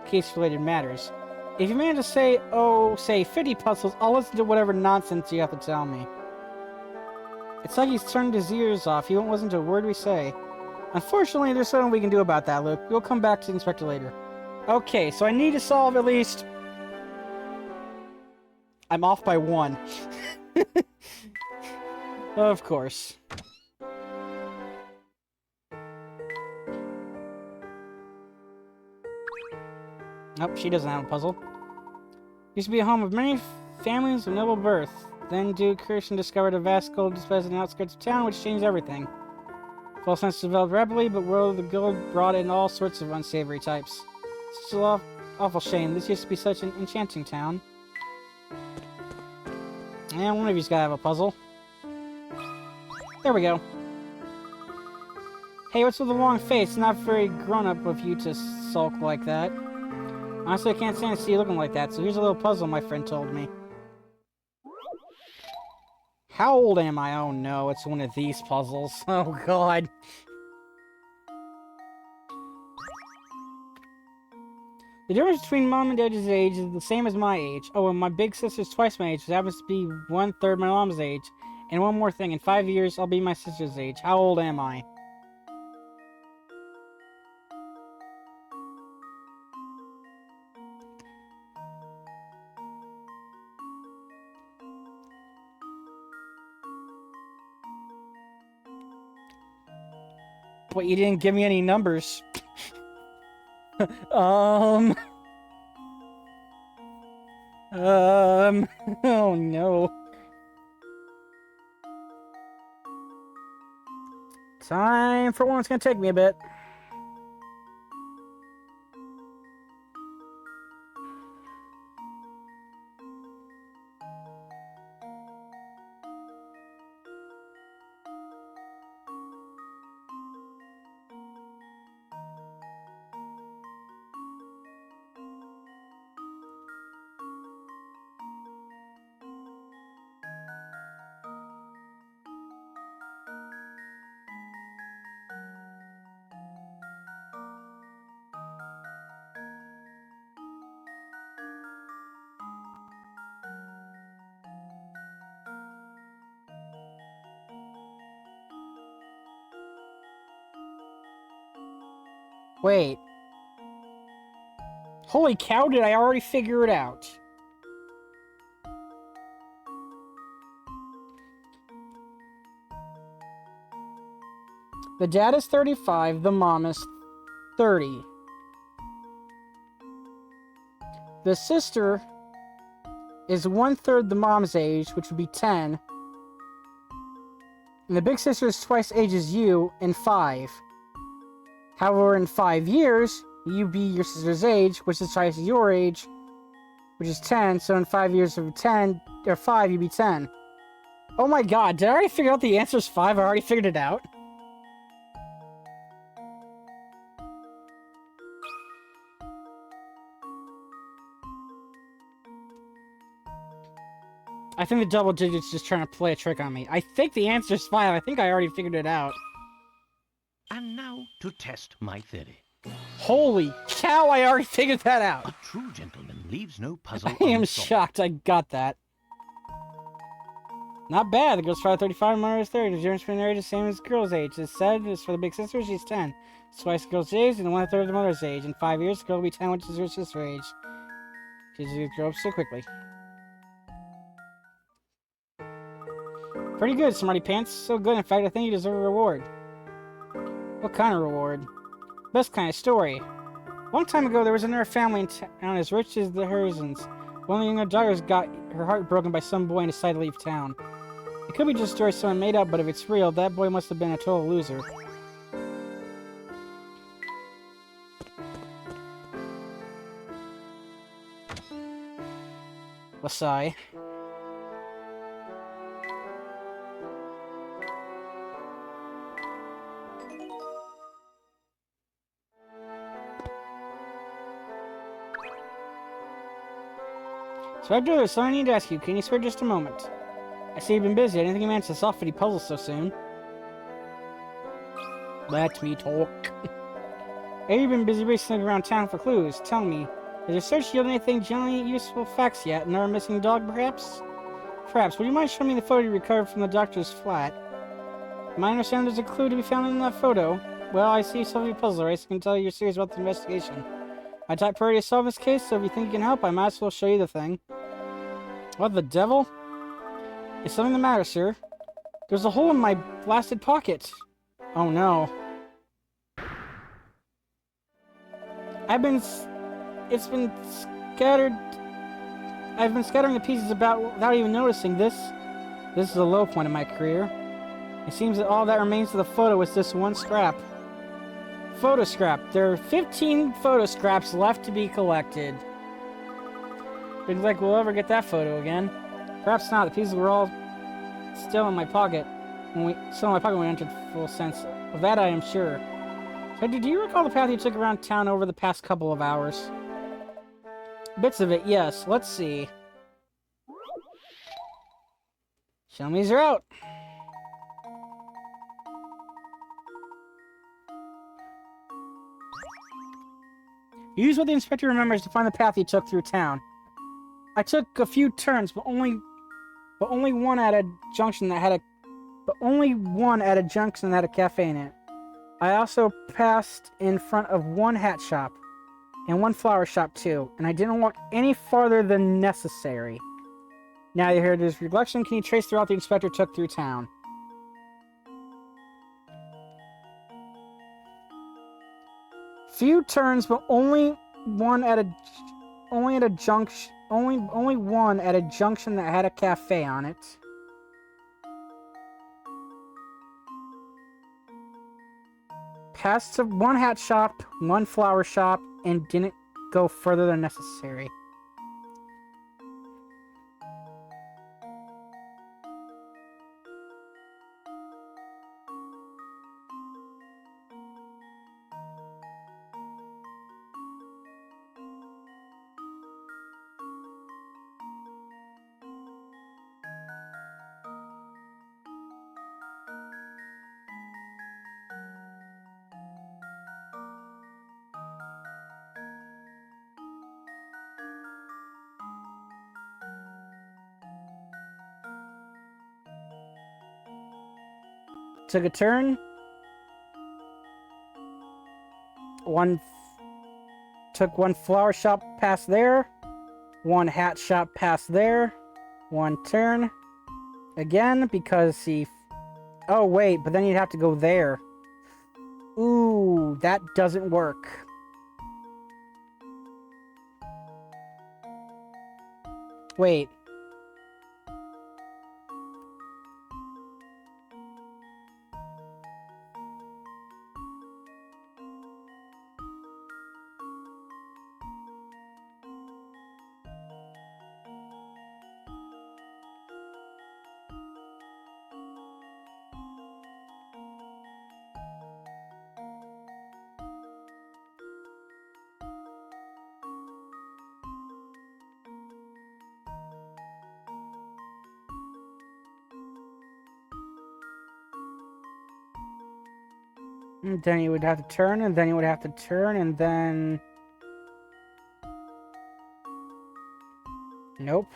case-related matters? If you manage to say, say 50 puzzles, I'll listen to whatever nonsense you have to tell me. It's like he's turned his ears off. He won't listen to a word we say. Unfortunately, there's something we can do about that, Luke. We'll come back to the inspector later. Okay, so I need to solve at least... I'm off by 1. Of course. Nope, she doesn't have a puzzle. Used to be a home of many families of noble birth. Then Duke Kirsten discovered a vast gold disposed in the outskirts of town, which changed everything. False sense developed rapidly, but world of the gold brought in all sorts of unsavory types. It's such an awful shame. This used to be such an enchanting town. And one of you's gotta have a puzzle. There we go. Hey, what's with the long face? It's not very grown-up of you to sulk like that. Honestly, I can't stand to see you looking like that, so here's a little puzzle my friend told me. How old am I? Oh no, it's one of these puzzles. Oh god. The difference between Mom and Dad's age is the same as my age. Oh, and my big sister's twice my age, which happens to be 1/3 my mom's age. And one more thing, in 5 years, I'll be my sister's age. How old am I? What, you didn't give me any numbers? Oh no. Time for one. It's gonna take me a bit. Wait. Holy cow, did I already figure it out? The dad is 35, the mom is 30. The sister is 1/3 the mom's age, which would be 10. And the big sister is twice age as you in 5. However, in 5 years, you be your sister's age, which is twice your age, which is 10. So in 5 years of 10, or 5, you'd be 10. Oh my god, did I already figure out the answer is 5? I already figured it out. I think the double digit's just trying to play a trick on me. I think the answer is 5. I think I already figured it out. And now to test my theory. Holy cow, I already figured that out. A true gentleman leaves no puzzle I am unsolved. shocked I got that. Not bad. The girl's father 35, mother is 30. The difference between their age is the same as the girl's age. It's said it's for the big sister, she's 10. It's twice the girl's age and 1/3 of the mother's age. In 5 years, the girl will be 10, which is her sister's age. She's going to grow up so quickly. Pretty good, Smarty Pants. So good, in fact, I think you deserve a reward. What kind of reward? Best kind of story. Long time ago, there was another family in town as rich as the Herzens. One of the younger daughters got her heart broken by some boy and decided to leave town. It could be just a story someone made up, but if it's real, that boy must have been a total loser. Lasai. Inspector, there's something I need to ask you. Can you spare just a moment? I see you've been busy. I didn't think you managed to solve any puzzles so soon. Let me talk. Hey, you've been busy racing around town for clues. Tell me, has your search yielded anything generally useful facts yet? Another missing dog, perhaps? Perhaps. Would you mind showing me the photo you recovered from the doctor's flat? My understanding there's a clue to be found in that photo. Well, I see you solving a puzzle, right? So I can tell you're serious about the investigation. My top priority is solve this case, so if you think you can help, I might as well show you the thing. What the devil? Is something the matter, sir? There's a hole in my blasted pocket. Oh no. I've been scattering the pieces about without even noticing this. This is a low point in my career. It seems that all that remains of the photo is this one scrap. Photo scrap. There are 15 photo scraps left to be collected. Looks like we'll ever get that photo again. Perhaps not. The pieces were all still in my pocket when we entered full sense. Of that I am sure. So, do you recall the path you took around town over the past couple of hours? Bits of it, yes. Let's see. Show me's are out. Use what the inspector remembers to find the path you took through town. I took a few turns, but only one at a junction that had a cafe in it. I also passed in front of one hat shop and one flower shop too, and I didn't walk any farther than necessary. Now you hear this recollection, can you trace the route the inspector took through town? Few turns, but only one at a junction that had a cafe on it. Passed to one hat shop, one flower shop, and didn't go further than necessary. Took a turn. Took one flower shop past there. One hat shop past there. One turn. Again, because he... Oh, wait, but then you'd have to go there. Ooh, that doesn't work. Wait, And then you would have to turn, and then you would have to turn, and then... Nope.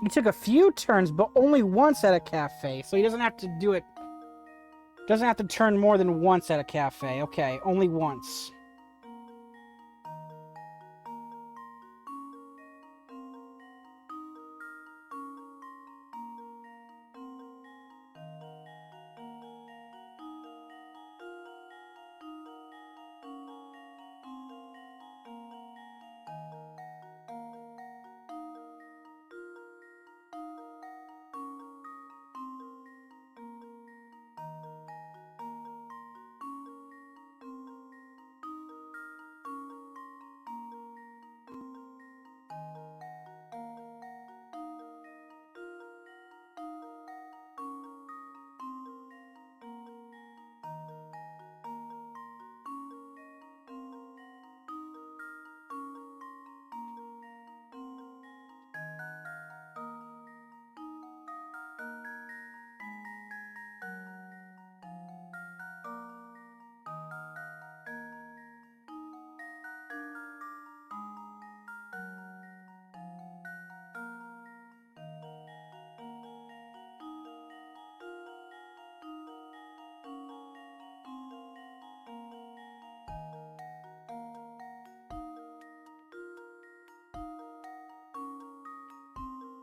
He took a few turns, but only once at a cafe, so he doesn't have to do it... Doesn't have to turn more than once at a cafe. Okay, only once.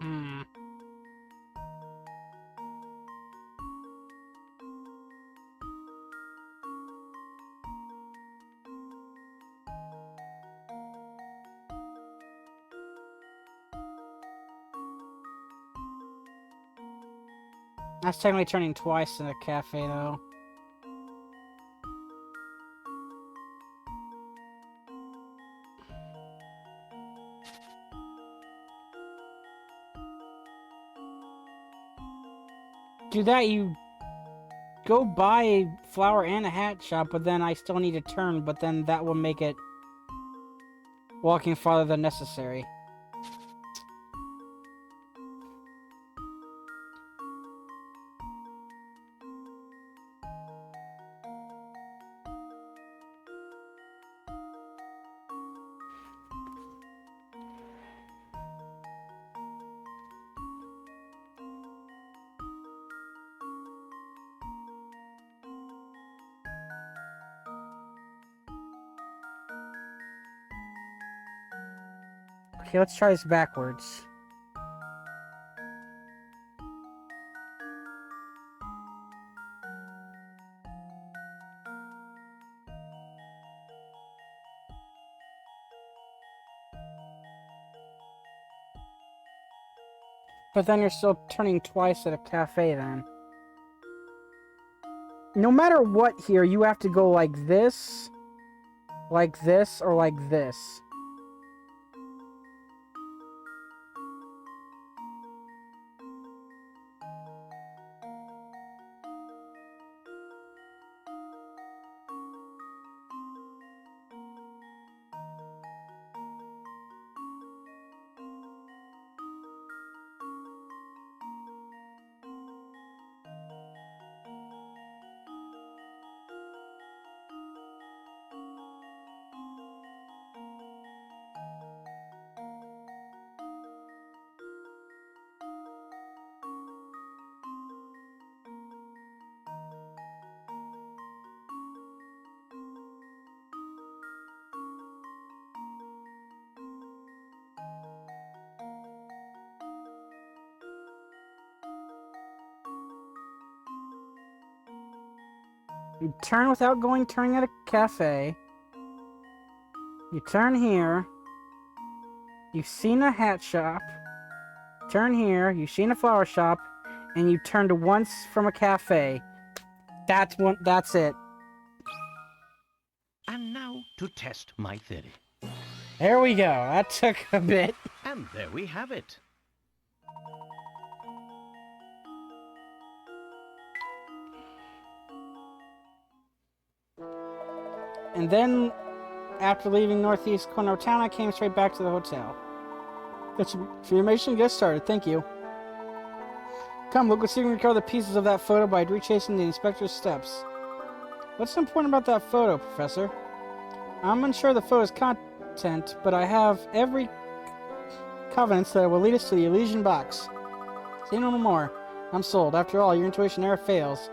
Hmm. That's technically turning twice in a cafe, though. Do that, you go buy a flower and a hat shop, but then I still need to turn, but then that will make it walking farther than necessary. Okay, let's try this backwards. But then you're still turning twice at a cafe then. No matter what here, you have to go like this, or like this. You turn without turning at a cafe. You turn here. You've seen a hat shop. Turn here. You've seen a flower shop. And you turned once from a cafe. That's it. And now to test my theory. There we go. That took a bit. And there we have it. And then, after leaving northeast corner of town, I came straight back to the hotel. That's information. Get started. Thank you. Come, look, let's see if we can recover the pieces of that photo by retracing the inspector's steps. What's so important about that photo, Professor? I'm unsure of the photo's content, but I have every confidence that it will lead us to the Elysian box. Say no more. I'm sold. After all, your intuition never fails.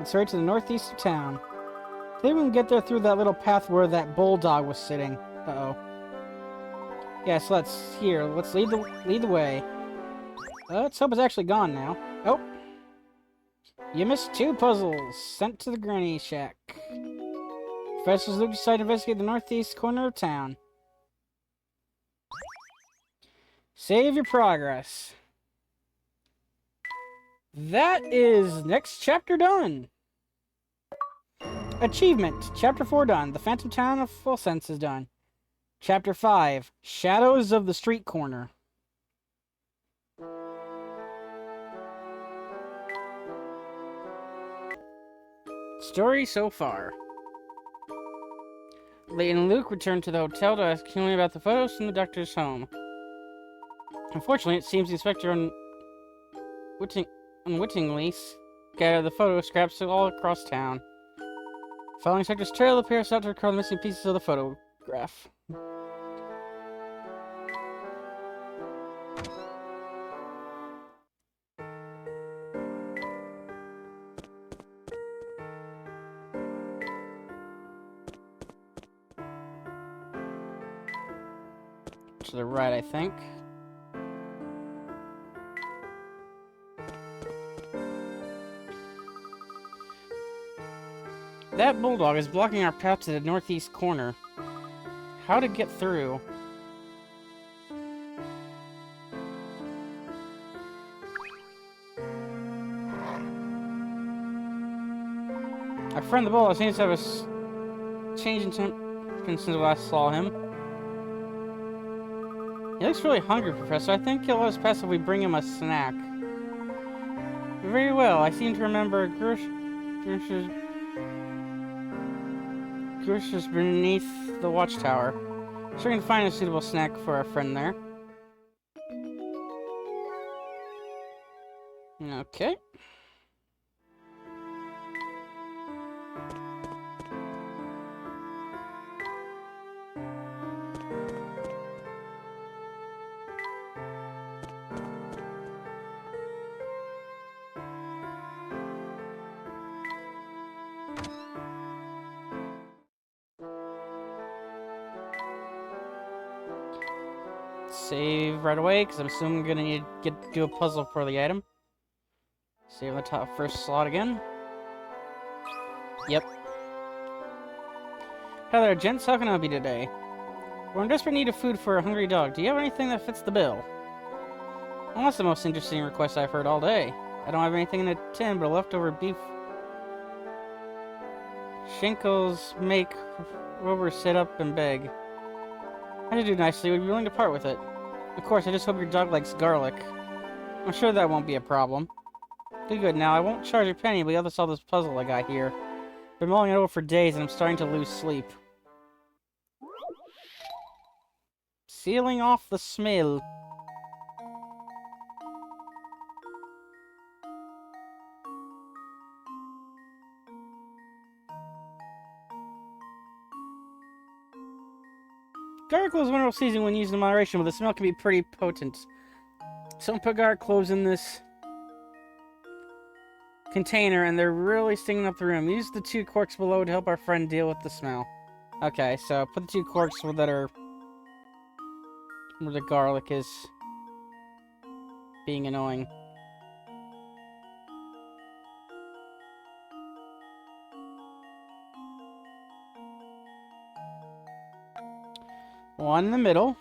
It's right to the northeast of town. I think we can get there through that little path where that bulldog was sitting. Uh-oh. Yes, let's lead the way. Let's hope it's actually gone now. Oh. You missed 2 puzzles. Sent to the granny shack. Professor Luke decided to investigate the northeast corner of town. Save your progress. That is next chapter done. Achievement. Chapter 4 done. The Phantom Town of Full Sense is done. Chapter 5. Shadows of the Street Corner. Story so far. Layton and Luke returned to the hotel to ask Keely about the photos from the doctor's home. Unfortunately, it seems the inspector unwittingly scattered the photo scraps all across town. Following inspector's trail, the pair set out to recover the missing pieces of the photograph. To the right, I think. That bulldog is blocking our path to the northeast corner. How to get through? Our friend the bulldog seems to have a change in temper since we last saw him. He looks really hungry, Professor. I think he'll let us pass if we bring him a snack. Very well. I seem to remember Grish's beneath the watchtower. Sure we can find a suitable snack for our friend there. Okay. Save right away, because I'm assuming we're gonna need to do a puzzle for the item. Save on the top first slot again. Yep. Hi there, gents. How can I help you today? We're in desperate need of food for a hungry dog. Do you have anything that fits the bill? Well, that's the most interesting request I've heard all day. I don't have anything in the tin, but a leftover beef Shinkles make Rover sit up and beg. I should do nicely. Would be willing to part with it. Of course, I just hope your dog likes garlic. I'm sure that won't be a problem. Do good now. I won't charge a penny, but you'll have to solve this puzzle I got here. Been mulling it over for days, and I'm starting to lose sleep. Sealing off the smell. Garlic cloves mineral seasoning when used in moderation, but the smell can be pretty potent. Someone put garlic cloves in this container, and they're really stinging up the room. Use the 2 corks below to help our friend deal with the smell. Okay, so put the 2 corks that are where the garlic is being annoying. One in the middle.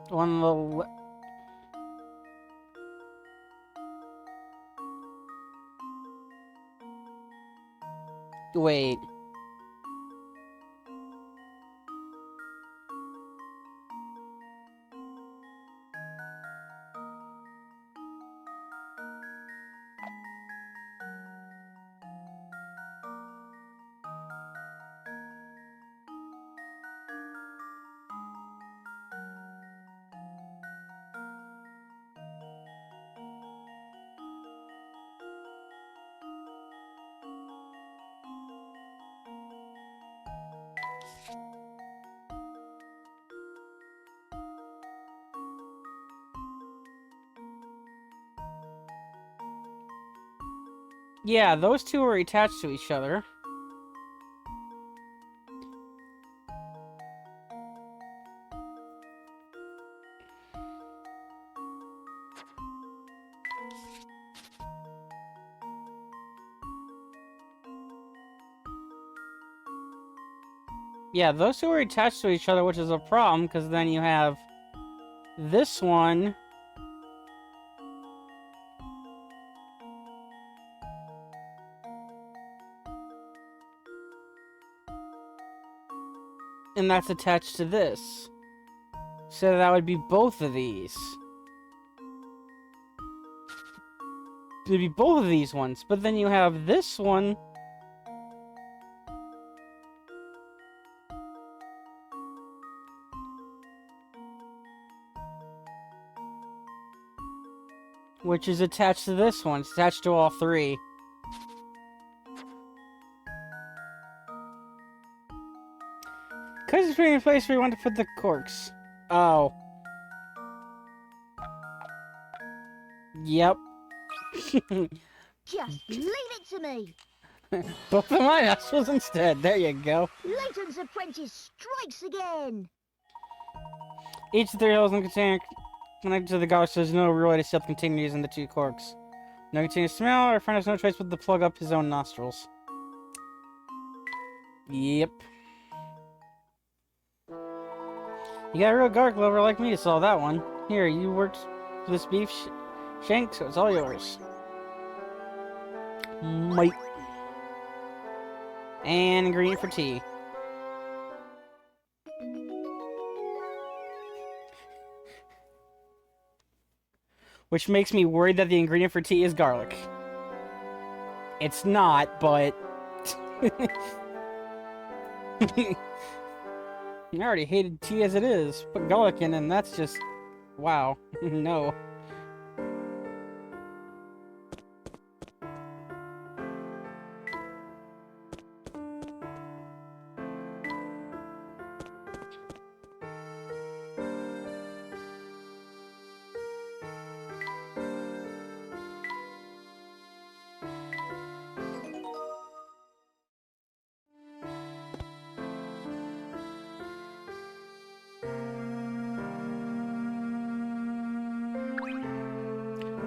One little. Wait. Yeah, those two are attached to each other. Yeah, those two are attached to each other, which is a problem, because then you have this one. And that's attached to this. So that would be both of these. It'd be both of these ones. But then you have this one. Which is attached to this one. It's attached to all three. Because it's being a place where you want to put the corks. Oh. Yep. Just leave it to me. Both of my nostrils instead. There you go. Layton's apprentice strikes again. Each of the three holes in the container connected to the gauge, so there's no real way to seal the container using the two corks. No continuous smell, our friend has no choice but to plug up his own nostrils. Yep. You got a real garlic lover like me to solve that one. Here, you worked for this beef shank, so it's all yours. Mate. And ingredient for tea. Which makes me worried that the ingredient for tea is garlic. It's not, but... I already hated tea as it is. Put garlic in and that's just... Wow. No.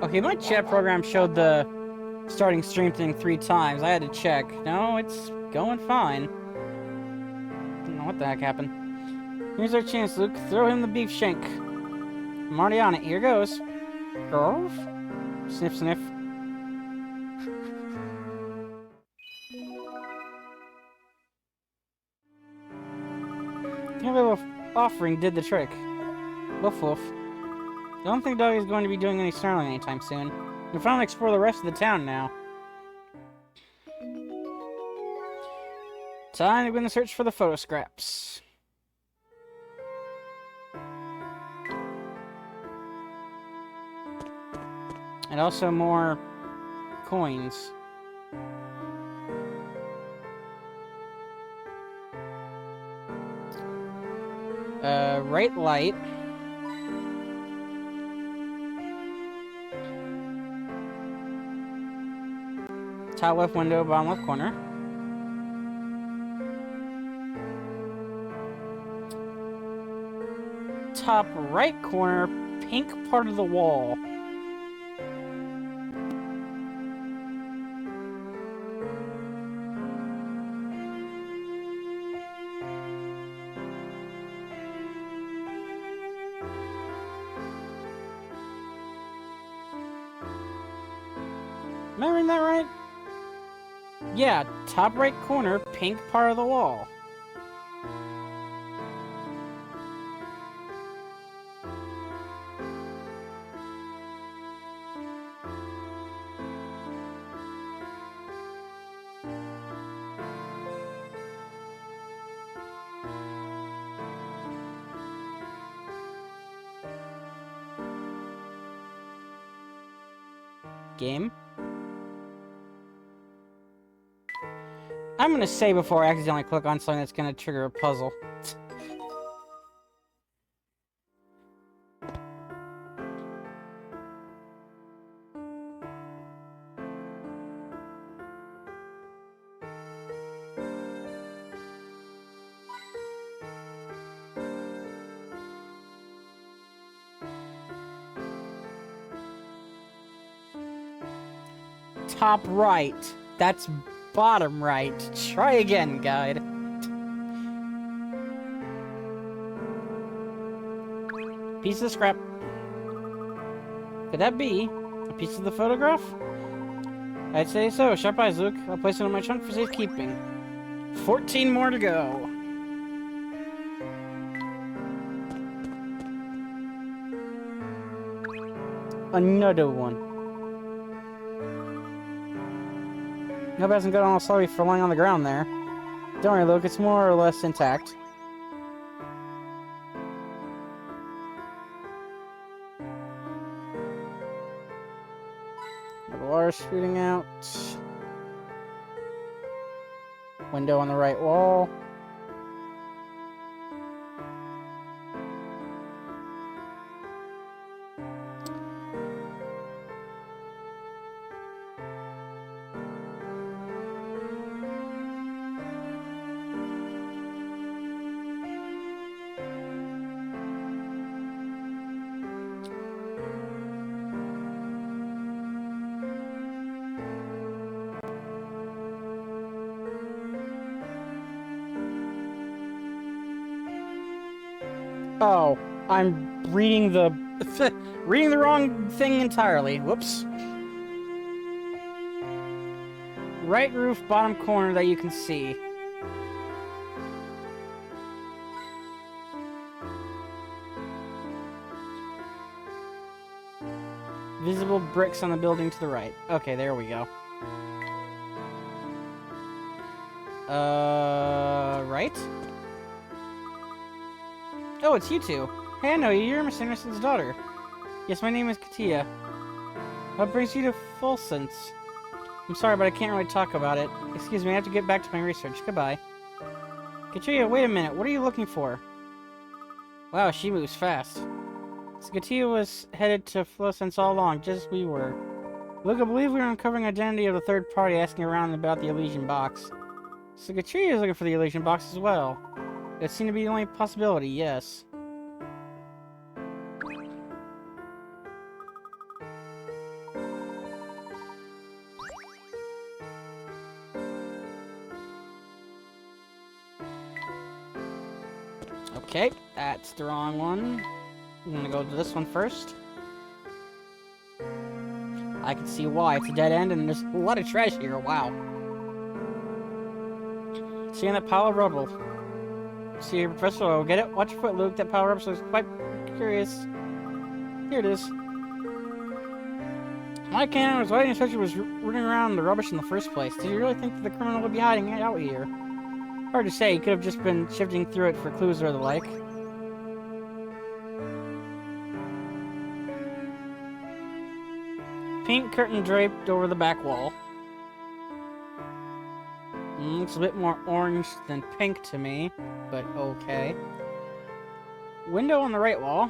Okay, my chat program showed the starting stream thing 3 times. I had to check. No, it's going fine. I don't know what the heck happened. Here's our chance, Luke. Throw him the beef shank. I'm already on it. Here goes. Grove? Sniff, sniff. Your little offering did the trick. Woof woof. I don't think Doggy's going to be doing any snarling anytime soon. We can finally explore the rest of the town now. Time to begin the search for the photo scraps. And also more coins. Right light. Top left window, bottom left corner. top right corner, pink part of the wall. Am I reading that right? Yeah, top right corner, pink part of the wall. Game. I'm gonna say before I accidentally click on something that's gonna trigger a puzzle. Top right. That's bottom right. Try again, guide. Piece of scrap. Could that be a piece of the photograph? I'd say so. Sharp eyes, Luke. I'll place it in my trunk for safekeeping. 14 more to go. Another one. Hope it hasn't got all sorry for lying on the ground there. Don't worry, Luke. It's more or less intact. The water shooting out. Window on the right wall. Oh, I'm reading the reading the wrong thing entirely. Whoops. Right roof, bottom corner that you can see. Visible bricks on the building to the right. Okay, there we go. Right? Oh, it's you two. Hey, I know you. You're Miss Anderson's daughter. Yes, my name is Katia. What brings you to Fulsense? I'm sorry, but I can't really talk about it. Excuse me, I have to get back to my research. Goodbye. Katia, wait a minute. What are you looking for? Wow, she moves fast. So Katia was headed to Fulsense all along, just as we were. Look, I believe we were uncovering identity of the third party asking around about the Elysian box. So Katia is looking for the Elysian box as well. It seemed to be the only possibility, yes. Okay, that's the wrong one. I'm gonna go to this one first. I can see why. It's a dead end and there's a lot of trash here, wow. Seeing that pile of rubble. See, Professor O, get it? Watch your foot, Luke. That pile of rubble is quite curious. Here it is. Why can't I was why the instructor was running around the rubbish in the first place? Did you really think that the criminal would be hiding it out here? Hard to say. He could have just been shifting through it for clues or the like. Pink curtain draped over the back wall. Looks a bit more orange than pink to me, but okay. Window on the right wall.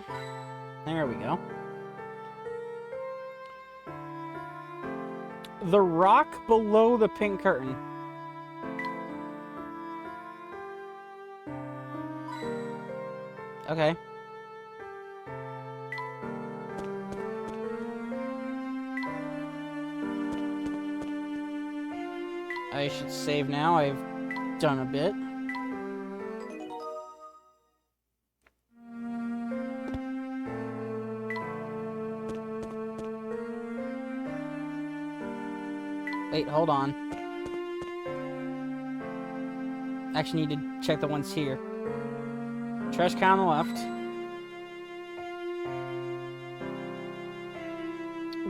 There we go. The rock below the pink curtain. Okay. I should save now. I've done a bit. Wait, hold on. Actually need to check the ones here. Trash can on the left.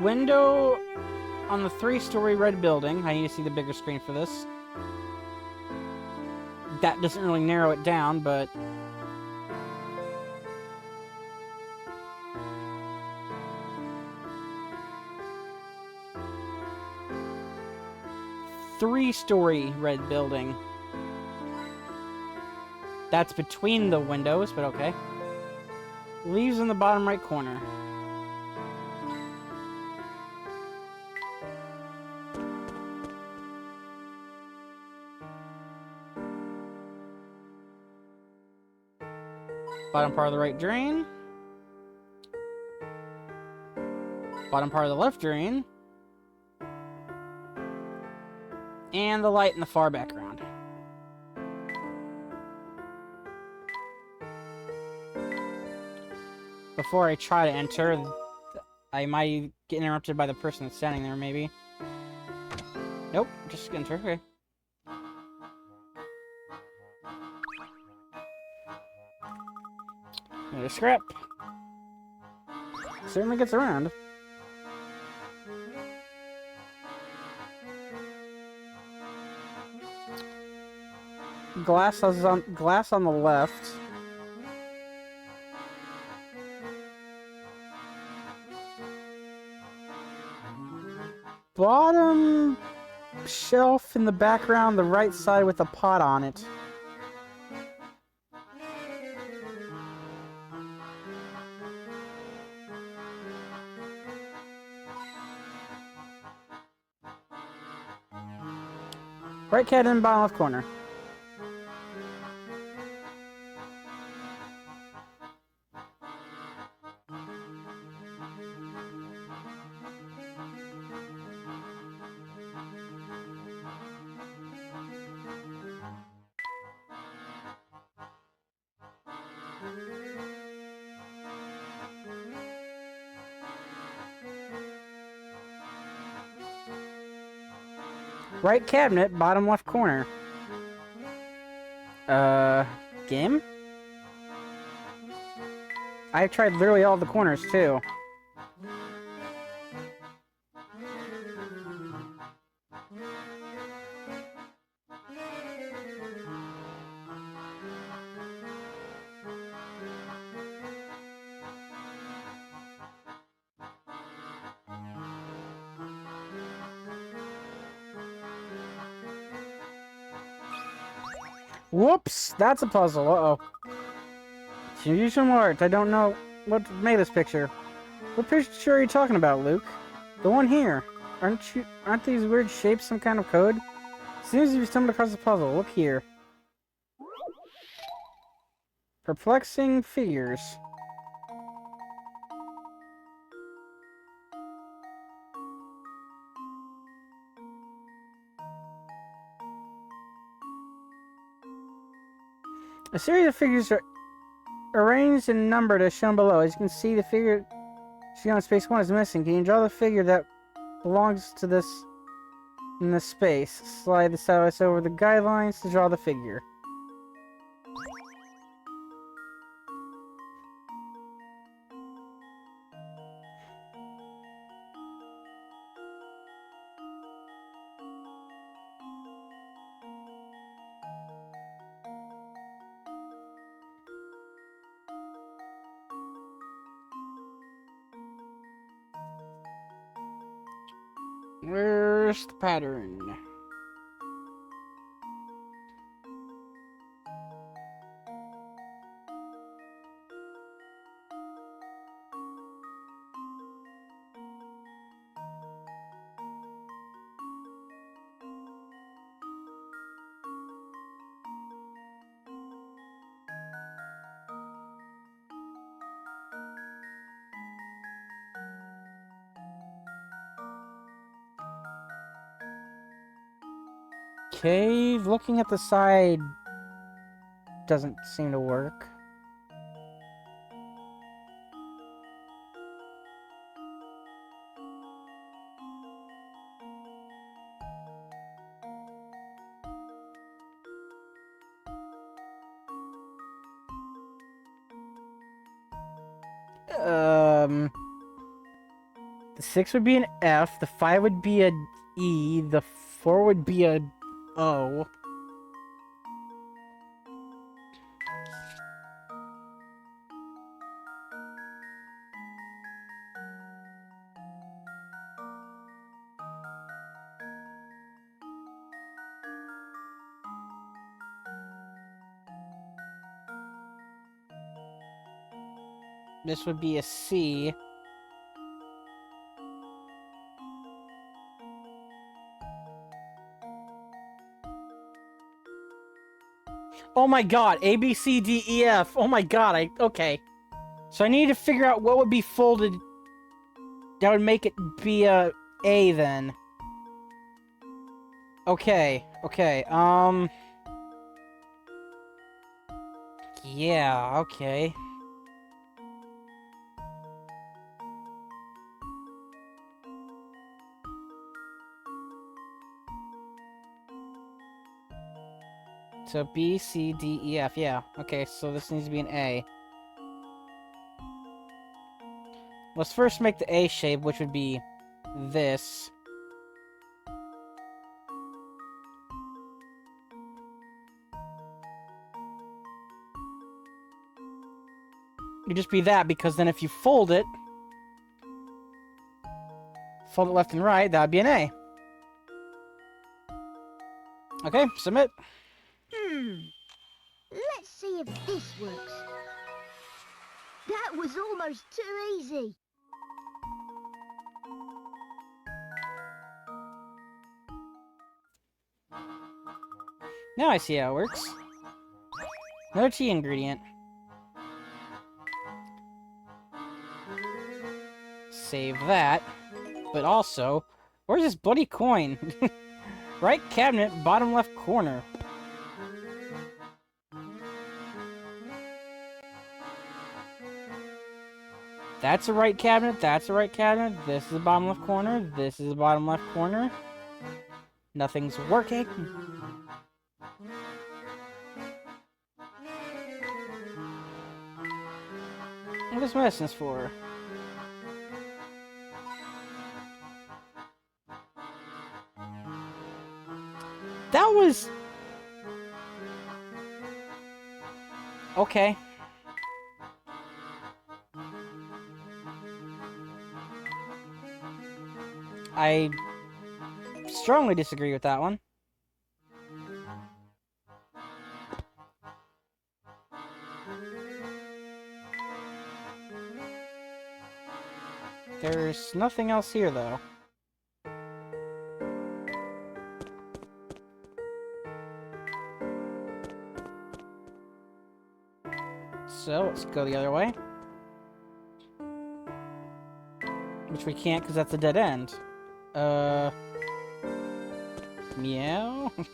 Window on the 3-story red building. I need to see the bigger screen for this. That doesn't really narrow it down, but... Three-story red building. That's between the windows, but okay. Leaves in the bottom right corner. Bottom part of the right drain. Bottom part of the left drain. And the light in the far background. Before I try to enter, I might get interrupted by the person that's standing there, maybe. Nope, just enter, okay. Another scrap. Certainly gets around. Glass on the left. Bottom shelf in the background, the right side with a pot on it. Right cat in the bottom left corner. Right cabinet, bottom left corner. Game? I've tried literally all the corners, too. Whoops! That's a puzzle, uh-oh. Fusion art, I don't know what made this picture. What picture are you talking about, Luke? The one here. Aren't these weird shapes some kind of code? Seems you stumbled across a puzzle. Look here. Perplexing figures. A series of figures are arranged and numbered as shown below. As you can see, the figure shown on space 1 is missing. Can you draw the figure that belongs to this in this space? Slide the stylus over the guidelines to draw the figure. Where's the pattern? Okay, looking at the side doesn't seem to work. The 6 would be an F, the 5 would be a E, the 4 would be a O. This would be a C. Oh my god, A, B, C, D, E, F. Oh my god, okay. So I need to figure out what would be folded that would make it be a A then. Okay, okay, yeah, okay. So B, C, D, E, F, yeah. Okay, so this needs to be an A. Let's first make the A shape, which would be this. It'd just be that, because then if you fold it left and right, that would be an A. Okay, submit. Let's see if this works. That was almost too easy. Now I see how it works. Another tea ingredient. Save that. But also, where's this bloody coin? Right cabinet, bottom left corner. That's a right cabinet, that's a right cabinet, this is the bottom left corner, this is the bottom left corner. Nothing's working. What is medicines for? That was... okay. I strongly disagree with that one. There's nothing else here, though. So, let's go the other way. Which we can't, because that's a dead end. Meow? I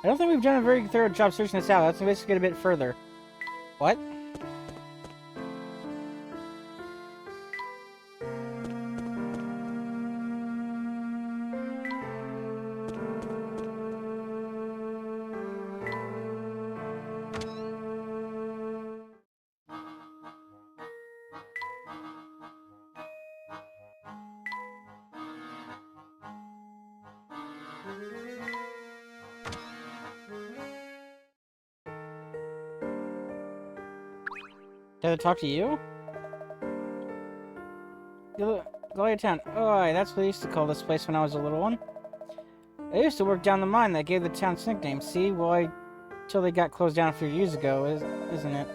don't think we've done a very thorough job searching this out. Let's investigate a bit further. What? Did I talk to you? Gloria Town. Oh, that's what I used to call this place when I was a little one. I used to work down the mine that gave the town its nickname. See? Well, till they got closed down a few years ago, isn't it?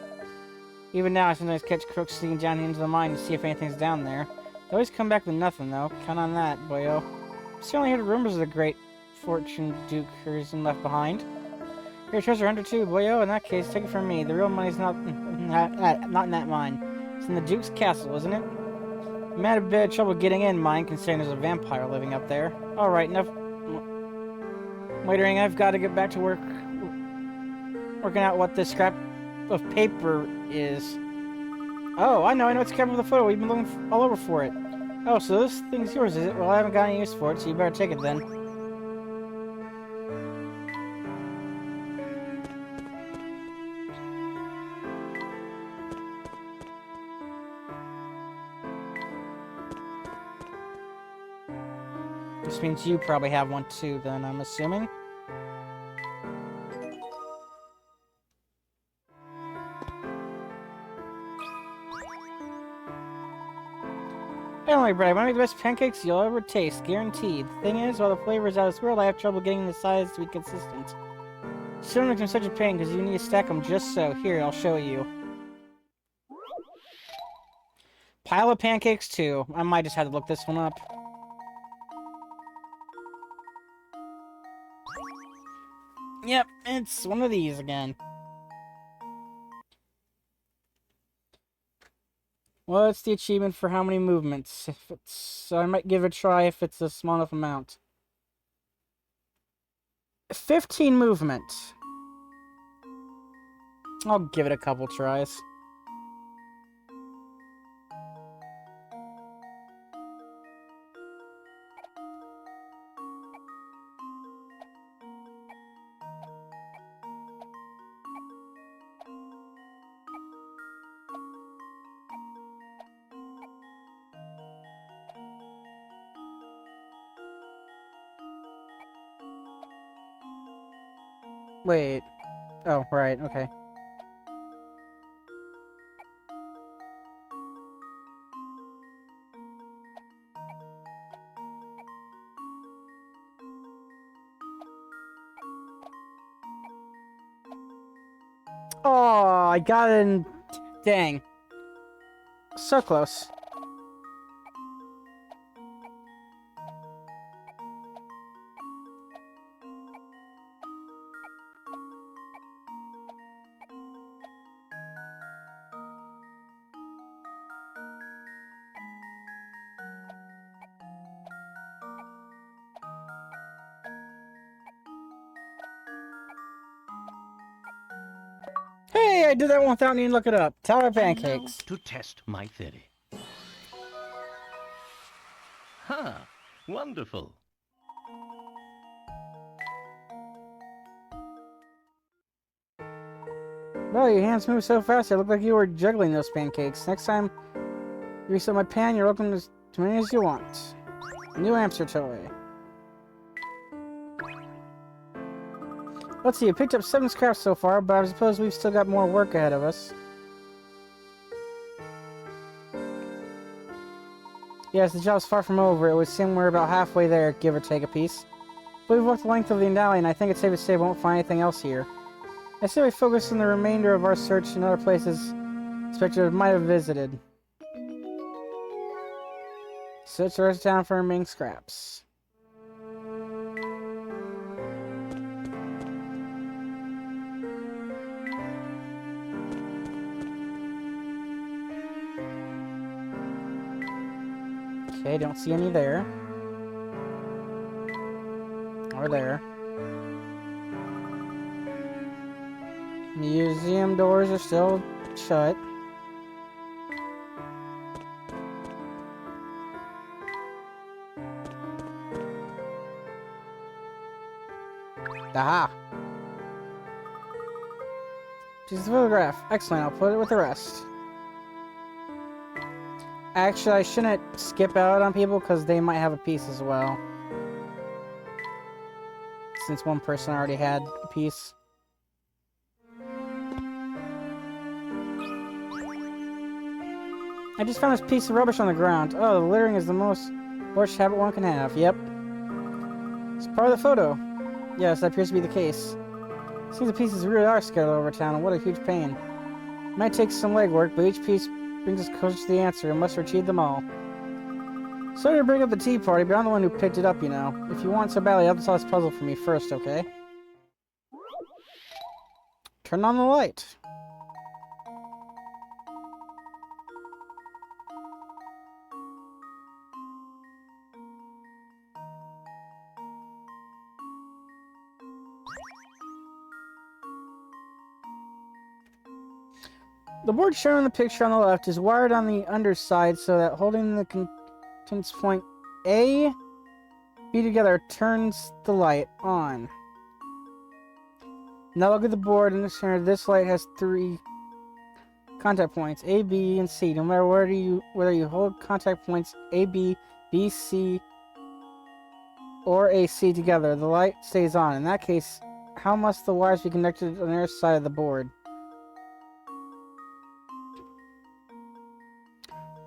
Even now, I sometimes catch crooks sneaking down into the mine to see if anything's down there. They always come back with nothing, though. Count on that, boyo. Certainly heard rumors of the great fortune Duke Herzen left behind. You're a treasure hunter too, boyo. In that case, take it from me. The real money's not in that mine. It's in the Duke's castle, isn't it? I'm had a bit of trouble getting in, mine, considering there's a vampire living up there. Alright, enough loitering. I've got to get back to work. Working out what this scrap of paper is. Oh, I know it's a cover of the photo. We've been looking all over for it. Oh, so this thing's yours, is it? Well, I haven't got any use for it, so you better take it then. This means you probably have one too, then, I'm assuming. Don't worry, Brad. I want to make the best pancakes you'll ever taste, guaranteed. The thing is, while the flavor is out of this world, I have trouble getting the size to be consistent. Shouldn't make them such a pain, because you need to stack them just so. Here, I'll show you. Pile of pancakes, too. I might just have to look this one up. Yep, it's one of these again. What's the achievement for how many movements? If it's, so I might give it a try if it's a small enough amount. 15 movement. I'll give it a couple tries. Wait. Oh, right, okay. Oh, I got it in... Dang. So close. Hey, I did that one without needing to look it up. Tower of pancakes. To test my theory. Ha! Wonderful. Well, your hands move so fast, it looked like you were juggling those pancakes. Next time you reset my pan, you're welcome to as many as you want. New hamster toy. Let's see, you picked up 7 scraps so far, but I suppose we've still got more work ahead of us. Yes, the job's far from over. It would seem we're about halfway there, give or take a piece. But we've walked the length of the alley, and I think it's safe to say we won't find anything else here. I say we focus on the remainder of our search in other places inspectors might have visited. Search the rest of town for remaining scraps. Okay, don't see any there. Or there. Museum doors are still shut. Aha! Just a photograph. Excellent, I'll put it with the rest. Actually, I shouldn't skip out on people because they might have a piece as well. Since one person already had a piece. I just found this piece of rubbish on the ground. Oh, the littering is the most worst habit one can have. Yep. It's part of the photo. Yes, that appears to be the case. Seems the pieces really are scattered all over town, and what a huge pain. It might take some legwork, but each piece brings us closer to the answer, and must retrieve them all. Sorry to bring up the tea party, but I'm the one who picked it up, you know. If you want so badly, you have to solve this puzzle for me first, okay? Turn on the light. The board shown in the picture on the left is wired on the underside so that holding the contents point A, B together turns the light on. Now look at the board in the center. This light has 3 contact points, A, B, and C. No matter whether you hold contact points A, B, B, C, or AC together, the light stays on. In that case, how must the wires be connected on the other side of the board?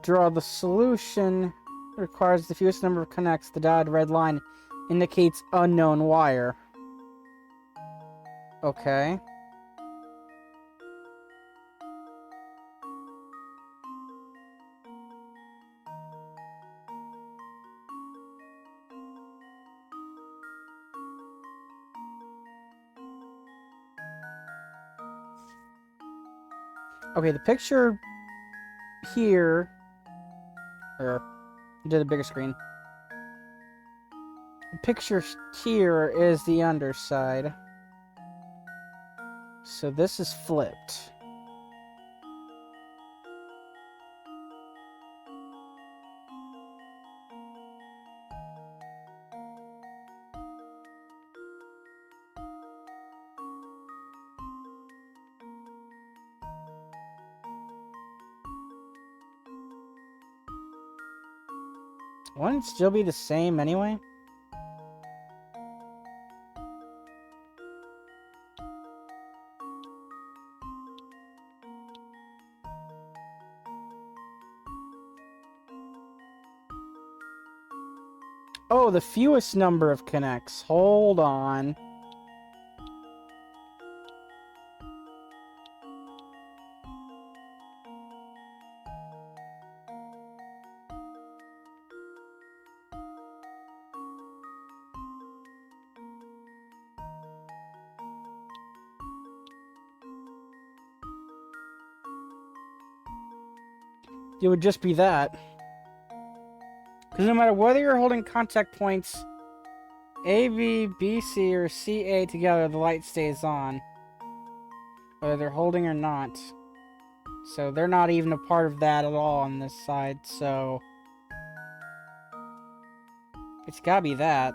Draw the solution requires the fewest number of connects. The dotted red line indicates unknown wire. Okay. Okay, the picture here, or did a bigger screen. The picture here is the underside. So this is flipped. Wouldn't it still be the same anyway? Oh, the fewest number of connects. Hold on. It would just be that. Because no matter whether you're holding contact points A, B, B, C, or C, A together, the light stays on. Whether they're holding or not. So they're not even a part of that at all on this side, so... it's gotta be that.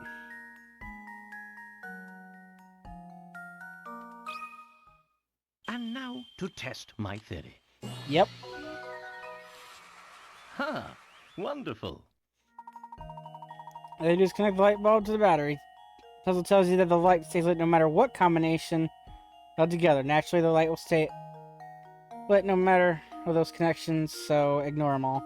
And now to test my theory. Yep. Ha! Wonderful. They just connect the light bulb to the battery. Puzzle tells you that the light stays lit no matter what combination held together. Naturally, the light will stay lit no matter of those connections, so ignore them all.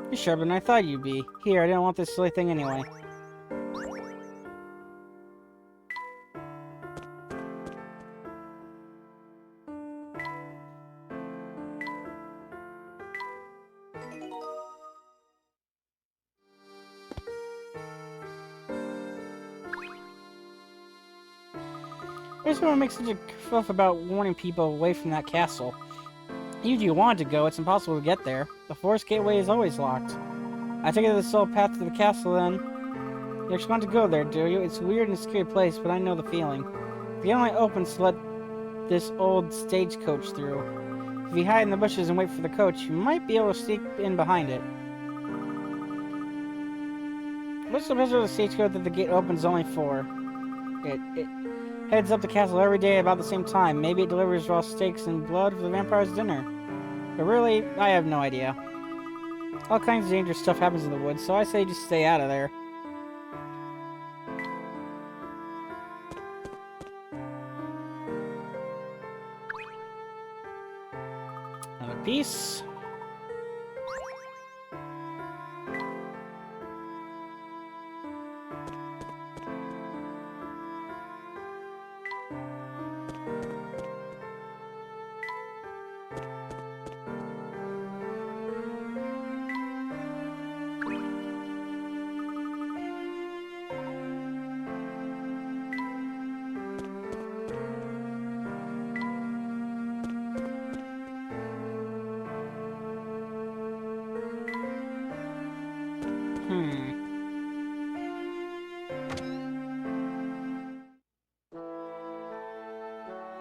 You're sharper than I thought you'd be. Here, I didn't want this silly thing anyway. There's no one makes such a fuss about warning people away from that castle. Even if you wanted to go, it's impossible to get there. The forest gateway is always locked. I take it the sole path to the castle then. You actually want to go there, do you? It's a weird and scary place, but I know the feeling. The gate only opens to let this old stagecoach through. If you hide in the bushes and wait for the coach, you might be able to sneak in behind it. What's the measure of the stagecoach that the gate opens only for? It heads up the castle every day about the same time. Maybe it delivers raw steaks and blood for the vampire's dinner. But really, I have no idea. All kinds of dangerous stuff happens in the woods, so I say just stay out of there. Another piece.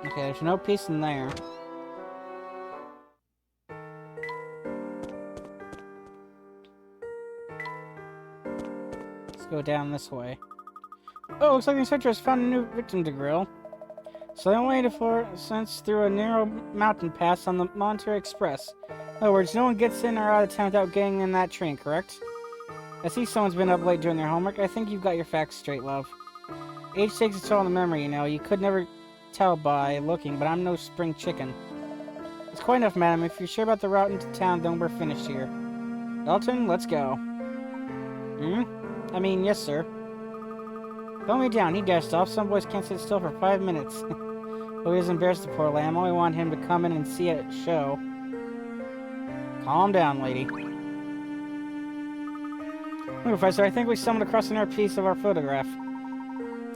Okay, there's no piece in there. Let's go down this way. Oh, looks like the inspector has found a new victim to grill. So they waited for since through a narrow mountain pass on the Monterey Express. In other words, no one gets in or out of town without getting in that train, correct? I see someone's been up late doing their homework. I think you've got your facts straight, love. Age takes its toll on the memory, you know. You could never tell by looking, but I'm no spring chicken. It's quite enough, madam. If you're sure about the route into town, then we're finished here. Dalton, let's go. I mean, yes, sir. Throw me down. He dashed off. Some boys can't sit still for 5 minutes. But he was embarrassed, the poor lamb. All we want him to come in and see a show. Calm down, lady. Professor, I think we stumbled across another piece of our photograph.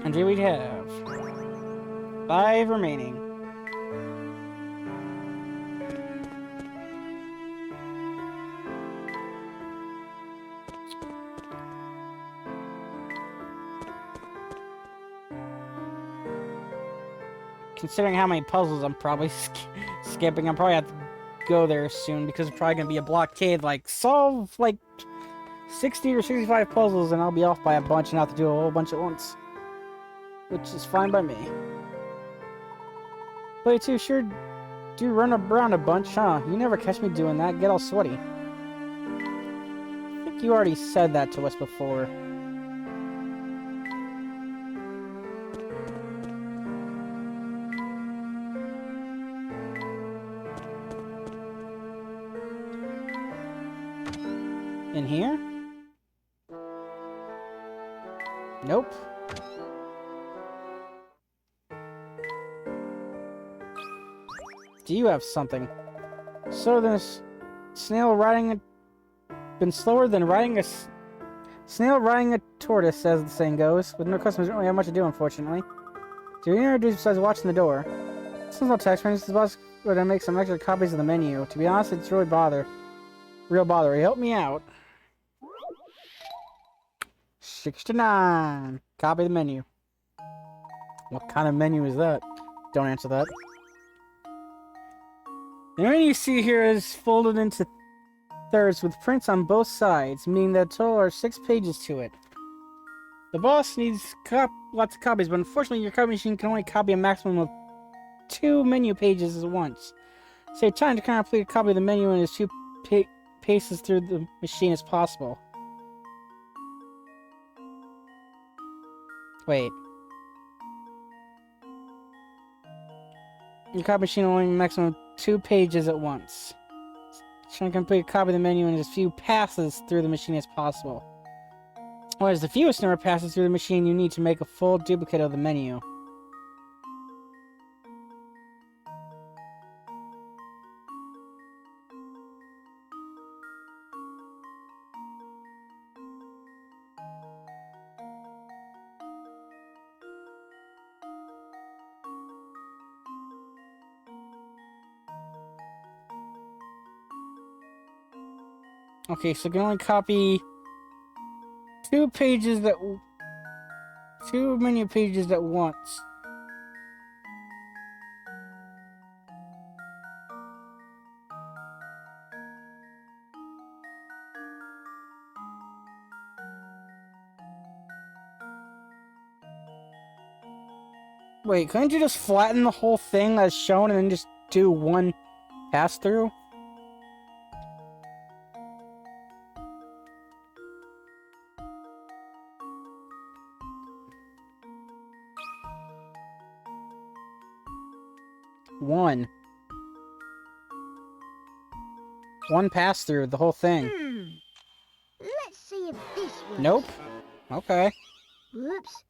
And here we have 5 remaining. Considering how many puzzles I'm probably skipping, I'm probably have to go there soon because it's probably gonna be a blockade. Like, solve like 60 or 65 puzzles, and I'll be off by a bunch and have to do a whole bunch at once, which is fine by me. But you two sure do run around a bunch, huh? You never catch me doing that. Get all sweaty. I think you already said that to us before. In here? Nope. Do you have something? So this snail riding a... been slower than riding a... snail riding a tortoise, as the saying goes. With no customers, don't really have much to do, unfortunately. Do you know besides watching the door? This is no text message. This boss going to make some extra copies of the menu. To be honest, it's really real bother. Help me out. 69. Copy the menu. What kind of menu is that? Don't answer that. The menu you see here is folded into thirds with prints on both sides, meaning that total are 6 pages to it. The boss needs lots of copies, but unfortunately your copy machine can only copy a maximum of 2 menu pages at once. Save time to complete a copy of the menu in as few paces through the machine as possible. Wait. Your copy machine only maximum 2 pages at once. Try to complete a copy of the menu in as few passes through the machine as possible. Whereas the fewest number of passes through the machine you need to make a full duplicate of the menu. Okay, so you can only copy 2 menu pages at once. Wait, couldn't you just flatten the whole thing as shown and then just do one pass through? One pass through the whole thing. Let's see if this works. Nope. Okay. Whoops.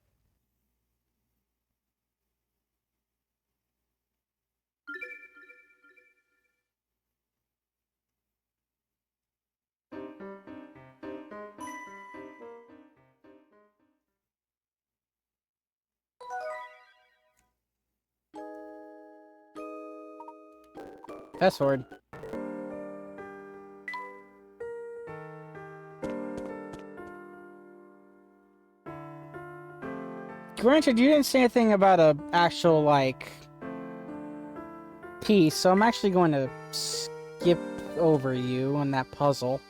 Password. Granted, you didn't say anything about a actual, like, piece, so I'm actually going to skip over you on that puzzle.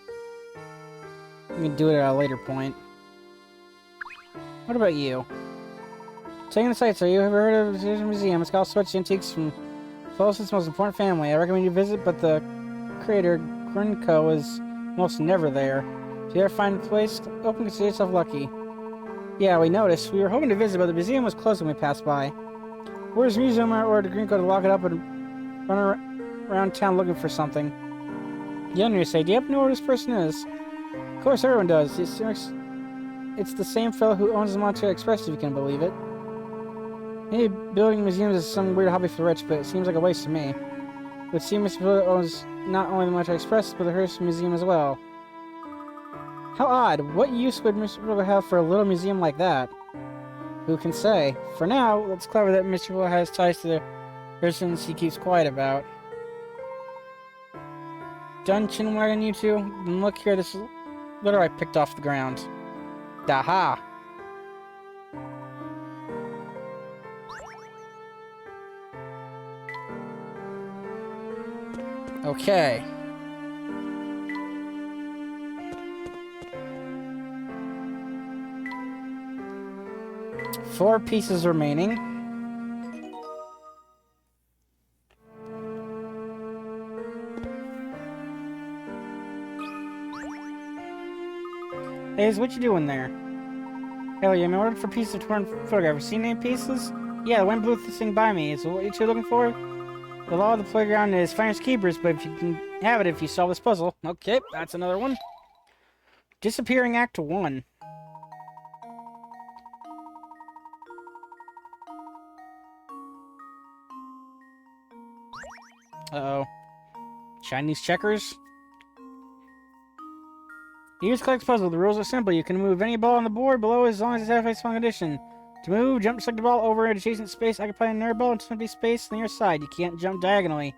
We can do it at a later point. What about you? Taking the sights, have you ever heard of the museum? It's got all sorts of antiques from Phyllis's most important family. I recommend you visit, but the creator, Grunko, is most never there. If you ever find the place open, consider yourself lucky. Yeah, we noticed. We were hoping to visit, but the museum was closed when we passed by. Where's the museum? I ordered Grunko to lock it up and run around town looking for something. The owner say, do you happen to know where this person is? Of course, everyone does. It's the same fellow who owns the Monterey Express, if you can believe it. Maybe building museums is some weird hobby for the rich, but it seems like a waste to me. It would seem Mr. Philip owns not only the Monterey Express, but the Hearst Museum as well. How odd. What use would Mr. Philip have for a little museum like that? Who can say? For now, it's clever that Mr. Philip has ties to the persons he keeps quiet about. Done chin-wagging, you two? Then look here, this letter I picked off the ground. Daha! Okay. Four pieces remaining. Hey, what you doing there? Hell yeah, I'm ordering for pieces of torn photograph. Seen any pieces? Yeah, the wind blew this thing by me. So what are you two looking for? The law of the playground is finders keepers, but if you can have it if you solve this puzzle. Okay, that's another one. Disappearing Act 1. Uh-oh. Chinese checkers? Here's Collect's puzzle. The rules are simple. You can move any ball on the board below as long as it's halfway swung condition. To move, jump select the ball over an adjacent space, occupy an near ball, and empty space on your side. You can't jump diagonally.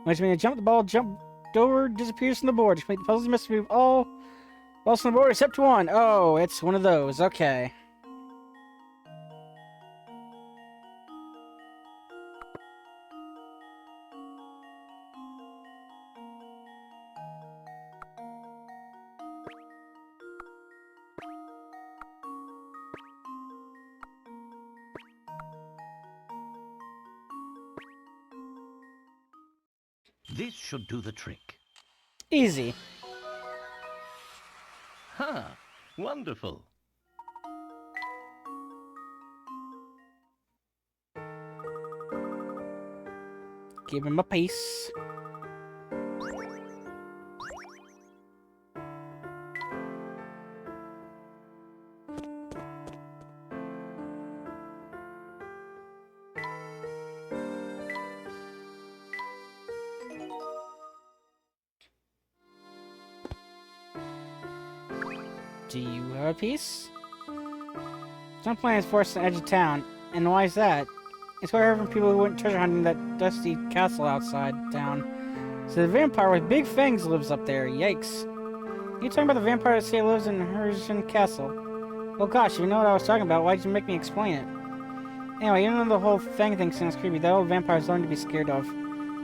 Which means jump the ball, jumped over, disappears from the board. To complete the puzzle, you must move all balls on the board except one. Oh, it's one of those. Okay. This should do the trick. Easy. Ha! Wonderful. Give him a piece. Do you have a piece? Some plan is forced on the edge of town. And why is that? It's what I heard from people who went treasure hunting that dusty castle outside town. So the vampire with big fangs lives up there. Yikes. You talking about the vampire that say lives in Herzen Castle? Well gosh, if you know what I was talking about, why'd you make me explain it? Anyway, even though the whole fang thing sounds creepy, that old vampire's nothing to be scared of.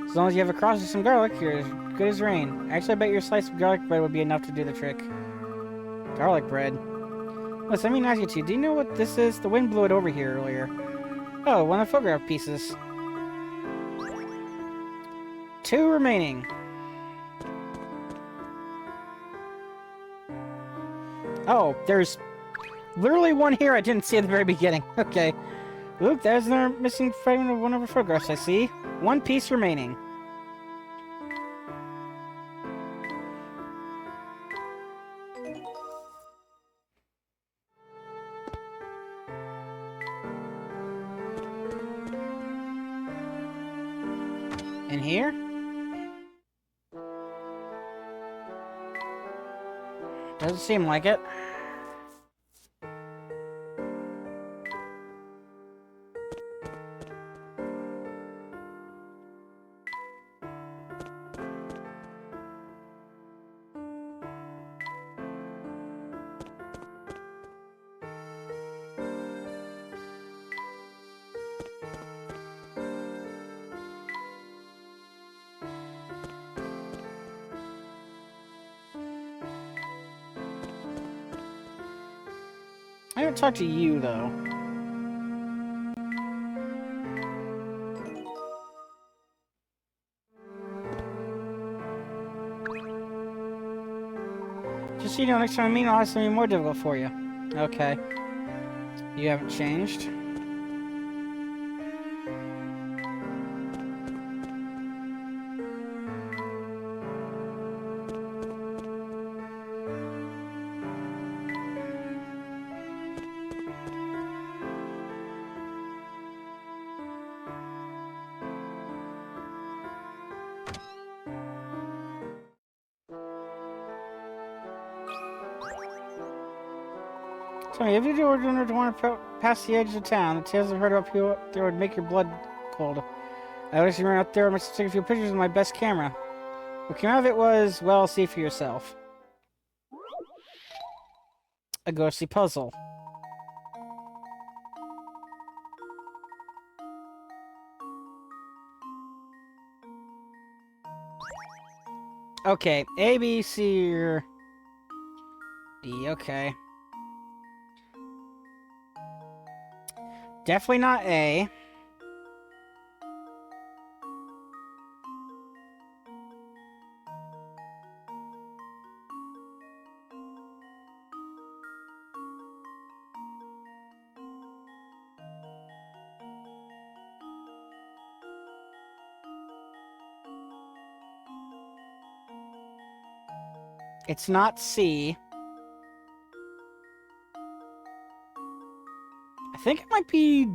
As long as you have a cross with some garlic, you're as good as rain. Actually, I bet your slice of garlic bread would be enough to do the trick. Garlic bread. Listen, let me ask you two. Do you know what this is? The wind blew it over here earlier. Oh, one of the photograph pieces. 2 remaining. Oh, there's literally one here I didn't see at the very beginning. Okay. Look, there's another missing fragment of one of the photographs I see. 1 piece remaining. In here? Doesn't seem like it. haven't talked to you, though. Just so you know, next time I meet, I'll have something more difficult for you. Okay. You haven't changed. Tell me, if you were to want to pass the edge of town, the tales I've heard up here there would make your blood cold. I wish you ran up there and must take a few pictures with my best camera. What came out of it was, well, see for yourself. A ghostly puzzle. Okay, A, B, C, or D, okay. Definitely not A. It's not C. I think it might be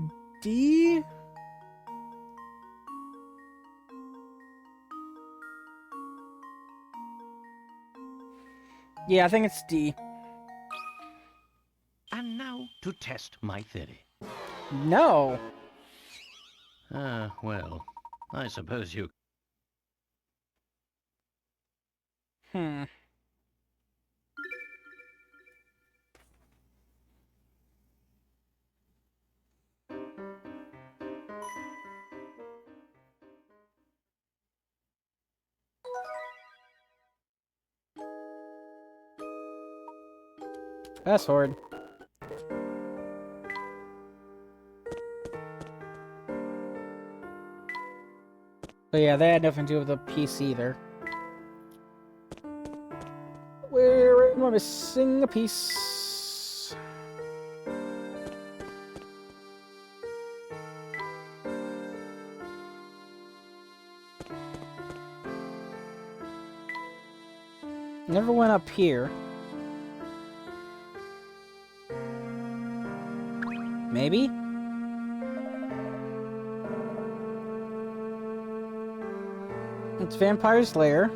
D. Yeah, I think it's D. And now to test my theory. No. Well, I suppose you... Hmm. That's horrid. But yeah, that had nothing to do with the piece either. Where am I missing a piece? Never went up here. Maybe? It's Vampire's Lair.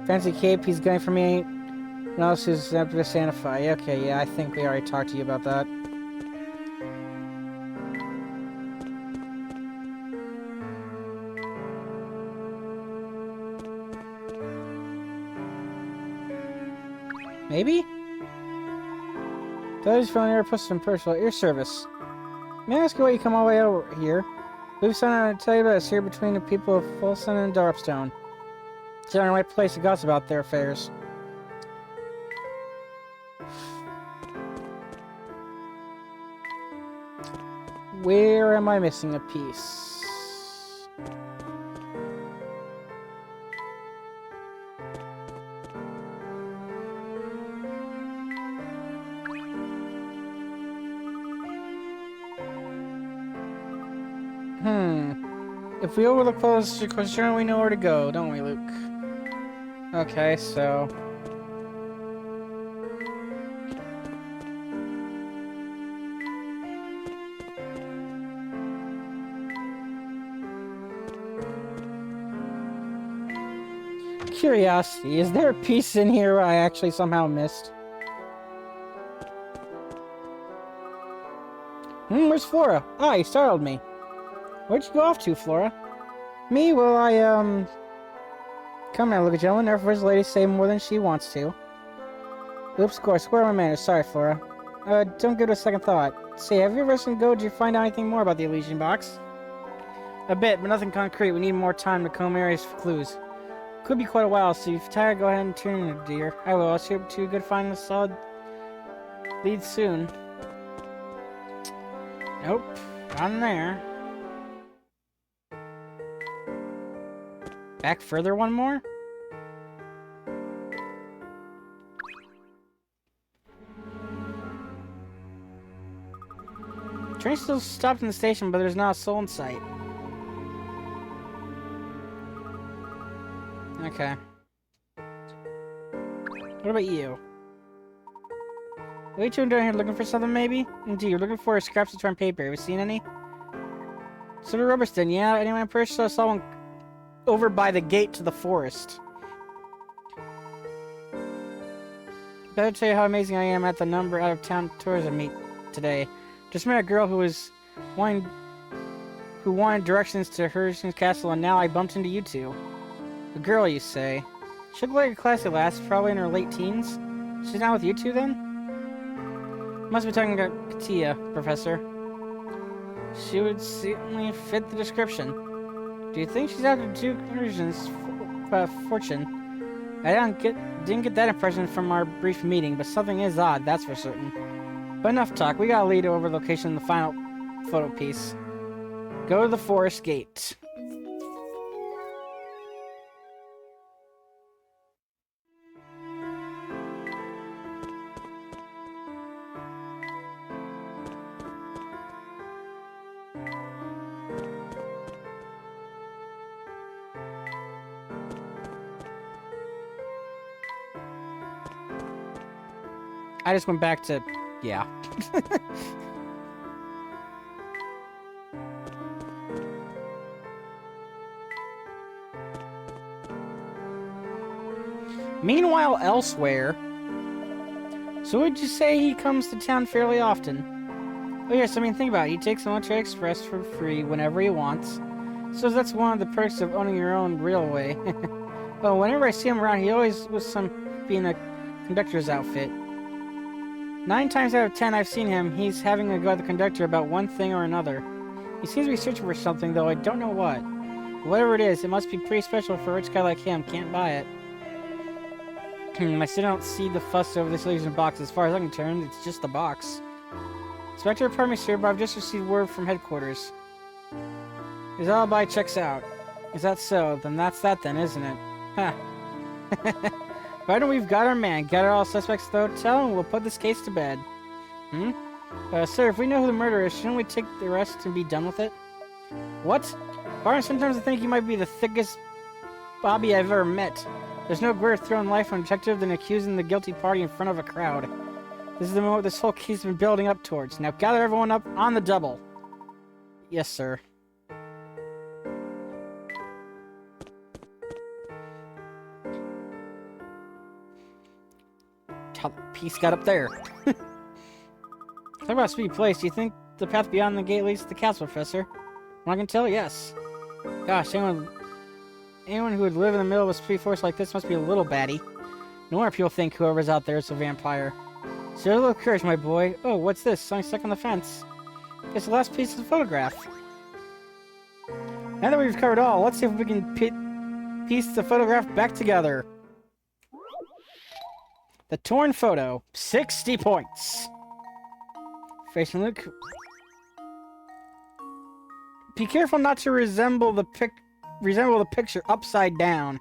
Fancy cape he's getting for me. No else who's up to Santa Fe. Okay, yeah, I think we already talked to you about that. Maybe? Those phone air plus some personal ear service. May I ask you why you come all the way over here? We've sent out to tell you about us here between the people of Folsom and Darpstone. It's the only right place to gossip about their affairs. Where am I missing a piece? If we overlook those questions, we know where to go, don't we, Luke? Okay, so... Curiosity, is there a piece in here I actually somehow missed? Where's Flora? Ah, you startled me. Where'd you go off to, Flora? Me? Well, Come now, look at gentlemen. Never first lady say more than she wants to. Oops, square my manners. Sorry, Flora. Don't give it a second thought. Say, have you ever seen Go? Did you find out anything more about the Elysian box? A bit, but nothing concrete. We need more time to comb areas for clues. Could be quite a while, so if you're tired, go ahead and turn in, dear. I will. I'll see you to good finding a solid lead soon. Nope, not in there. Back further one more? Train still stopped in the station, but there's not a soul in sight. Okay. What about you? What are you two doing here? Looking for something, maybe? Indeed, you're looking for scraps of torn paper. Have you seen any? Sort of rubbish then, yeah? Anyone I saw one over by the gate to the forest. Better tell you how amazing I am at the number out-of-town tourism meet today. Just met a girl who wanted directions to Hershey's Castle, and now I bumped into you two. A girl, you say? She looked like a classy lass, probably in her late teens. She's not with you two, then? Must be talking about Katia, Professor. She would certainly fit the description. Do you think she's after Duke Urgen's fortune? I didn't get that impression from our brief meeting, but something is odd, that's for certain. But enough talk. We gotta lead over location in the final photo piece. Go to the forest gate. I just went back to... yeah. Meanwhile, elsewhere... So would you say he comes to town fairly often? Oh yes, I mean, think about it. He takes the Montreal Express for free whenever he wants. So that's one of the perks of owning your own railway. Well, whenever I see him around, he always was being a conductor's outfit. 9 times out of 10 I've seen him, he's having a go at the conductor about one thing or another. He seems to be searching for something, though I don't know what. Whatever it is, it must be pretty special for a rich guy like him. Can't buy it. I still don't see the fuss over this illusion box. As far as I'm concerned, it's just a box. Inspector, pardon me, sir, but I've just received word from headquarters. His alibi checks out. Is that so? Then that's that then, isn't it? Huh. Right, we've got our man. Gather all suspects to the hotel, and we'll put this case to bed. Sir, if we know who the murderer is, shouldn't we take the arrest and be done with it? What? Barton, sometimes I think you might be the thickest Bobby I've ever met. There's no greater throw in life on a detective than accusing the guilty party in front of a crowd. This is the moment this whole case has been building up towards. Now gather everyone up on the double. Yes, sir. How the piece got up there. Talk about a speedy place. Do you think the path beyond the gate leads to the castle, Professor? From what I can tell, yes. Gosh, anyone who would live in the middle of a speedy forest like this must be a little batty. No wonder people think whoever's out there is a vampire. Show a little courage, my boy. Oh, what's this? Something stuck on the fence. It's the last piece of the photograph. Now that we've covered all, let's see if we can piece the photograph back together. The torn photo, 60 points. Facing Luke. Be careful not to resemble the picture upside down.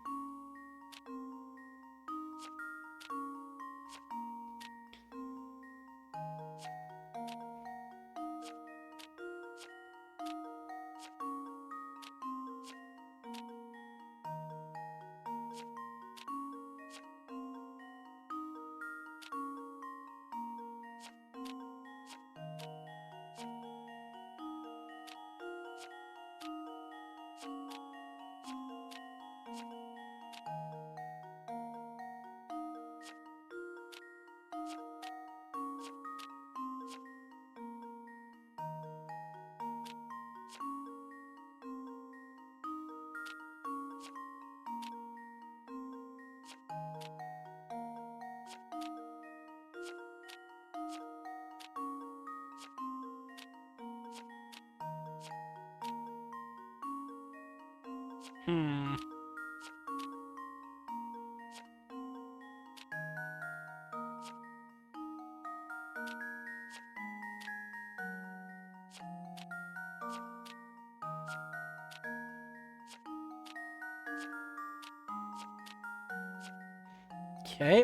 Okay.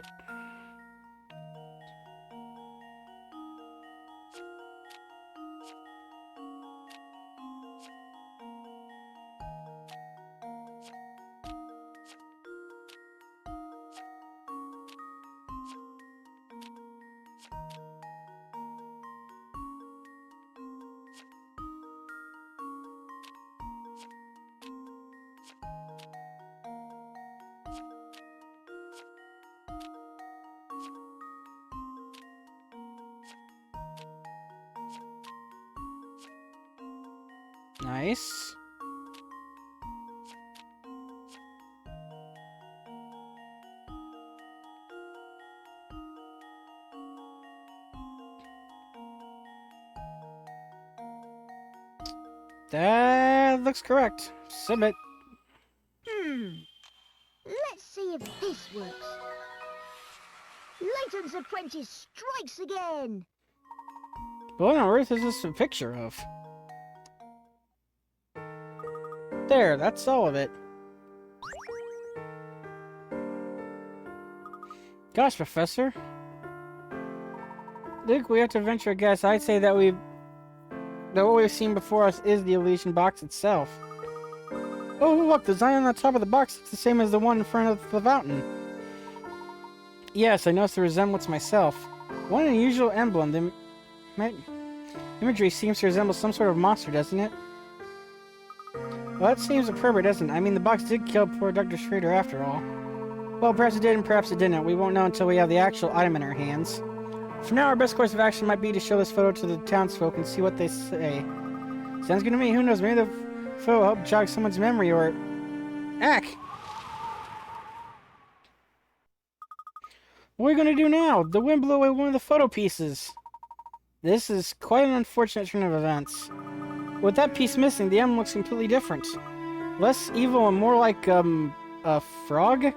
Nice. That looks correct. Submit. Let's see if this works. Layton's apprentice strikes again. What on earth is this a picture of? There, that's all of it. Gosh, Professor. Luke, we have to venture a guess. I'd say that what we've seen before us is the Elysian box itself. Oh, look, the design on the top of the box is the same as the one in front of the fountain. Yes, I noticed the resemblance myself. What an unusual emblem. The imagery seems to resemble some sort of monster, doesn't it? Well, that seems appropriate, doesn't it? I mean, the box did kill poor Dr. Schrader after all. Well, perhaps it did and perhaps it didn't. We won't know until we have the actual item in our hands. For now, our best course of action might be to show this photo to the townsfolk and see what they say. Sounds good to me. Who knows? Maybe the photo will help jog someone's memory or... Ack! What are we going to do now? The wind blew away one of the photo pieces. This is quite an unfortunate turn of events. With that piece missing, the emblem looks completely different. Less evil and more like, a frog?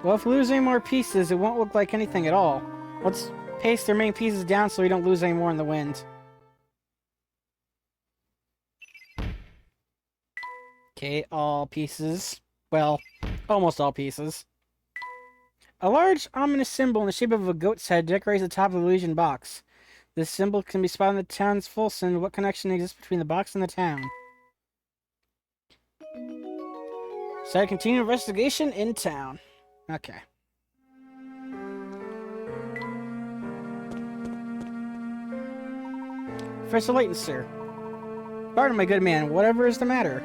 Well, if we lose any more pieces, it won't look like anything at all. Let's paste the remaining pieces down so we don't lose any more in the wind. Okay, all pieces. Well, almost all pieces. A large, ominous symbol in the shape of a goat's head decorates the top of the Elysian box. This symbol can be spotted in the town's Fulson. What connection exists between the box and the town? So I continue investigation in town. Okay. Professor Layton, sir. Pardon, my good man. Whatever is the matter?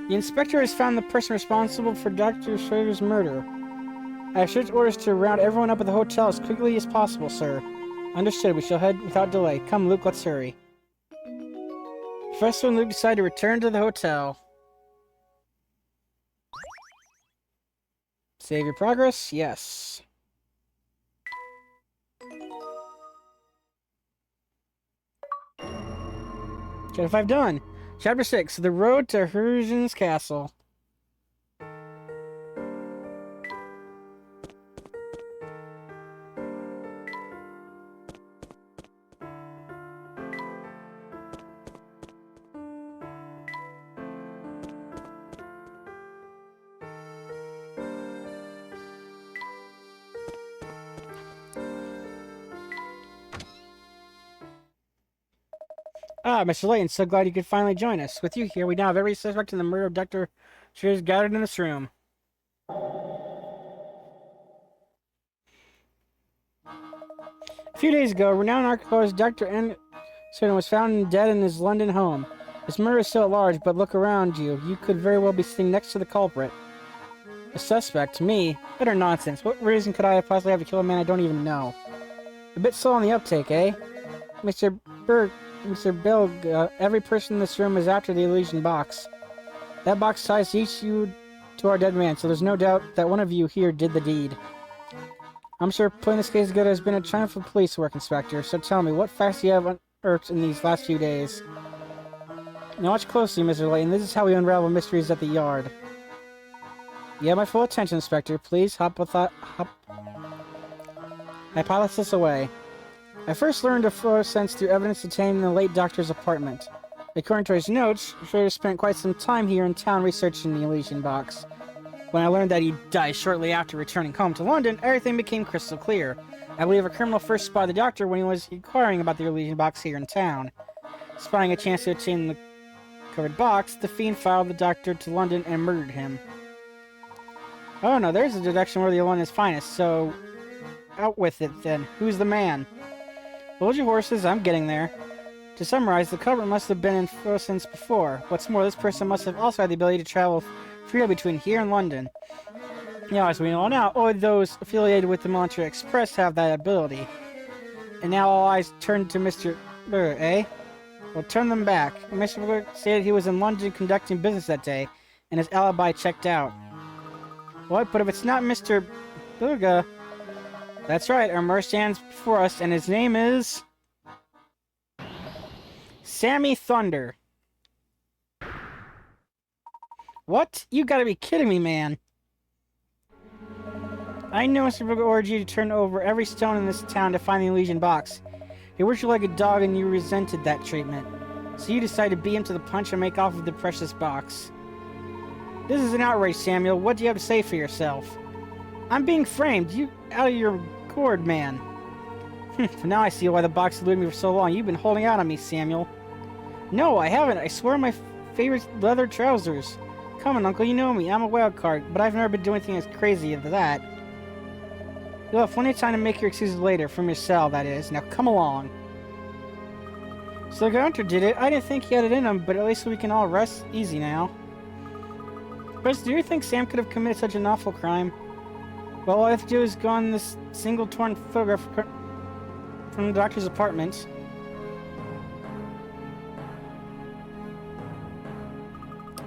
The inspector has found the person responsible for Dr. Schrader's murder. I have strict orders to round everyone up at the hotel as quickly as possible, sir. Understood. We shall head without delay. Come, Luke, let's hurry. Professor and Luke decide to return to the hotel. Save your progress? Yes. Chapter 5 done. Chapter 6, The Road to Hergen's Castle. Ah, Mr. Layton, so glad you could finally join us. With you here, we now have every suspect in the murder of Dr. Shears gathered in this room. A few days ago, renowned archaeologist Dr. Anderson was found dead in his London home. His murder is still at large, but look around you. You could very well be sitting next to the culprit. A suspect? Me? Utter nonsense. What reason could I possibly have to kill a man I don't even know? A bit slow on the uptake, eh? Mr. Bilg, every person in this room is after the Elysian box. That box ties each you to our dead man, so there's no doubt that one of you here did the deed. I'm sure putting this case together has been a triumph of police work, Inspector, so tell me, what facts do you have unearthed in these last few days? Now watch closely, Mr. Layton. This is how we unravel mysteries at the Yard. You have my full attention, Inspector. Please hypothesis away. I first learned of fluorescence through evidence obtained in the late doctor's apartment. According to his notes, Schrader spent quite some time here in town researching the Elysian box. When I learned that he died shortly after returning home to London, everything became crystal clear. I believe a criminal first spotted the doctor when he was inquiring about the Elysian box here in town. Spotting a chance to obtain the covered box, the fiend followed the doctor to London and murdered him. Oh no, there's a deduction worthy of London's finest, so out with it then. Who's the man? Hold your horses, I'm getting there. To summarize, the culprit must have been in Fossen's before. What's more, this person must have also had the ability to travel freely between here and London. Now, as we know now, only those affiliated with the Military Express have that ability. And now all eyes turn to Mr. Burr, eh? Well, turn them back. Mr. Burr stated he was in London conducting business that day, and his alibi checked out. What? But if it's not Mr. Burga... That's right, our murderer stands before us, and his name is... Sammy Thunder. What? You gotta be kidding me, man. I know Mr. Burga ordered you to turn over every stone in this town to find the Elysian box. He worked you like a dog and you resented that treatment. So you decided to beat him to the punch and make off with the precious box. This is an outrage, Samuel. What do you have to say for yourself? I'm being framed. You out of your gourd, man. Now I see why the box eluded me for so long. You've been holding out on me, Samuel. No, I haven't. I swear my favorite leather trousers. Come on, Uncle, you know me. I'm a wild card, but I've never been doing anything as crazy as that. You'll have plenty of time to make your excuses later, from your cell, that is. Now come along. So the Gunter did it. I didn't think he had it in him, but at least we can all rest easy now. Chris, do you think Sam could have committed such an awful crime? Well, all I have to do is go on this single torn photograph from the doctor's apartment.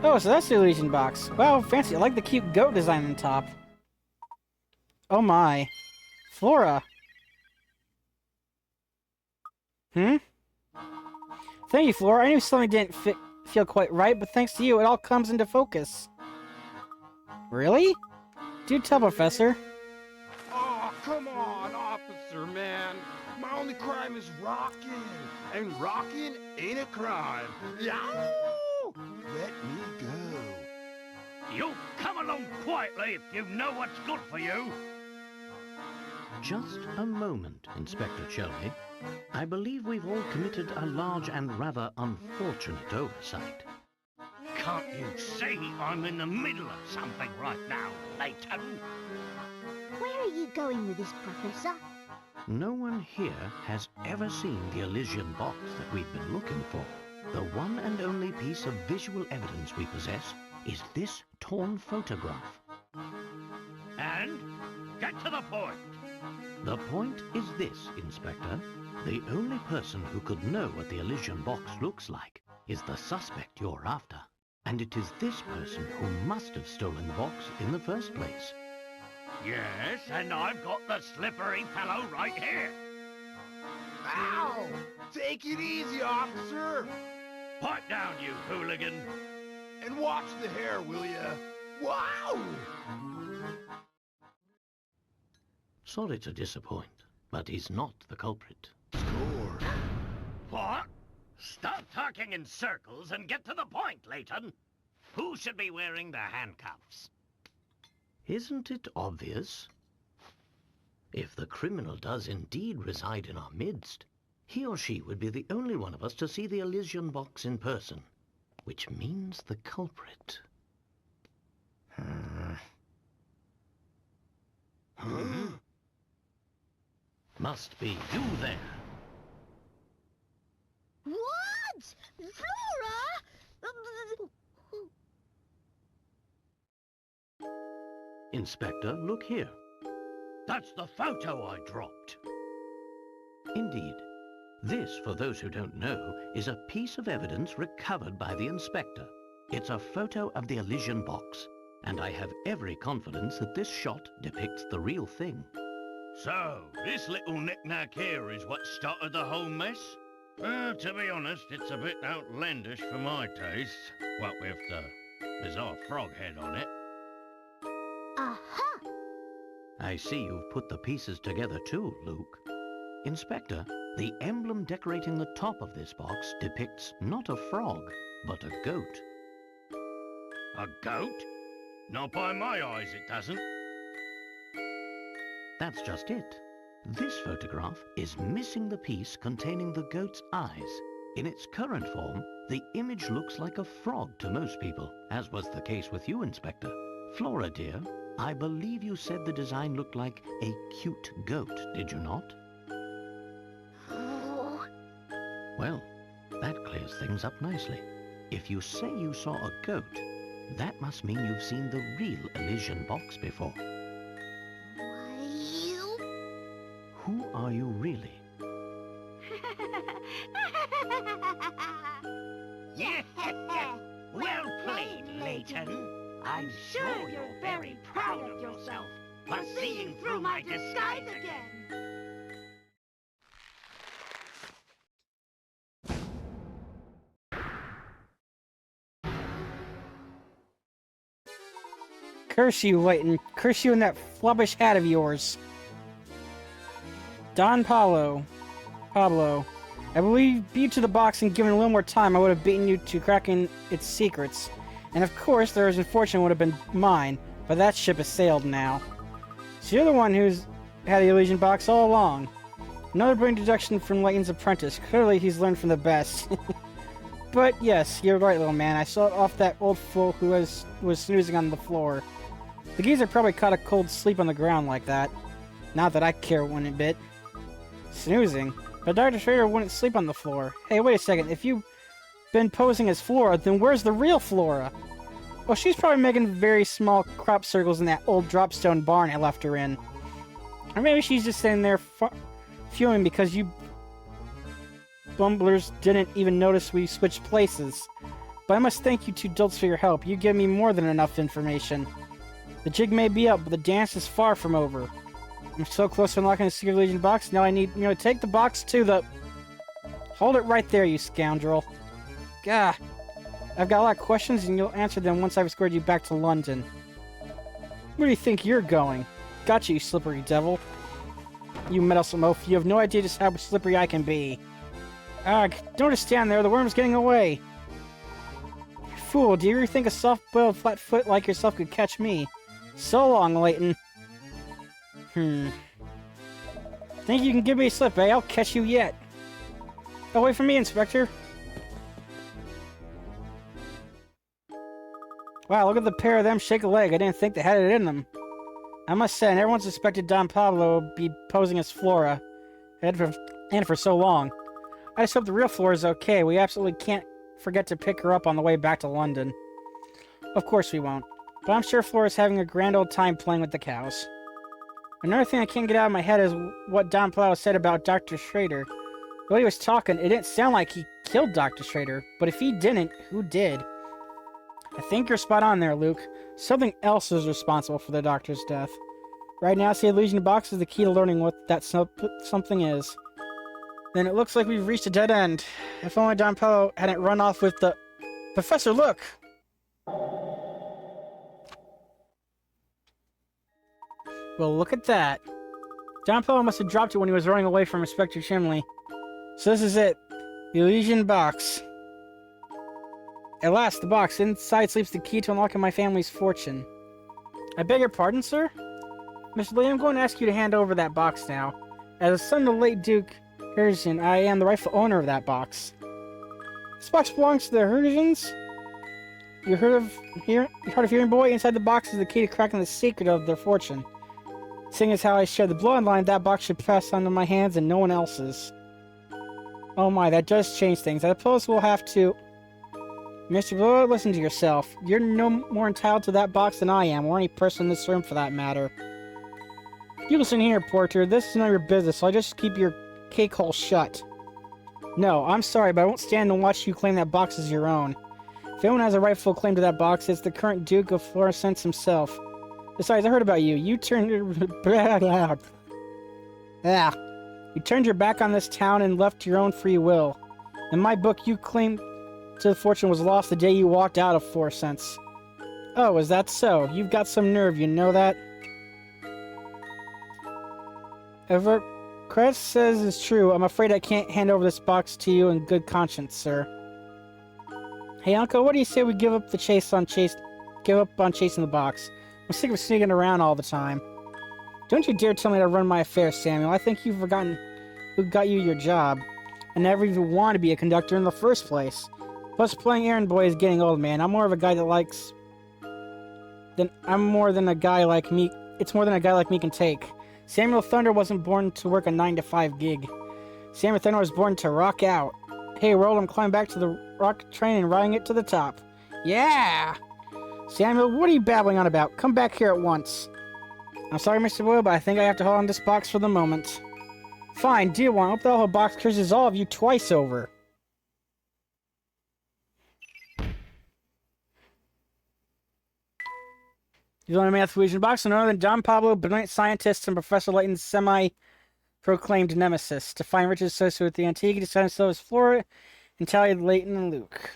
Oh, so that's the Elysian box. Wow, fancy. I like the cute goat design on top. Oh my. Flora. Thank you, Flora. I knew something didn't feel quite right, but thanks to you, it all comes into focus. Really? Do tell, Professor. Oh, come on, officer, man. My only crime is rocking. And rocking ain't a crime. Yow! Let me go. You come along quietly if you know what's good for you. Just a moment, Inspector Shelby. I believe we've all committed a large and rather unfortunate oversight. Can't you see I'm in the middle of something right now, Layton? Where are you going with this, Professor? No one here has ever seen the Elysian box that we've been looking for. The one and only piece of visual evidence we possess is this torn photograph. And get to the point. The point is this, Inspector. The only person who could know what the Elysian box looks like is the suspect you're after. And it is this person who must have stolen the box in the first place. Yes, and I've got the slippery fellow right here. Ow! Take it easy, officer. Pipe down, you hooligan. And watch the hair, will ya? Wow! Sorry to disappoint, but he's not the culprit. Score. What? Stop talking in circles and get to the point, Layton. Who should be wearing the handcuffs? Isn't it obvious? If the criminal does indeed reside in our midst, he or she would be the only one of us to see the Elysian box in person, which means the culprit. Must be you there. What? Flora? Inspector, look here. That's the photo I dropped. Indeed. This, for those who don't know, is a piece of evidence recovered by the inspector. It's a photo of the Elysian box, and I have every confidence that this shot depicts the real thing. So, this little knick-knack here is what started the whole mess? To be honest, it's a bit outlandish for my taste. What with the bizarre frog head on it. Aha! I see you've put the pieces together too, Luke. Inspector, the emblem decorating the top of this box depicts not a frog, but a goat. A goat? Not by my eyes, it doesn't. That's just it. This photograph is missing the piece containing the goat's eyes. In its current form, the image looks like a frog to most people, as was the case with you, Inspector. Flora, dear, I believe you said the design looked like a cute goat, did you not? Oh. Well, that clears things up nicely. If you say you saw a goat, that must mean you've seen the real Elysian box before. Why, you? Who are you really? Well played, Layton. I'm sure you're very proud of yourself for seeing through my disguise again. Curse you, Layton. Curse you in that flubbish hat of yours. Don Pablo. I believe you to the box and given a little more time, I would have beaten you to cracking its secrets. And of course, their misfortune would have been mine, but that ship has sailed now. So you're the one who's had the Elysian box all along. Another brilliant deduction from Layton's apprentice. Clearly, he's learned from the best. But yes, you're right, little man. I saw it off that old fool who was snoozing on the floor. The geezer probably caught a cold sleep on the ground like that. Not that I care one bit. Snoozing? But Dr. Schrader wouldn't sleep on the floor. Hey, wait a second. If you've been posing as Flora, then where's the real Flora? Well, she's probably making very small crop circles in that old dropstone barn I left her in. Or maybe she's just sitting there fuming because you bumblers didn't even notice we switched places. But I must thank you two dolts for your help. You give me more than enough information. The jig may be up, but the dance is far from over. I'm so close to unlocking the Secret Legion box, now I need, take the box to the... Hold it right there, you scoundrel. Gah. I've got a lot of questions, and you'll answer them once I've escorted you back to London. Where do you think you're going? Gotcha, you slippery devil. You meddlesome oaf, you have no idea just how slippery I can be. Ugh, don't just stand there, the worm's getting away. Fool, do you really think a soft-boiled flat foot like yourself could catch me? So long, Layton. Think you can give me a slip, eh? I'll catch you yet. Oh, wait for me, Inspector. Wow, look at the pair of them shake a leg. I didn't think they had it in them. I must say, everyone suspected Don Pablo would be posing as Flora. And for so long. I just hope the real Flora is okay. We absolutely can't forget to pick her up on the way back to London. Of course we won't. But I'm sure Flora's having a grand old time playing with the cows. Another thing I can't get out of my head is what Don Pablo said about Dr. Schrader. The way he was talking, it didn't sound like he killed Dr. Schrader. But if he didn't, who did? I think you're spot on there, Luke. Something else is responsible for the doctor's death. Right now, see, the Legion box is the key to learning what that something is. Then it looks like we've reached a dead end. If only Don Pablo hadn't run off with the... Professor, look! Well, look at that. Don Pablo must have dropped it when he was running away from Inspector Chimley. So this is it. The Elysian box. At last, the box. Inside sleeps the key to unlocking my family's fortune. I beg your pardon, sir? Mr. Lee, I'm going to ask you to hand over that box now. As a son of the late Duke Herzen, I am the rightful owner of that box. This box belongs to the Herzens? You heard of hearing, boy? Inside the box is the key to cracking the secret of their fortune. Seeing as how I share the bloodline, that box should pass onto my hands and no one else's. Oh my, that does change things. I suppose we'll have to... Mr. Blood, listen to yourself. You're no more entitled to that box than I am, or any person in this room for that matter. You listen here, Porter. This is none of your business, so I just keep your cake hole shut. No, I'm sorry, but I won't stand and watch you claim that box as your own. If anyone has a rightful claim to that box, it's the current Duke of Florence himself. Besides, I heard about you. You turned your... You turned your back on this town and left your own free will. In my book, you claim to the fortune was lost the day you walked out of Florence. Oh, is that so? You've got some nerve, you know that? If Chris says it's true, I'm afraid I can't hand over this box to you in good conscience, sir. Hey, Uncle, what do you say we give up the chase on give up on chasing the box. I'm sick of sneaking around all the time. Don't you dare tell me to run my affairs, Samuel. I think you've forgotten who got you your job. I never even wanted to be a conductor in the first place. Plus, playing errand boy is getting old, man. I'm more a guy like me. It's more than a guy like me can take. Samuel Thunder wasn't born to work a 9-to-5 gig. Samuel Thunder was born to rock out. Hey, Roll, I'm climbing back to the rock train and riding it to the top. Yeah! Samuel, what are you babbling on about? Come back here at once. I'm sorry, Mr. Boyle, but I think I have to hold on to this box for the moment. Fine, dear one. I hope the whole box curses all of you twice over. The only math illusion box, no other than Don Pablo, brilliant scientist, and Professor Layton's semi-proclaimed nemesis. To find riches associated with the antique, he decided to sell his Flora and tallied Layton and Luke.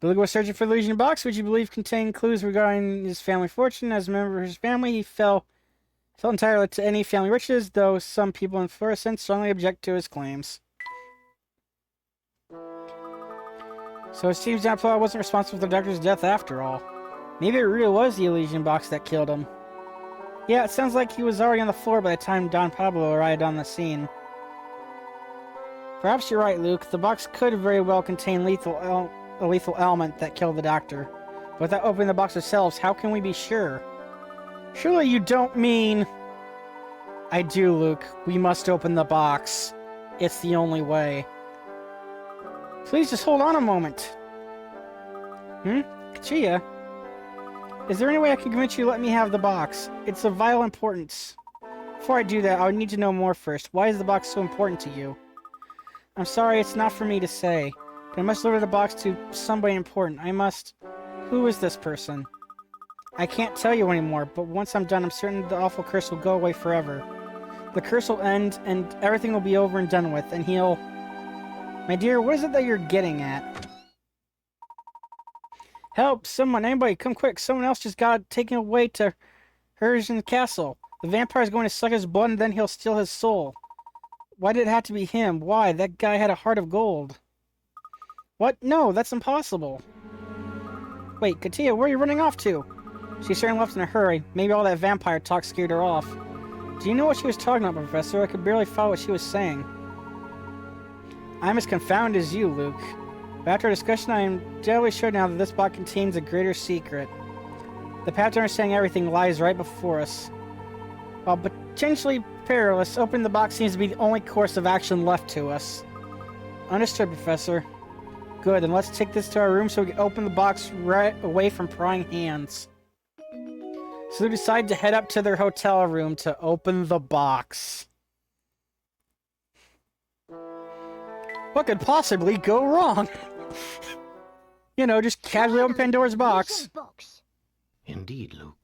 Luke was searching for the illusion box, which he believed contained clues regarding his family fortune. As a member of his family, he fell entirely to any family riches, though some people in Florissant strongly object to his claims. So it seems Don Pablo wasn't responsible for the doctor's death after all. Maybe it really was the illusion box that killed him. Yeah, it sounds like he was already on the floor by the time Don Pablo arrived on the scene. Perhaps you're right, Luke. The box could very well contain a lethal element that killed the doctor. But without opening the box ourselves, how can we be sure? Surely you don't mean... I do, Luke. We must open the box. It's the only way. Please just hold on a moment. Kachia? Is there any way I can convince you to let me have the box? It's of vital importance. Before I do that, I would need to know more first. Why is the box so important to you? I'm sorry, it's not for me to say. But I must deliver the box to somebody important. I must... Who is this person? I can't tell you anymore, but once I'm done, I'm certain the awful curse will go away forever. The curse will end, and everything will be over and done with, and he'll... My dear, what is it that you're getting at? Help! Someone, anybody, come quick! Someone else just got taken away to Herzen Castle. The vampire's going to suck his blood, and then he'll steal his soul. Why did it have to be him? Why? That guy had a heart of gold. What? No, that's impossible. Wait, Katia, where are you running off to? She certainly left in a hurry. Maybe all that vampire talk scared her off. Do you know what she was talking about, Professor? I could barely follow what she was saying. I'm as confounded as you, Luke. But after our discussion, I am deadly sure now that this box contains a greater secret. The path to understanding everything lies right before us. While potentially perilous, opening the box seems to be the only course of action left to us. Understood, Professor. Good, then let's take this to our room so we can open the box right away from prying hands. So they decide to head up to their hotel room to open the box. What could possibly go wrong? You know, just casually open Pandora's box. Indeed, Luke.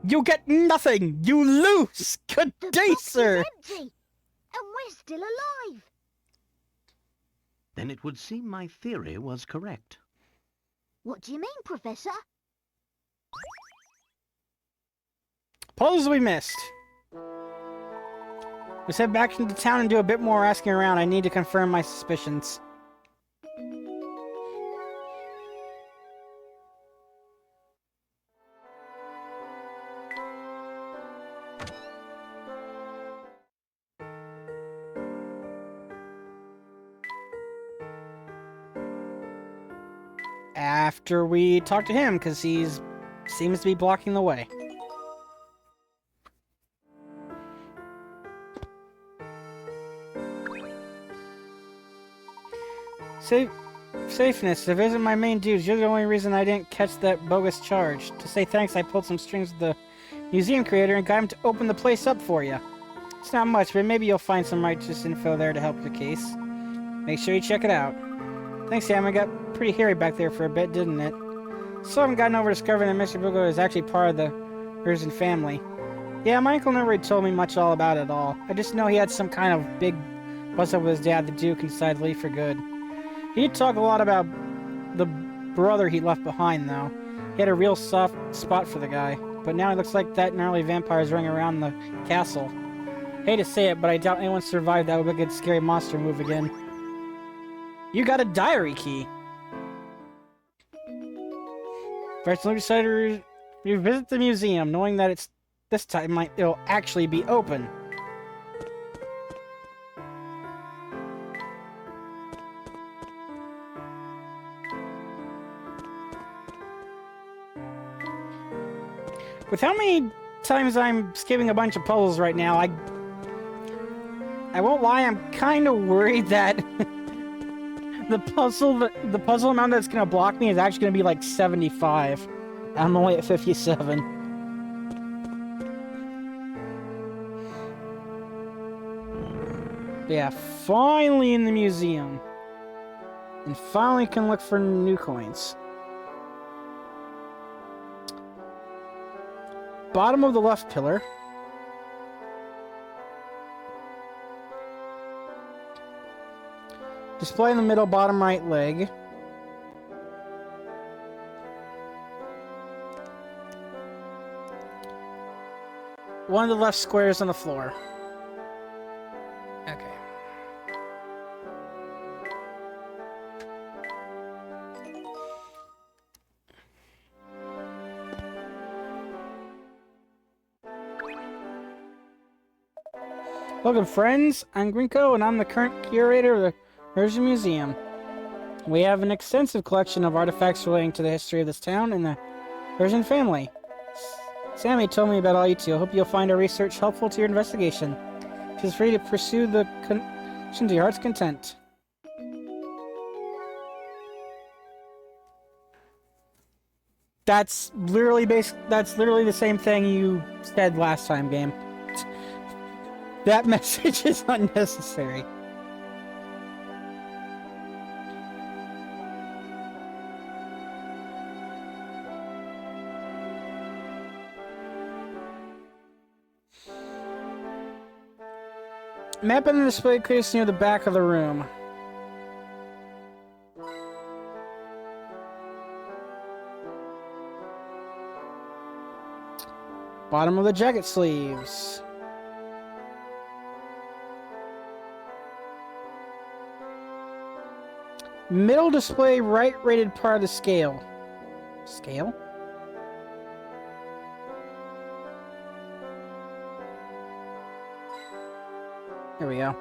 You get nothing! You lose! Good day, sir! Empty, and we're still alive. Then it would seem my theory was correct. What do you mean, Professor? Puzzles we missed. Let's head back into town and do a bit more asking around. I need to confirm my suspicions. After we talk to him, because he's seems to be blocking the way. Safeness, if it isn't my main dues, you're the only reason I didn't catch that bogus charge. To say thanks, I pulled some strings with the museum creator and got him to open the place up for you. It's not much, but maybe you'll find some righteous info there to help your case. Make sure you check it out. Thanks, Sam. It got pretty hairy back there for a bit, didn't it? Still haven't gotten over discovering that Mr. Bogo is actually part of the Herzen family. Yeah, my uncle never really told me much all about it at all. I just know he had some kind of big bust-up with his dad, the Duke, and decided to leave for good. He did talk a lot about the brother he left behind, though. He had a real soft spot for the guy, but now it looks like that gnarly vampire is running around the castle. Hate to say it, but I doubt anyone survived that wicked, scary monster move again. You got a diary key! First, we decided to revisit the museum, knowing that this time it'll actually be open. With how many times I'm skipping a bunch of puzzles right now, I won't lie, I'm kind of worried that the puzzle amount that's gonna block me is actually gonna be like 75. I'm only at 57. But yeah, finally in the museum. And finally can look for new coins. Bottom of the left pillar. Display in the middle, bottom right leg. One of the left squares on the floor. Okay. Welcome, friends. I'm Grinko, and I'm the current curator of the Persian Museum. We have an extensive collection of artifacts relating to the history of this town and the Persian family. Sammy told me about all you two. I hope you'll find our research helpful to your investigation. Feel free to pursue the to your heart's content. That's literally the same thing you said last time, game. That message is unnecessary. Map in the display case near the back of the room. Bottom of the jacket sleeves. Middle display right rated part of the scale. Scale? There we go.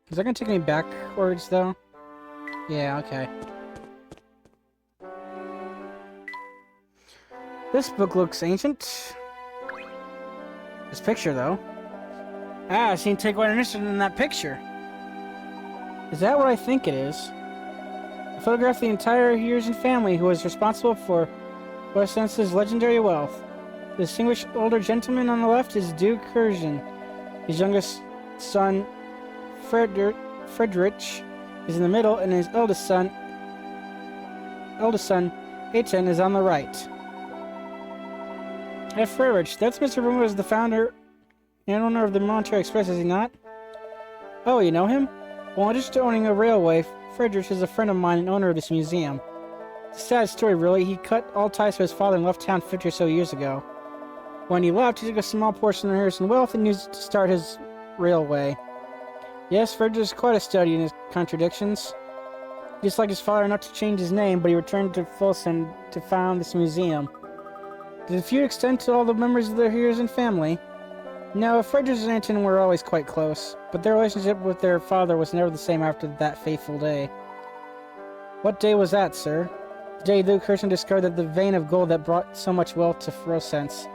Is that gonna take me backwards, though? Yeah, okay. This book looks ancient. This picture, though. Ah, I seem to take quite an interest in that picture. Is that what I think it is? I photographed the entire Hearson family who was responsible for Westsense's legendary wealth. The distinguished older gentleman on the left is Duke Hearson. His youngest son, Friedrich, is in the middle, and his eldest son, Layton, is on the right. Friedrich, that's Mr. Rumor, is the founder and owner of the Monterey Express, is he not? Oh, you know him? Well, in addition to owning a railway, Friedrich is a friend of mine and owner of this museum. It's a sad story, really. He cut all ties to his father and left town 50 or so years ago. When he left, he took a small portion of Harrison wealth and used it to start his railway. Yes, Friedrich is quite a study in his contradictions. He just liked his father enough to change his name, but he returned to Folsom to found this museum. Did the feud extend to all the members of the Hearson family? No, Friedrich and Anton were always quite close, but their relationship with their father was never the same after that fateful day. What day was that, sir? The day Luke Hearson discovered the vein of gold that brought so much wealth to Frosense.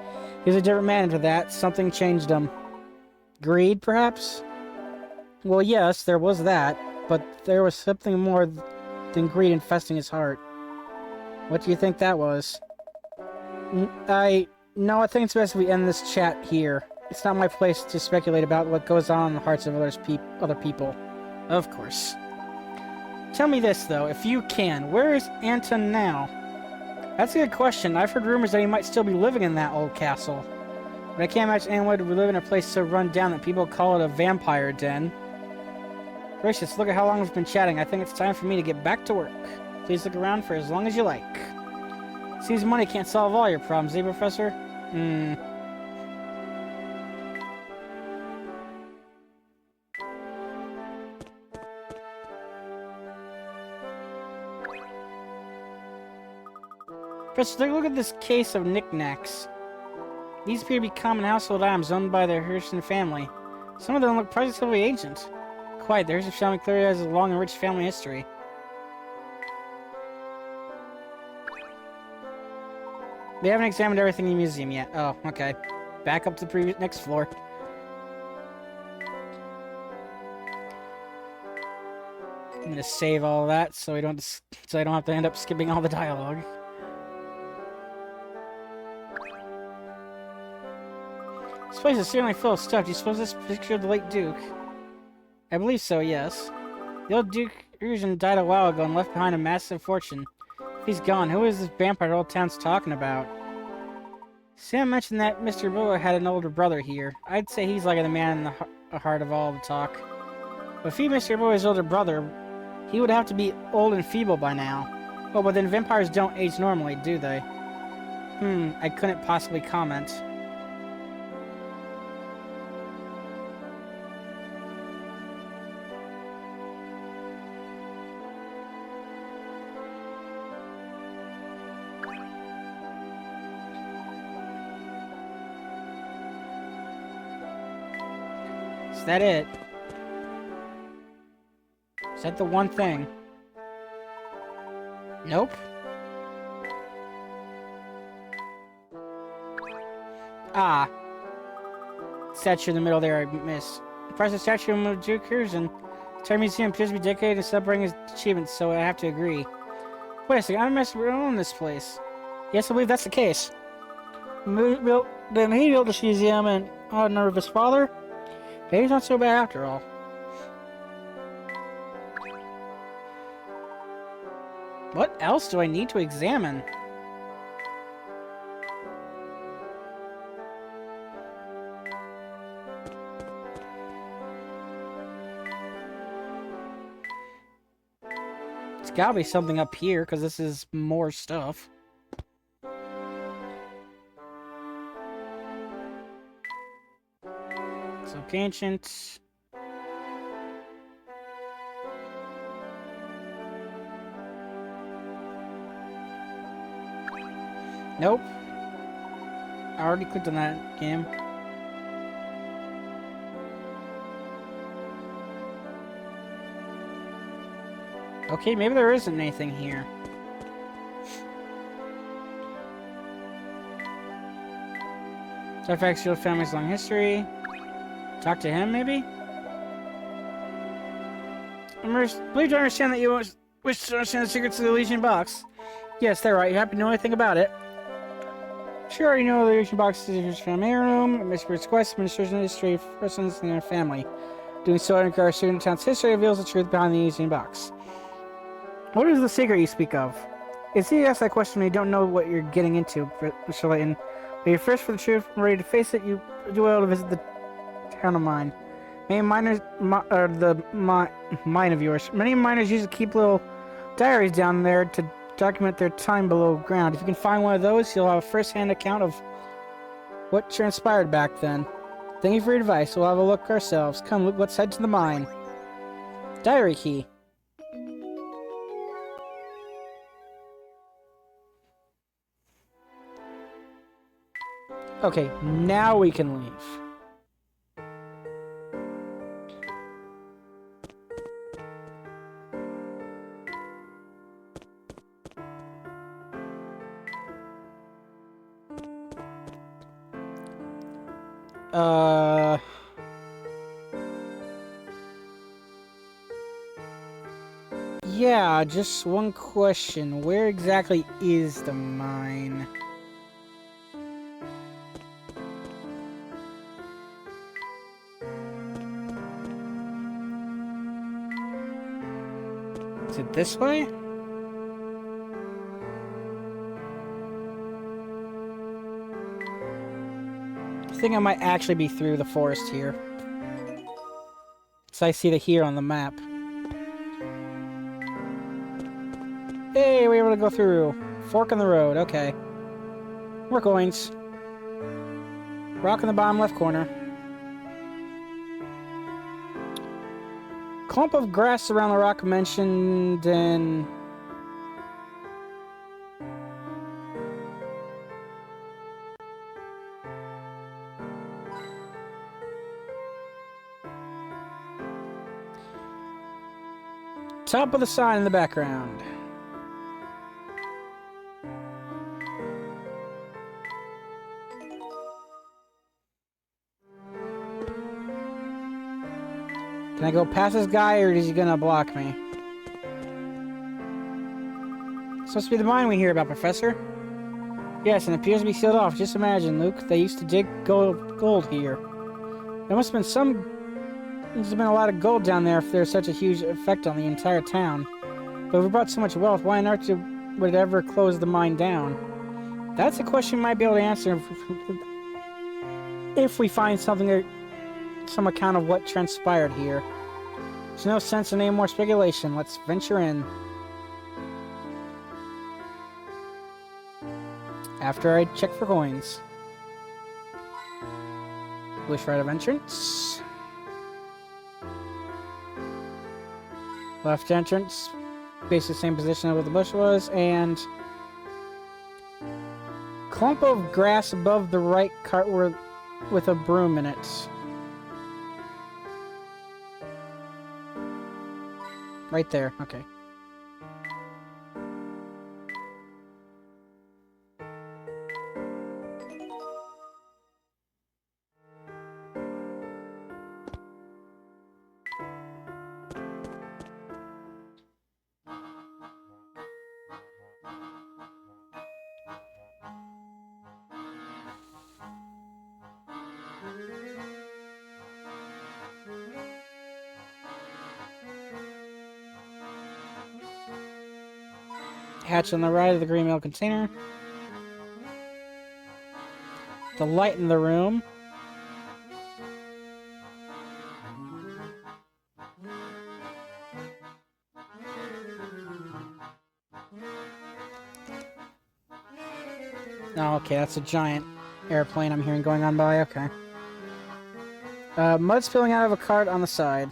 He was a different man after that. Something changed him. Greed, perhaps? Well, yes, there was that, but there was something more than greed infesting his heart. What do you think that was? No, I think it's best if we end this chat here. It's not my place to speculate about what goes on in the hearts of other people. Of course. Tell me this, though, if you can. Where is Anton now? That's a good question. I've heard rumors that he might still be living in that old castle. But I can't imagine anyone would live in a place so run down that people call it a vampire den. Gracious, look at how long we've been chatting. I think it's time for me to get back to work. Please look around for as long as you like. Seems money can't solve all your problems, eh, Professor? Professor, take a look at this case of knickknacks. These appear to be common household items owned by the Hirschen family. Some of them look positively ancient. Quite, the Hirschen family clearly has a long and rich family history. We haven't examined everything in the museum yet. Oh, okay. Back up to the next floor. I'm gonna save all that so I don't have to end up skipping all the dialogue. This place is certainly full of stuff. Do you suppose this picture of the late Duke? I believe so, yes. The old Duke Urgen died a while ago and left behind a massive fortune. If he's gone, who is this vampire the old town's talking about? Sam mentioned that Mr. Boa had an older brother here. I'd say he's like the man in the heart of all the talk. But if he Mr. Boa's older brother, he would have to be old and feeble by now. Oh, but then vampires don't age normally, do they? I couldn't possibly comment. Is that it? Is that the one thing? Nope. Ah. Statue in the middle there, I missed. Impressive statue of Duke Curzon. The entire museum appears to be dedicated to celebrating his achievements, so I have to agree. Wait a second, I must own this place. Yes, I believe that's the case. Then he built this museum in honor of his father? Maybe he's not so bad after all. What else do I need to examine? It's gotta be something up here, because this is more stuff. So ancient. Nope. I already clicked on that game. Okay, maybe there isn't anything here. Artifacts show family's long history. Talk to him, maybe? I'm relieved to understand that you wish to understand the secrets of the Elysian box. Yes, they're right. You happen to know anything about it? Sure, you know the Elysian box is your family heirloom. Mr. Quest, administration history of persons in their family. Doing so in regards to town's history reveals the truth behind the Elysian box. What is the secret you speak of? It's easy to ask that question when you don't know what you're getting into, Mr. Layton. But you're first for the truth and ready to face it, you do well to visit the town of mine. Many miners, mine of yours. Many miners used to keep little diaries down there to document their time below ground. If you can find one of those, you'll have a first-hand account of what transpired back then. Thank you for your advice. We'll have a look ourselves. Come, Luke, let's head to the mine. Diary key. Okay, now we can leave. Yeah, just one question. Where exactly is the mine? This way? I think I might actually be through the forest here. So I see the here on the map. Hey, we were able to go through. Fork in the road, okay. More coins. Rock in the bottom left corner. Clump of grass around the rock mentioned in... Top of the sign in the background. Can I go past this guy, or is he gonna block me? Supposed to be the mine we hear about, Professor. Yes, and it appears to be sealed off. Just imagine, Luke. They used to dig gold here. There must have been There's been a lot of gold down there if there's such a huge effect on the entire town. But if we brought so much wealth, why on earth would it ever close the mine down? That's a question we might be able to answer if we find something, some account of what transpired here. There's no sense in any more speculation. Let's venture in. After I check for coins. Wish right of entrance. Left entrance. Basically the same position where the bush was. And clump of grass above the right cart with a broom in it. Right there, okay. Hatch on the right of the green milk container. The light in the room. Oh, okay, that's a giant airplane I'm hearing going on by, okay. Mud spilling out of a cart on the side.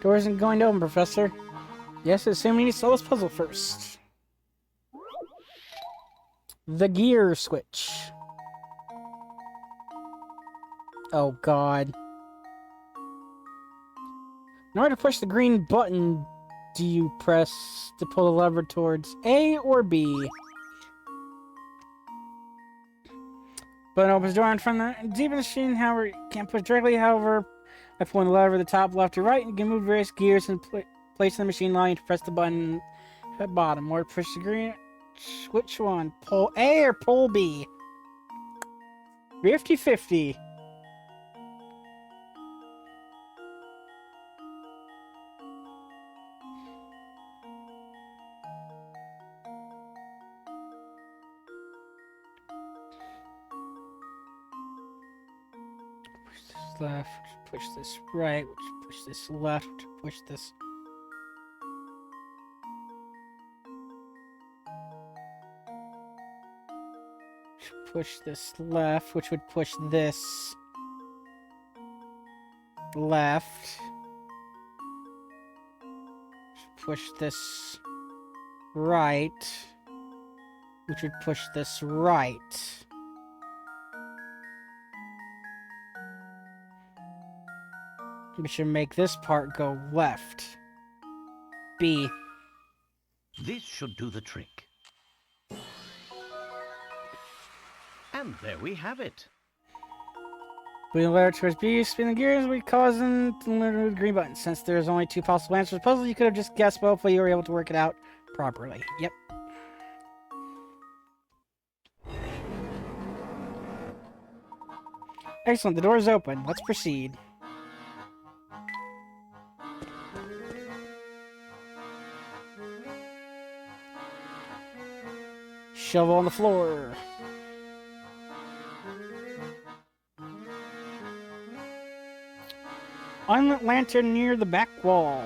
Door isn't going to open, Professor. Yes, assuming we need to solve this puzzle first. The gear switch. Oh, God. In order to push the green button, do you press to pull the lever towards A or B? Button opens the door in front of the deep machine, however, you can't push directly, however, by pulling the lever to the top, left, or right, you can move various gears and place in the machine, allowing you to press the button at bottom. Or push the green... Which one? Pull A or pull B? 50-50. Push this left, push this right, push this left, push this... Push this left, which would push this left. Push this right, which would push this right. We should make this part go left. B. This should do the trick. And there we have it. Moving the letter towards B, spin the gears, we causing the green button. Since there's only 2 possible answers to the puzzle, you could have just guessed, but hopefully you were able to work it out properly. Yep. Excellent, the door is open. Let's proceed. Shovel on the floor. Unlit lantern near the back wall.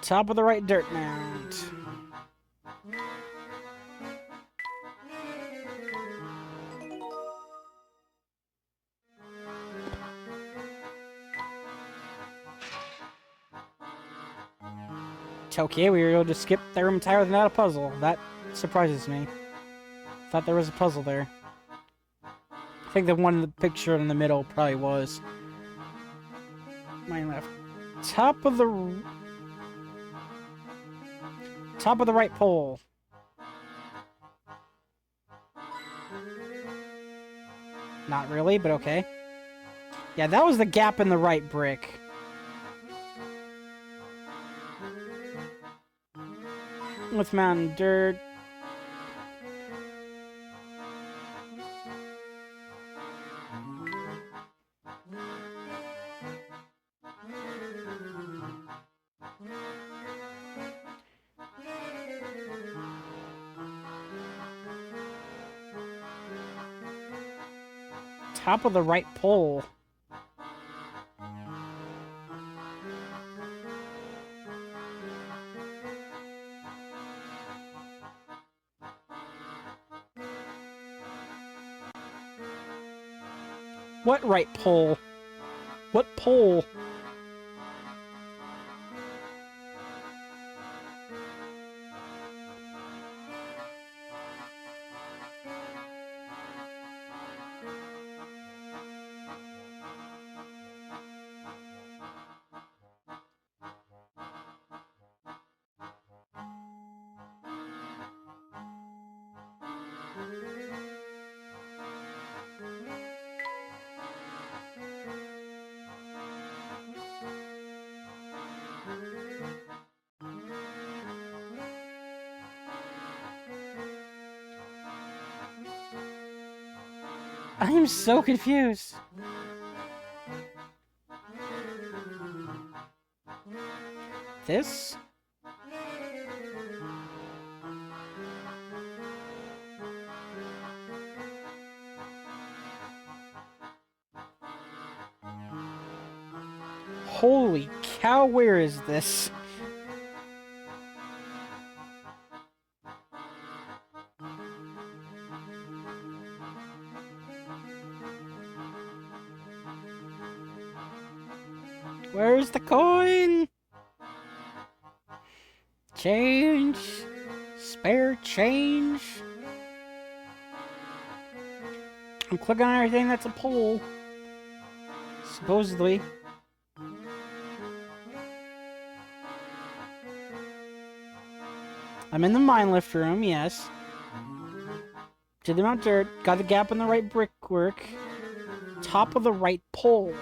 Top of the right dirt mound. It's okay, we were able to skip the room entirely without a puzzle. That surprises me. Thought there was a puzzle there. I think the one in the picture in the middle probably was. Mine left. Top of the right pole. Not really, but okay. Yeah, that was the gap in the right brick. With mountain dirt. Top of the right pole. What right pole? What pole? I am so confused. This? Holy cow, where is this? Where's the coin? Change. Spare change. I'm clicking on everything that's a pole. Supposedly. I'm in the mine lift room, yes. Did the amount of dirt. Got the gap in the right brickwork. Top of the right pole.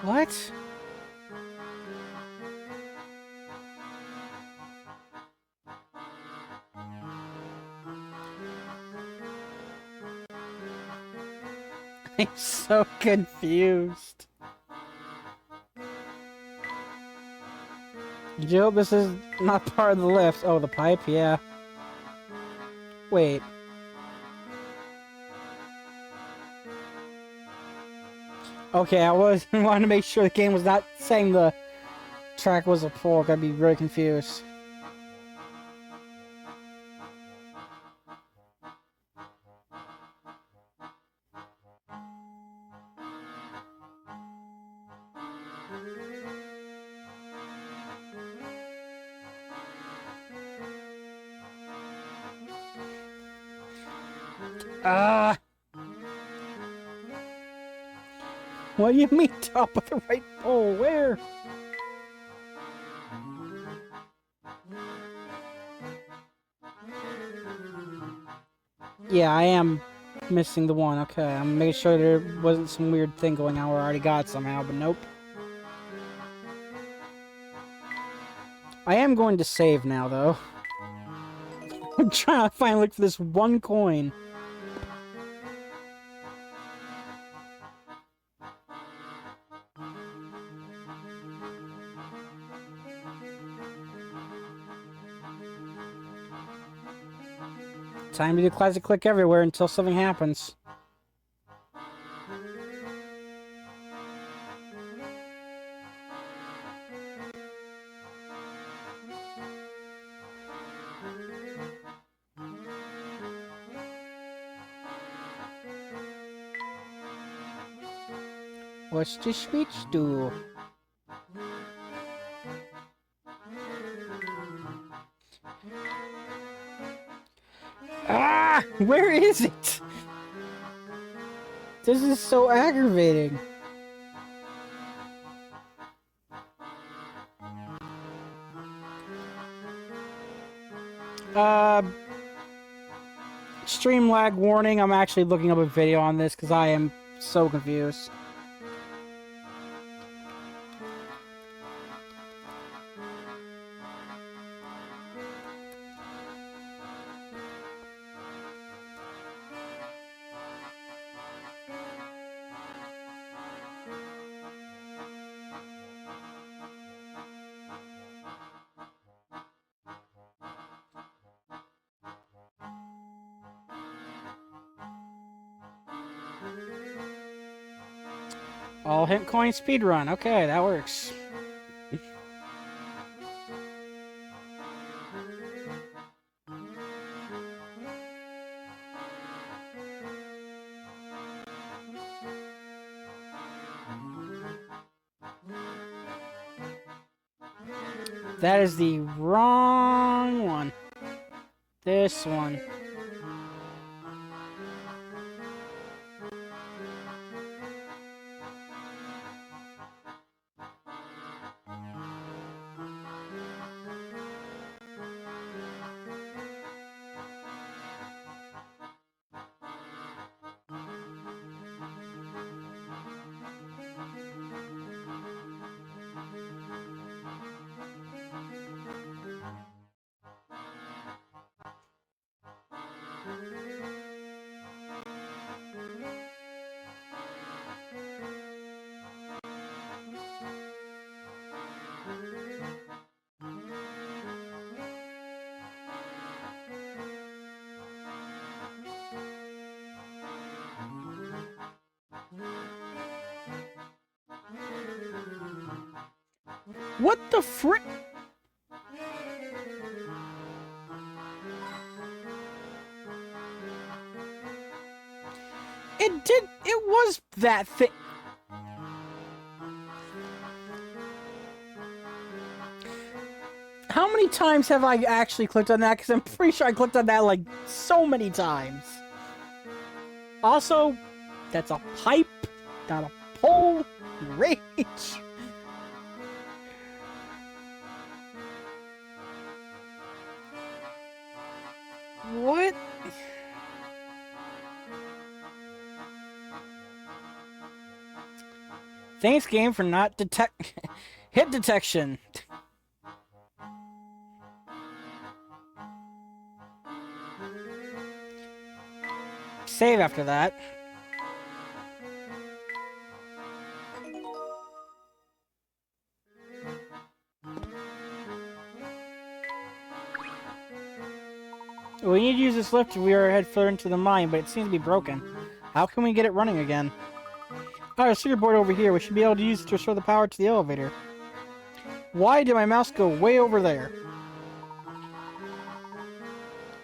What? I'm so confused. Jill, this is not part of the lift. Oh, the pipe? Yeah. Wait. Okay, I wanted to make sure the game was not saying the track was a pole. I'd be very confused. What do you mean top of the right pole? Where? Yeah, I am missing the one. Okay, I'm making sure there wasn't some weird thing going on where I already got it somehow, but nope. I am going to save now, though. I'm trying to finally look for this one coin. Time to do classic click everywhere until something happens. What's the switch do? Ah! Where is it? This is so aggravating. Stream lag warning. I'm actually looking up a video on this because I am so confused. All hint coin speedrun. Okay, that works. That is the wrong one. This one. What the frick? It was that thing. How many times have I actually clicked on that? Because I'm pretty sure I clicked on that like so many times. Also, that's a pipe, not a pole. Rage. What? Thanks, game, for not hit detection. Save after that. We need to use this lift if we are head further into the mine, but it seems to be broken. How can we get it running again? Oh, there's a circuit board over here. We should be able to use it to restore the power to the elevator. Why did my mouse go way over there?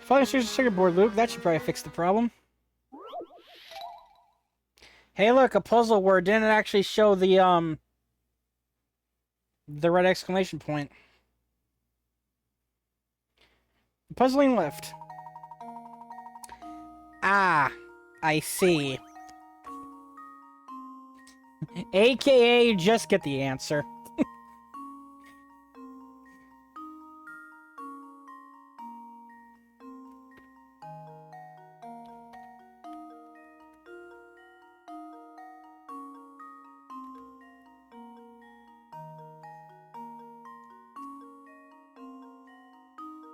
Finally, there's a circuit board, Luke. That should probably fix the problem. Hey, look, a puzzle where it didn't actually show the red exclamation point. Puzzling lift. Ah, I see. AKA, just get the answer.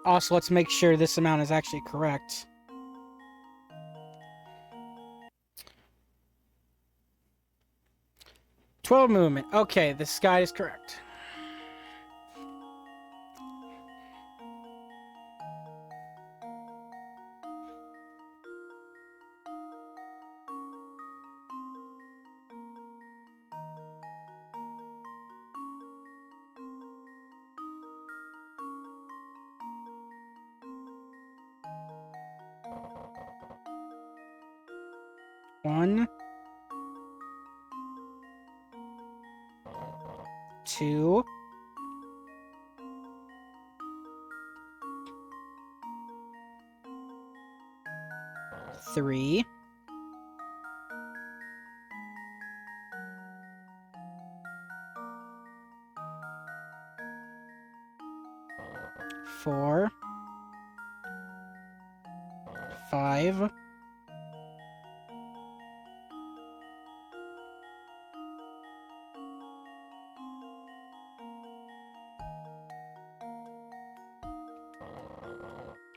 Also, let's make sure this amount is actually correct. "12 movement." Okay, this guide is correct. One, two, three, four, 5,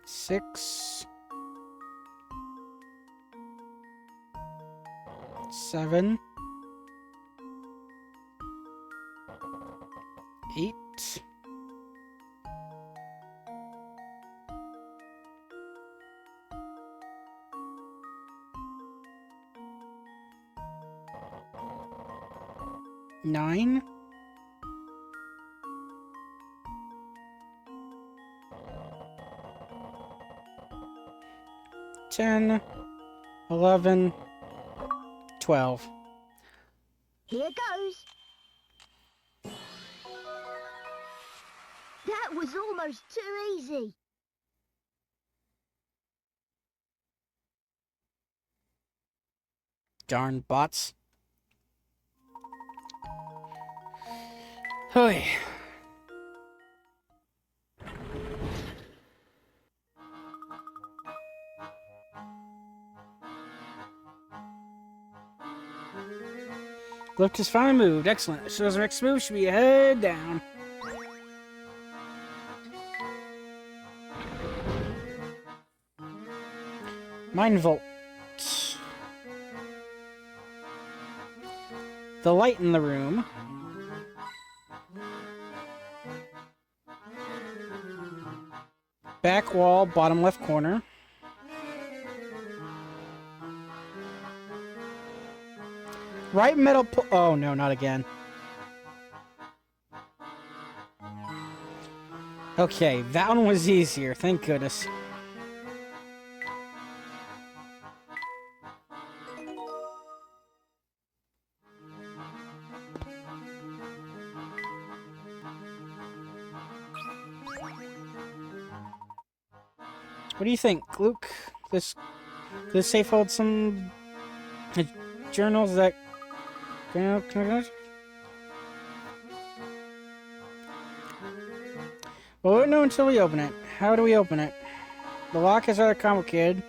6, 7, 8, 9, 10, 11, 12. Here goes. That was almost too easy. Darn bots. Hey. Lift is finally moved. Excellent. So the next move should be head down. Mind Volt. The light in the room. Back wall, bottom left corner. Right middle oh no, not again. Okay, that one was easier, thank goodness. What do you think, Luke? This safe hold some journals that... Well, we won't know until we open it. How do we open it? The lock is rather complicated.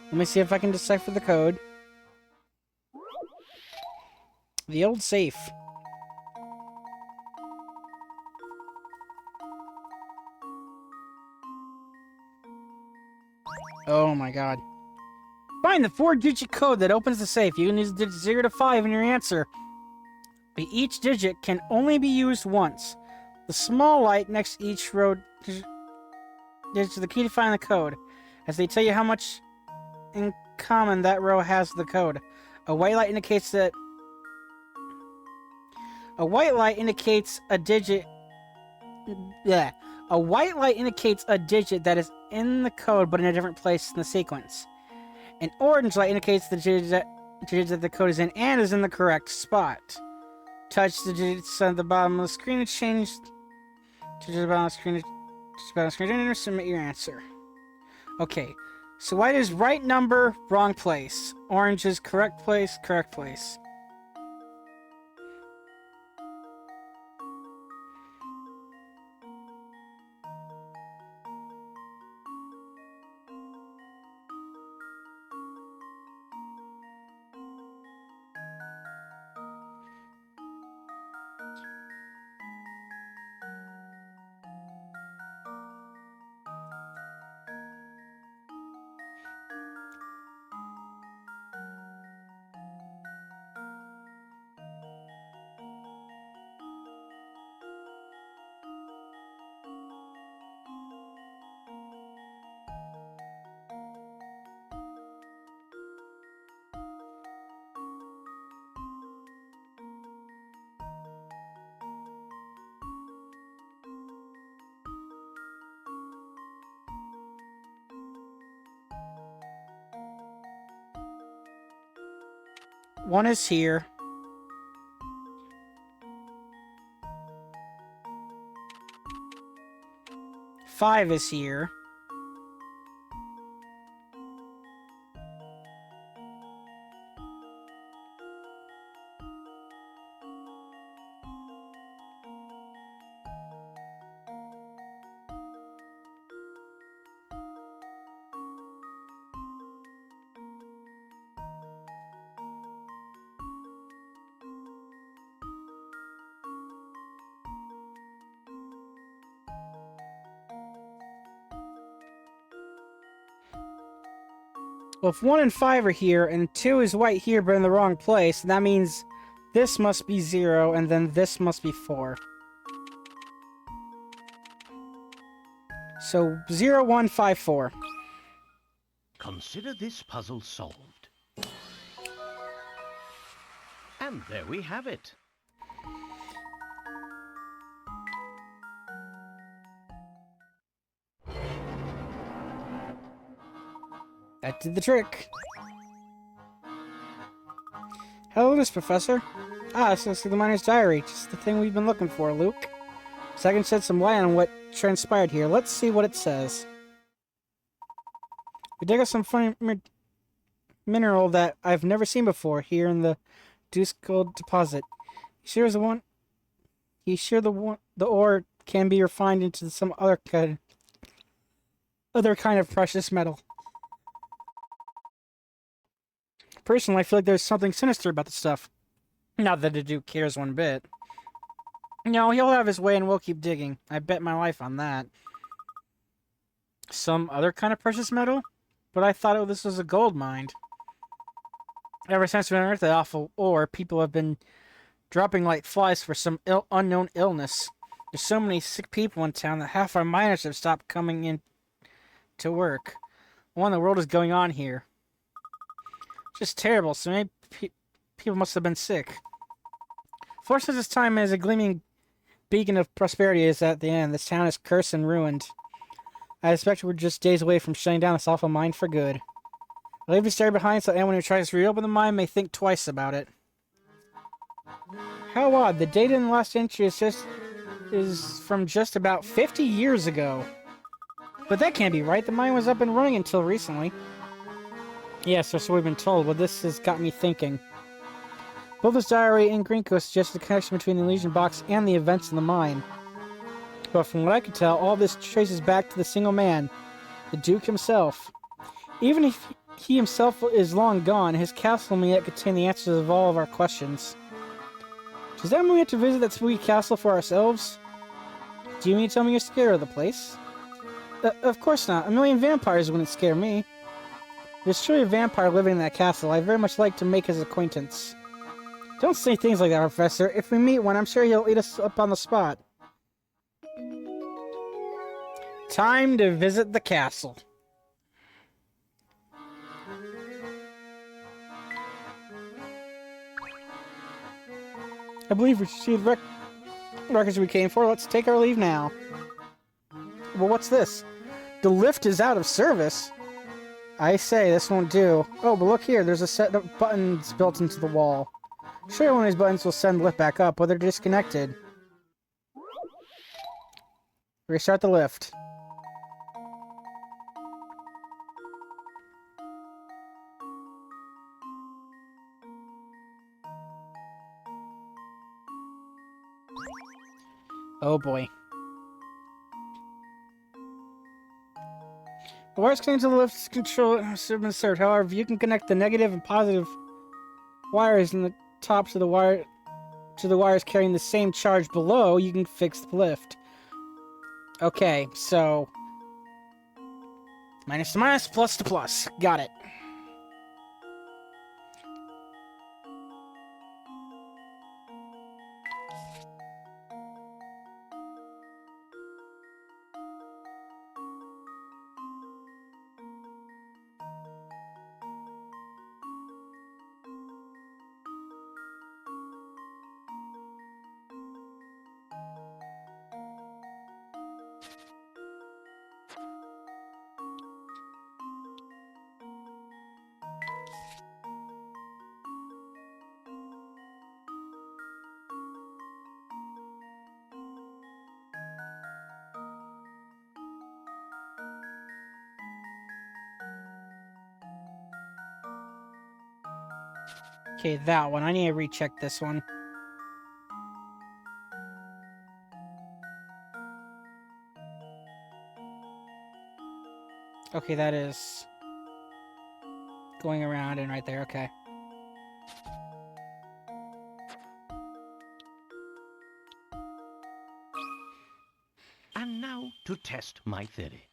Let me see if I can decipher the code. The old safe. Oh my god. Find the 4-digit code that opens the safe. You can use digits 0 to 5 in your answer. But each digit can only be used once. The small light next to each row is the key to find the code, as they tell you how much in common that row has with the code. A white light indicates that... A white light indicates a digit... Yeah. A white light indicates a digit that is in the code but in a different place in the sequence. An orange light indicates the digit that the code is in and is in the correct spot. Touch the digits at the bottom of the screen to change to the bottom of the screen and submit your answer. Okay, so white is right number, wrong place. Orange is correct place, correct place. 1 is here. 5 is here. Well, if 1 and 5 are here, and 2 is right here but in the wrong place, that means this must be 0, and then this must be 4. So, 0, 1, 5, 4. Consider this puzzle solved. And there we have it. That did the trick. Hello, this Professor. Ah, this looks like the miner's diary. Just the thing we've been looking for, Luke. So I can shed some light on what transpired here. Let's see what it says. We dig up some funny mineral that I've never seen before here in the Diabolical deposit. The ore can be refined into some other kind of precious metal. Personally, I feel like there's something sinister about the stuff. Not that the Duke cares one bit. No, he'll have his way and we'll keep digging. I bet my life on that. Some other kind of precious metal? But I thought this was a gold mine. Ever since we unearthed that awful ore, people have been dropping like flies for some unknown illness. There's so many sick people in town that half our miners have stopped coming in to work. What in the world is going on here? Just terrible. So many people must have been sick. Fortunately, this time as a gleaming beacon of prosperity is at the end. This town is cursed and ruined. I suspect we're just days away from shutting down this awful mine for good. I'll leave this diary behind so anyone who tries to reopen the mine may think twice about it. How odd. The date in the last entry is from just about 50 years ago. But that can't be right. The mine was up and running until recently. Yes, that's what we've been told. Well, this has got me thinking. Both this diary and Grinko suggest the connection between the Elysian box and the events in the mine. But from what I can tell, all this traces back to the single man, the Duke himself. Even if he himself is long gone, his castle may yet contain the answers of all of our questions. Does that mean we have to visit that spooky castle for ourselves? Do you mean to tell me you're scared of the place? Of course not. A million vampires wouldn't scare me. There's truly a vampire living in that castle. I'd very much like to make his acquaintance. Don't say things like that, Professor. If we meet one, I'm sure he'll eat us up on the spot. Time to visit the castle. I believe we received records we came for. Let's take our leave now. Well, what's this? The lift is out of service. I say, this won't do. Oh, but look here. There's a set of buttons built into the wall. Sure, one of these buttons will send the lift back up, but they're disconnected. Restart the lift. Oh boy. The wires connected to the lift control have been served. However, if you can connect the negative and positive wires in the top to the wires carrying the same charge below, you can fix the lift. Okay, so minus to minus, plus to plus. Got it. Okay, that one. I need to recheck this one. Okay, that is going around and right there. Okay. And now to test my theory.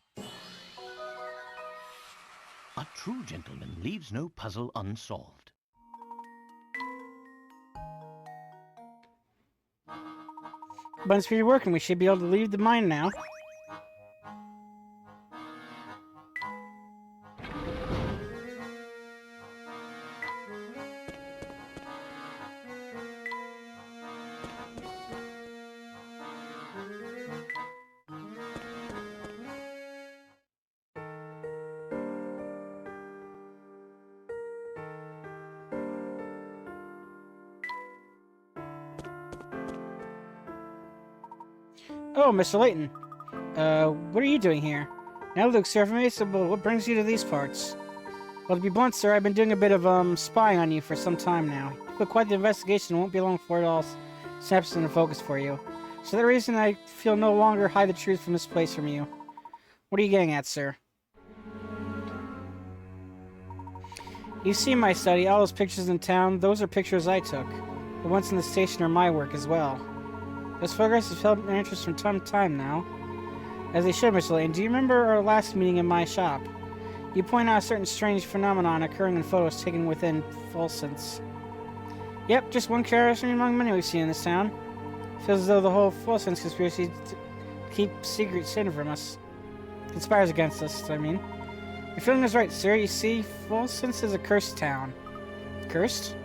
A true gentleman leaves no puzzle unsolved. Buttons for your work, and we should be able to leave the mine now. Oh, Mr. Layton. What are you doing here? Now Luke, sir, for me, so what brings you to these parts? Well, to be blunt, sir, I've been doing a bit of, spying on you for some time now. But quite the investigation won't be long before it all snaps into focus for you. So that reason I feel no longer hide the truth from this place from you. What are you getting at, sir? You see my study, all those pictures in town, those are pictures I took. The ones in the station are my work as well. Those photographs have held an interest from time to time now. As they should, Mr. Layton. Do you remember our last meeting in my shop? You point out a certain strange phenomenon occurring in photos taken within Fulsence. Yep, just one character among many we've seen in this town. Feels as though the whole Fulsence conspiracy to keep secrets hidden from us conspires against us, I mean. Your feeling is right, sir. You see, Fulsence is a cursed town. Cursed?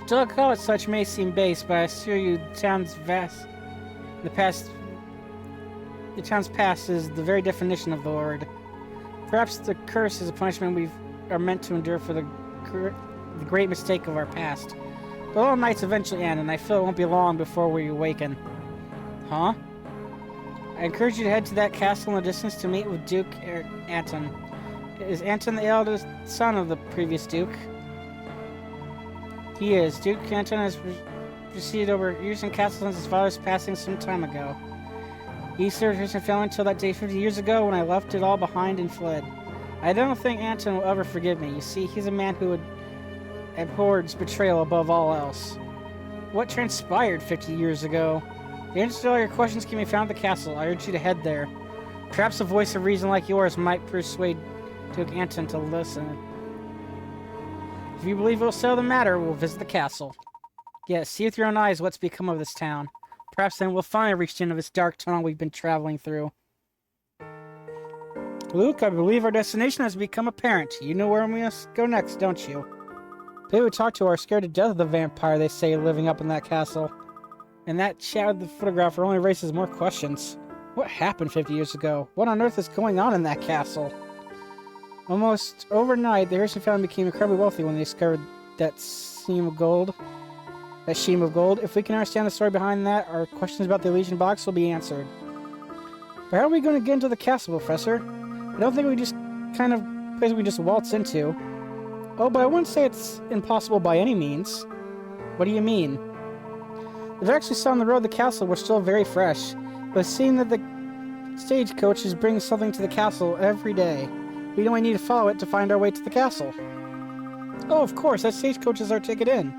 To call it such may seem base, but I assure you the town's the town's past is the very definition of the word. Perhaps the curse is a punishment we are meant to endure for the great mistake of our past. But all nights eventually end, and I feel it won't be long before we awaken. Huh? I encourage you to head to that castle in the distance to meet with Duke Anton. Is Anton the eldest son of the previous Duke? He is. Duke Anton has proceeded over years in castle since his father's passing some time ago. He served his family until that day 50 years ago when I left it all behind and fled. I don't think Anton will ever forgive me. You see, he's a man who abhors betrayal above all else. What transpired 50 years ago? The answer to all your questions can be found at the castle. I urge you to head there. Perhaps a voice of reason like yours might persuade Duke Anton to listen. If you believe it will settle the matter, we'll visit the castle. Yes, see with your own eyes what's become of this town. Perhaps then we'll finally reach the end of this dark tunnel we've been traveling through. Luke, I believe our destination has become apparent. You know where we must go next, don't you? People we talk to are scared to death of the vampire they say living up in that castle. And that chat with the photographer only raises more questions. What happened 50 years ago? What on earth is going on in that castle? Almost overnight, the Harrison family became incredibly wealthy when they discovered that seam of gold. That sheen of gold. If we can understand the story behind that, our questions about the Elysian box will be answered. But how are we going to get into the castle, Professor? I don't think we just kind of place we just waltz into. Oh, but I wouldn't say it's impossible by any means. What do you mean? The directions we saw on the road to the castle were still very fresh, but seeing that the stagecoach is bringing something to the castle every day, we only need to follow it to find our way to the castle. Oh, of course, that stagecoach is our ticket in.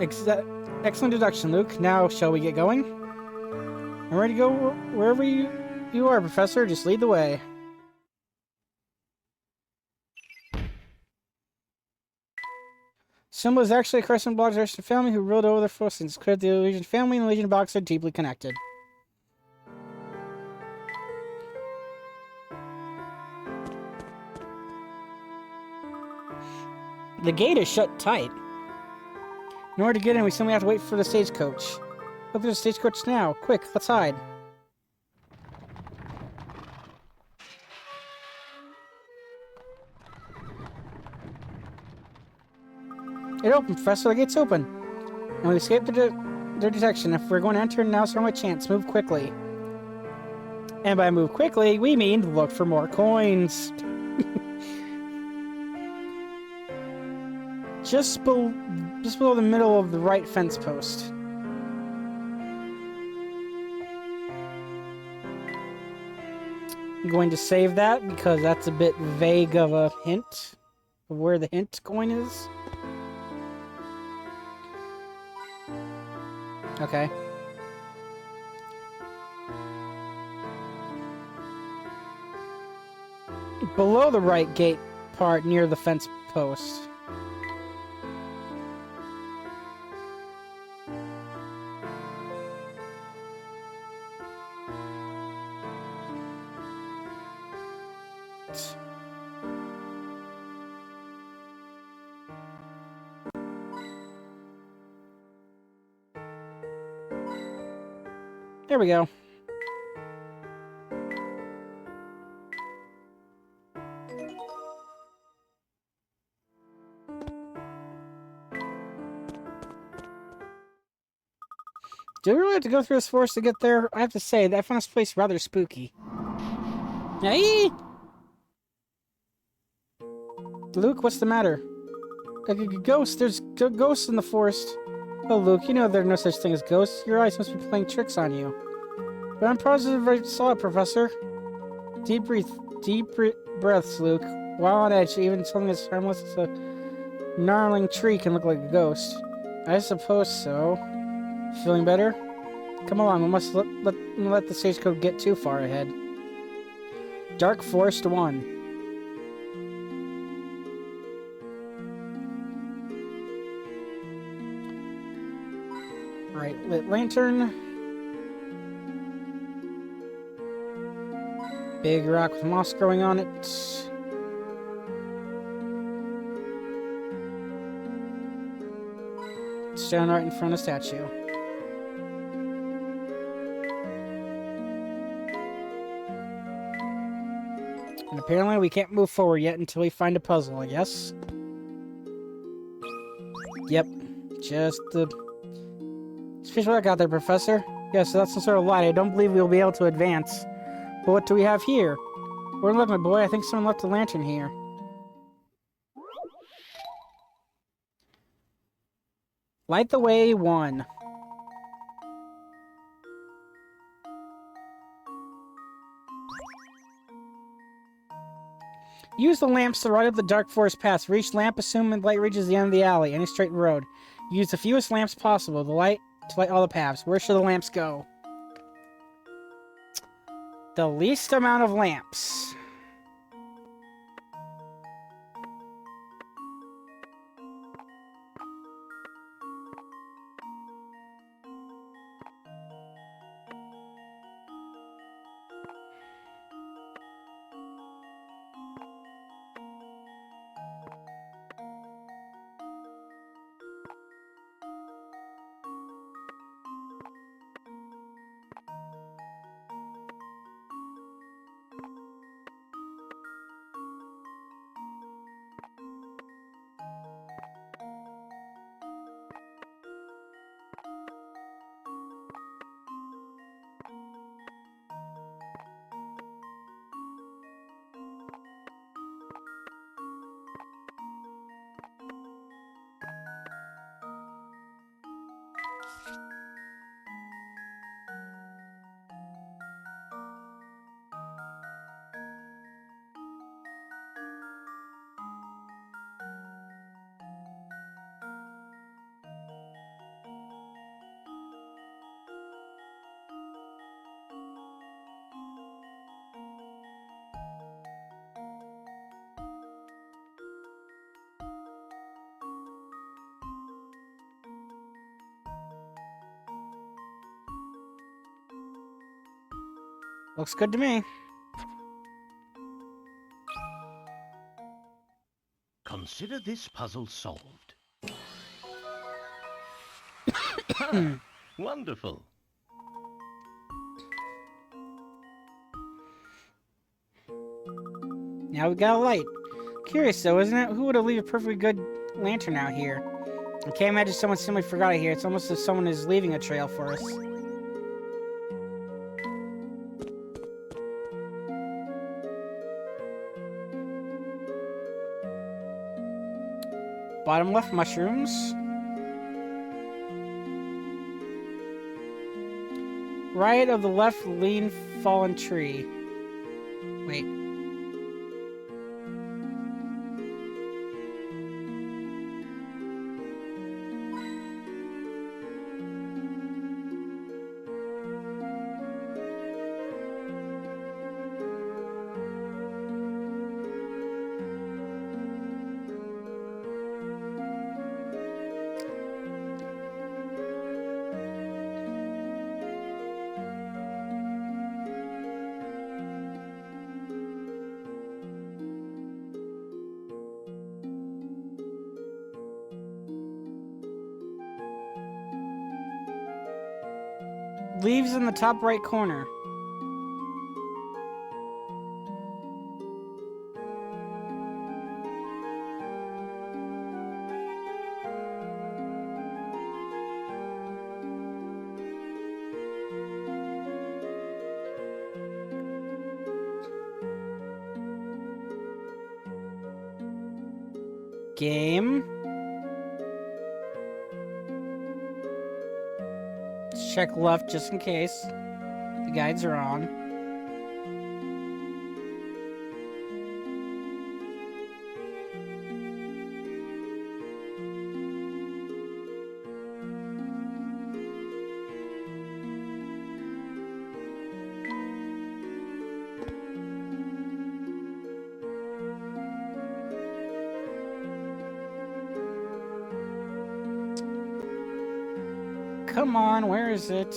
Excellent deduction, Luke. Now, shall we get going? I'm ready to go wherever you are, Professor. Just lead the way. Symbol is actually a crescent belongs to the family who ruled over the Frost. It's clear that the Elysian family and the Elysian box are deeply connected. The gate is shut tight. In order to get in, we simply have to wait for the stagecoach. Look, there's a stagecoach now. Quick, let's hide. It opened, Professor. The gate's open. And we escaped their detection. If we're going to enter, now's our only chance. Move quickly. And by move quickly, we mean look for more coins. just below the middle of the right fence post. I'm going to save that because that's a bit vague of a hint of where the hint coin is. Okay. Below the right gate part near the fence post. There we go. Do we really have to go through this forest to get there? I have to say, I found this place rather spooky. Hey! Luke, what's the matter? A ghost. There's ghosts in the forest. Oh, Luke, you know there are no such thing as ghosts. Your eyes must be playing tricks on you. But I'm positive I saw it, Professor. Deep breaths, Luke. While on edge, even something as harmless as a gnarling tree can look like a ghost. I suppose so. Feeling better? Come along, we must let the stagecoach get too far ahead. Dark Forest 1. Right, lit lantern. Big rock with moss growing on it. Stand right in front of the statue. And apparently we can't move forward yet until we find a puzzle, I guess. Yep. Just the... Fish what I got there, Professor. Yes, so that's some sort of light. I don't believe we'll be able to advance. But what do we have here? Where look, my boy? I think someone left a lantern here. Light the way, 1. Use the lamps to light up the dark forest path. Reach lamp, assuming the light reaches the end of the alley, any straight road. Use the fewest lamps possible. The light to light all the paths. Where should the lamps go? The least amount of lamps. Looks good to me. Consider this puzzle solved. Wonderful. Now we got a light. Curious though, isn't it? Who would have leave a perfectly good lantern out here? I can't imagine someone simply forgot it here. It's almost as if someone is leaving a trail for us. Bottom left, mushrooms. Right of the left, lean fallen tree. Wait. Leaves in the top right corner. Game. Check left just in case the guides are on. Come on, where is it?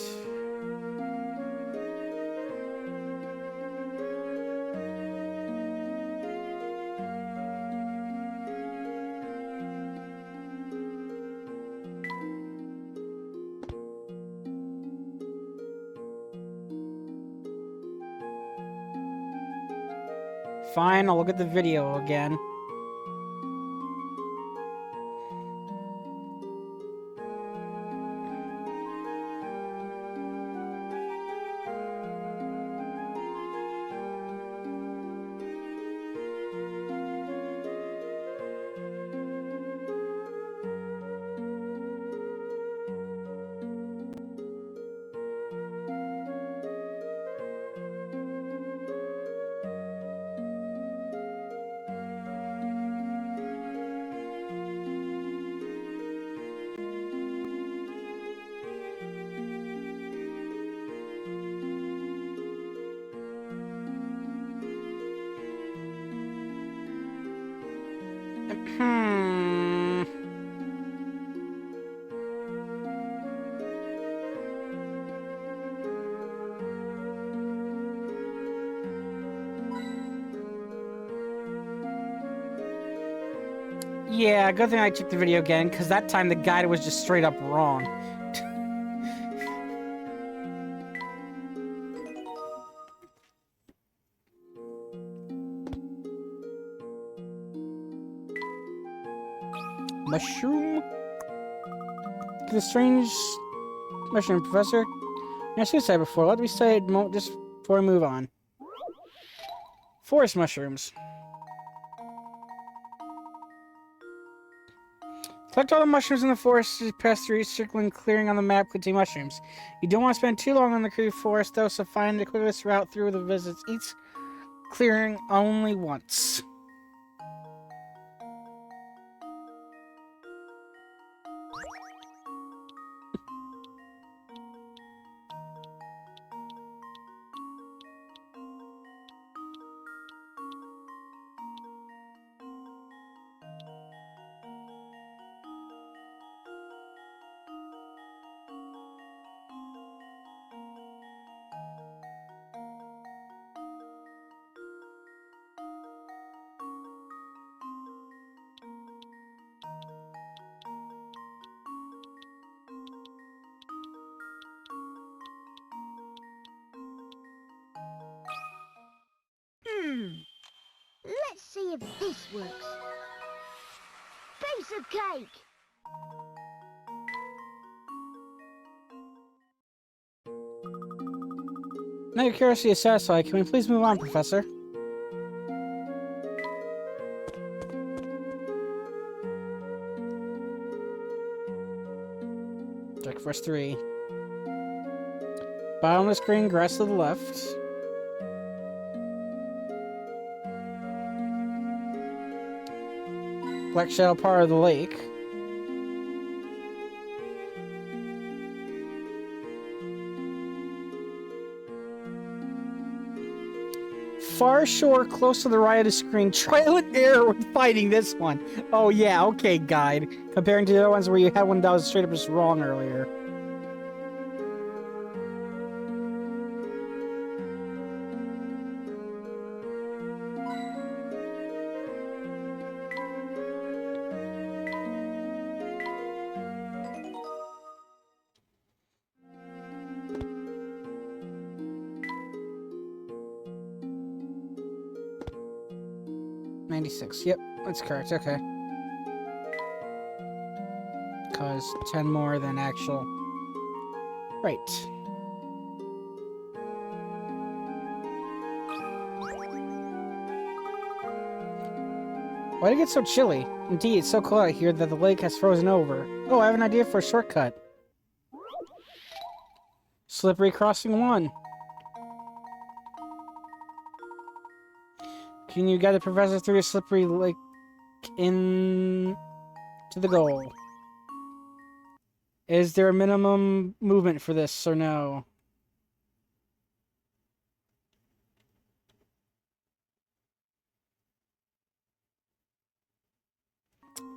Fine, I'll look at the video again. Hmm. Yeah, good thing I checked the video again, because that time the guide was just straight up wrong. Mushroom? The strange mushroom, Professor. I should have said before. Let me say it just before we move on. Forest mushrooms. Collect all the mushrooms in the forest to pass through each circling clearing on the map containing mushrooms. You don't want to spend too long on the creepy forest, though, so find the quickest route through the visits each clearing only once. Let's see if this works. Piece of cake! Now your curiosity is satisfied. Can we please move on, Professor? music. Verse 3. Bottom of the screen, grass to the left. Black shadow part of the lake. Far shore, close to the right of the screen. Trial and error with fighting this one. Oh yeah, okay, guide. Comparing to the other ones where you had one that was straight up just wrong earlier. Yep, that's correct, okay. Cause 10 more than actual. Right. Why did it get so chilly? Indeed, it's so cold out here that the lake has frozen over. Oh, I have an idea for a shortcut. Slippery crossing 1. Can you guide the professor through a slippery lake in to the goal? Is there a minimum movement for this or no?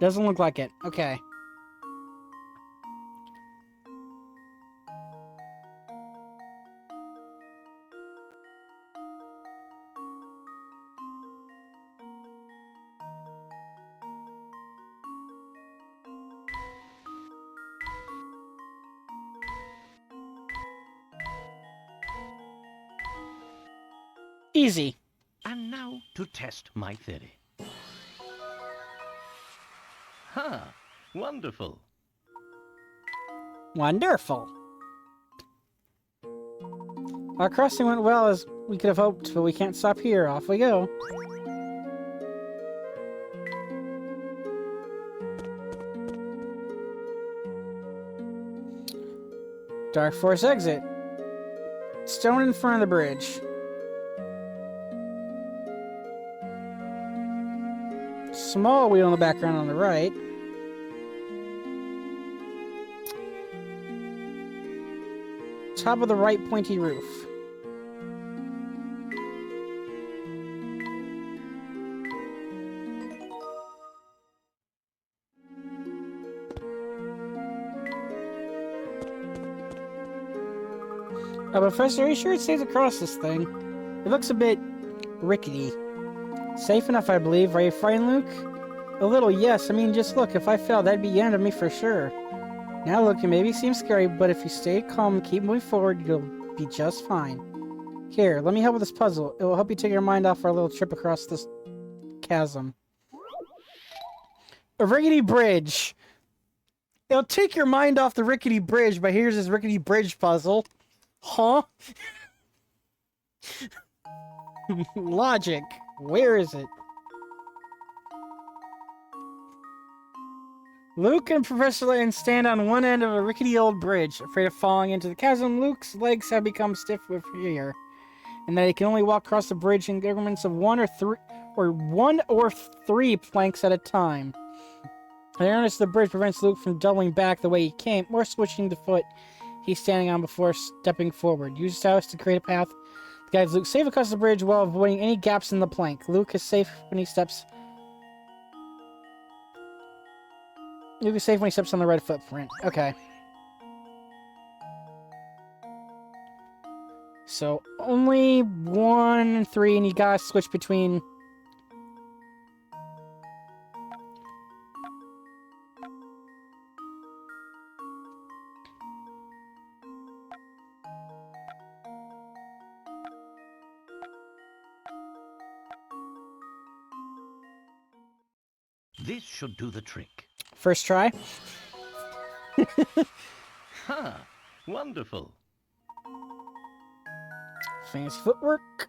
Doesn't look like it. Okay. Easy. And now to test my theory. Ha! Wonderful. Wonderful. Our crossing went well as we could have hoped, but we can't stop here. Off we go. Dark Forest exit. Stone in front of the bridge. Small wheel in the background on the right. Top of the right pointy roof. Professor, are you sure it stays across this thing? It looks a bit rickety. Safe enough, I believe. Are you frightened, Luke? A little, yes. I mean, just look. If I fell, that'd be the end of me for sure. Now look, it maybe seems scary, but if you stay calm and keep moving forward, you'll be just fine. Here, let me help with this puzzle. It will help you take your mind off our little trip across this chasm. A rickety bridge. It'll take your mind off the rickety bridge, but here's this rickety bridge puzzle. Huh? Logic. Where is it? Luke and Professor Layton stand on one end of a rickety old bridge. Afraid of falling into the chasm, Luke's legs have become stiff with fear, and that he can only walk across the bridge in increments of one or three planks at a time. The earnest of the bridge prevents Luke from doubling back the way he came, or switching the foot he's standing on before stepping forward. Use house to create a path that guides Luke safe across the bridge while avoiding any gaps in the plank. Luke is safe when he steps on the red footprint. Okay. So, only 1 and 3, and you gotta switch between... This should do the trick. First try. Ha! Wonderful. Fancy footwork.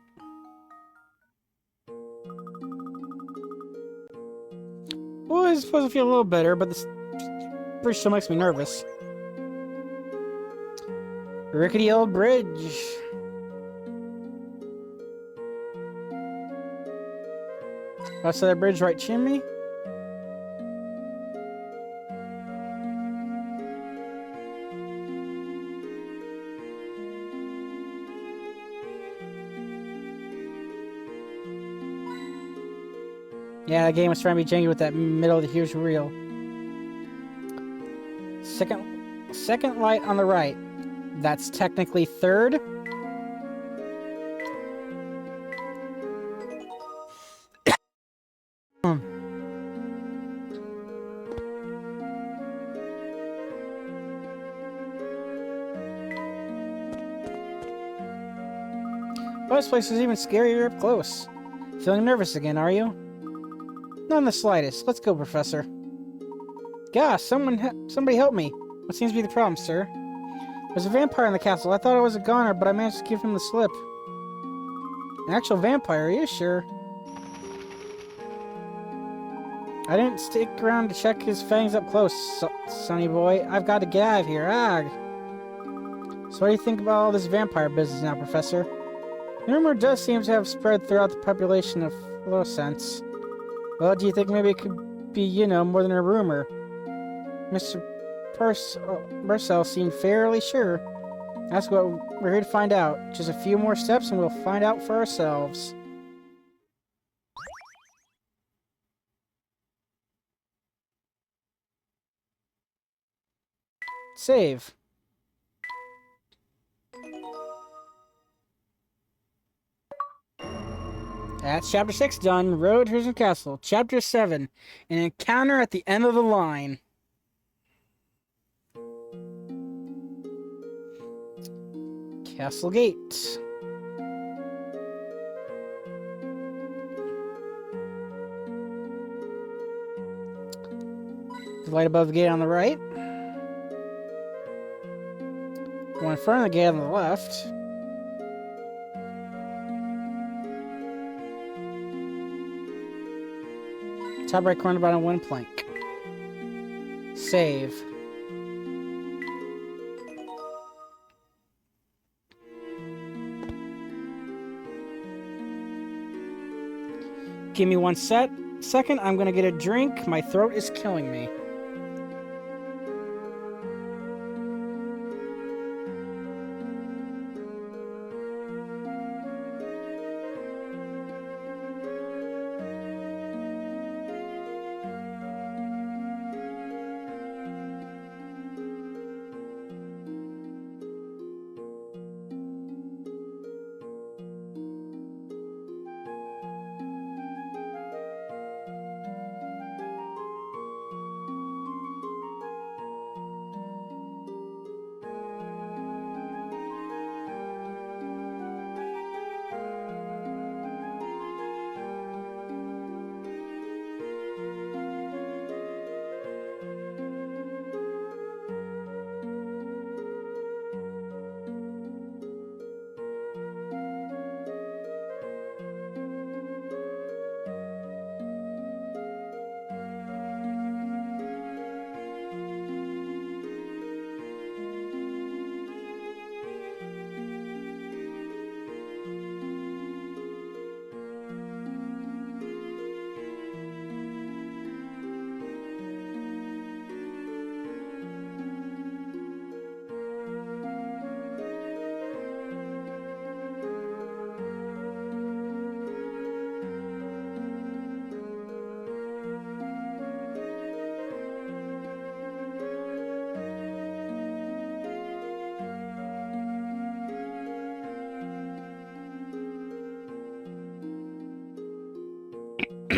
Well, I suppose I feel a little better, but this bridge still makes me nervous. Rickety old bridge. That's that bridge right chimney. Yeah, the game was trying to be janky with that middle of the huge reel. Second light on the right. That's technically third. Oh, this place is even scarier up close. Feeling nervous again, are you? Not in the slightest. Let's go, Professor. Gosh, somebody help me. What seems to be the problem, sir? There's a vampire in the castle. I thought I was a goner, but I managed to give him the slip. An actual vampire, are you sure? I didn't stick around to check his fangs up close, sonny boy. I've got to get out of here. So what do you think about all this vampire business now, Professor? The rumor does seem to have spread throughout the population of little sense. Well, do you think maybe it could be, you know, more than a rumor? Mr. Purcell seemed fairly sure. That's what we're here to find out. Just a few more steps and we'll find out for ourselves. Save. That's Chapter 6 done. Road to the Castle. Chapter 7. An encounter at the end of the line. Castle Gate. The light above the gate on the right. One in front of the gate on the left. Top right corner, bottom one plank. Save. Give me 1 second. I'm gonna get a drink. My throat is killing me.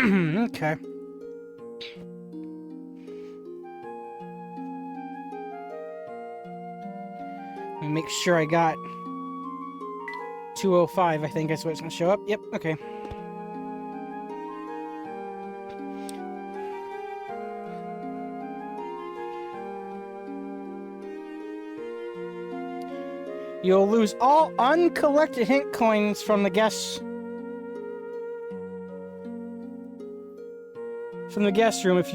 Okay. Let me make sure I got 205, I think that's what it's going to show up. Yep, okay. You'll lose all uncollected hint coins from the guest room if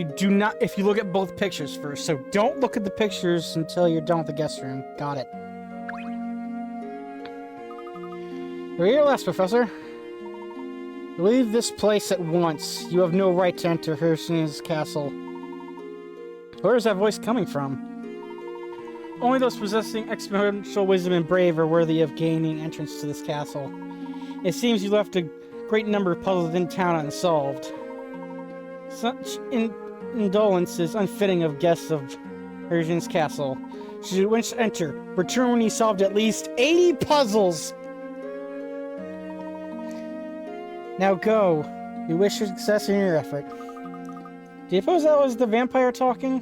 you look at both pictures first. So don't look at the pictures until you're done with the guest room. Got it. Read your last, Professor. Leave this place at once. You have no right to enter Hershey's castle. Where is that voice coming from? Only those possessing exponential wisdom and brave are worthy of gaining entrance to this castle. It seems you left a great number of puzzles in town unsolved. Such indolence is unfitting of guests of Hershey's castle. Should you wish to enter, return when you solved at least 80 puzzles! Now go. We wish you success in your effort. Do you suppose that was the vampire talking?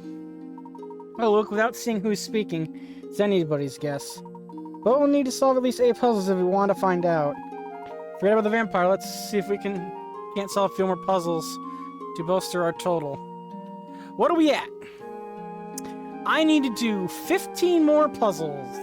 Oh, look, without seeing who's speaking, it's anybody's guess. But we'll need to solve at least 8 puzzles if we want to find out. Forget about the vampire. Let's see if we can't solve a few more puzzles to bolster our total. What are we at? I need to do 15 more puzzles.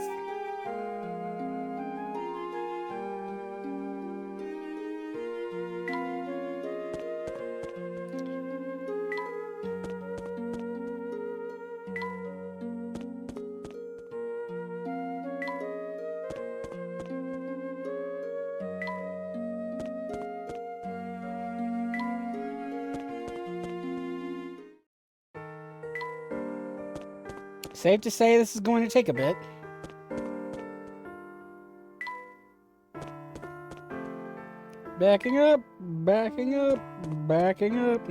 Safe to say this is going to take a bit. Backing up, backing up, backing up.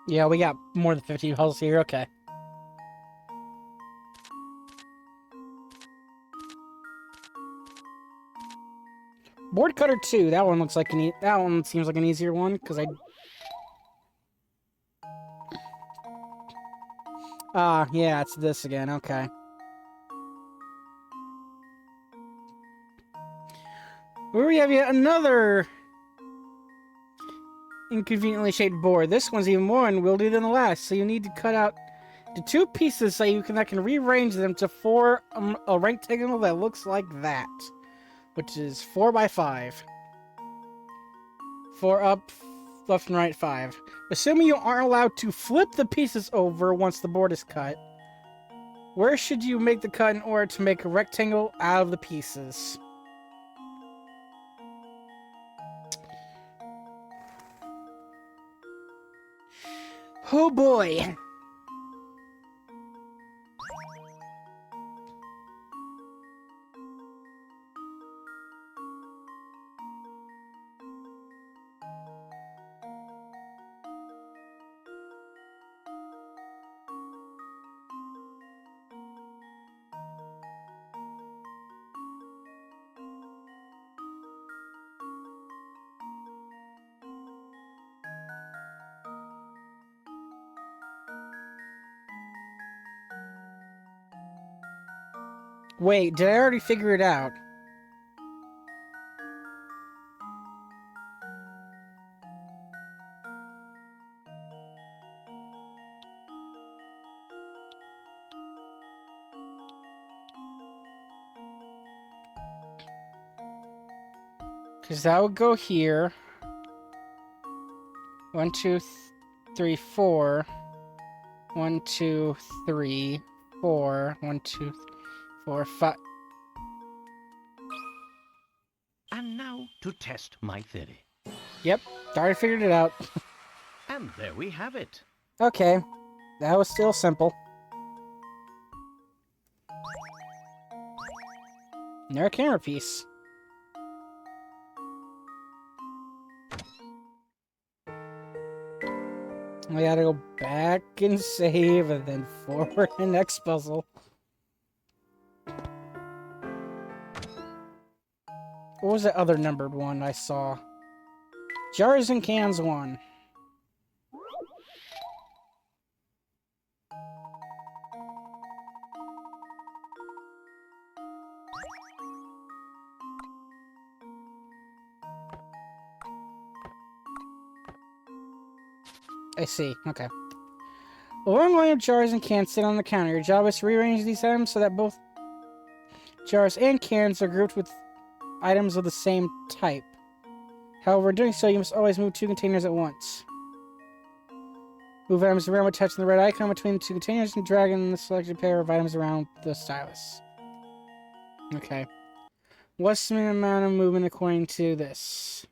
Yeah, we got more than 50 puzzles here, okay. Board Cutter 2, that one looks like that one seems like an easier one, because yeah, it's this again, okay. Where we have yet another inconveniently shaped board. This one's even more unwieldy than the last, so you need to cut out the 2 pieces so you can rearrange them to form a rectangle that looks like that, which is 4 by 5. 4 up, left and right 5. Assuming you aren't allowed to flip the pieces over once the board is cut, where should you make the cut in order to make a rectangle out of the pieces? Oh boy! Wait, did I already figure it out? Because that would go here. 1, 2, 3, 4. 1, 2, 3, 4. 1, 2, 4, 5. And now to test my theory. Yep, already figured it out. And there we have it. Okay, that was still simple. Another camera piece. We gotta go back and save, and then forward the next puzzle. What was that other numbered one I saw? Jars and Cans 1. I see. Okay. A long line of jars and cans sit on the counter. Your job is to rearrange these items so that both jars and cans are grouped with items of the same type. However, in doing so, you must always move 2 containers at once. Move items around by touching the red icon between the 2 containers and dragging the selected pair of items around the stylus. Okay. What's the minimum amount of movement according to this?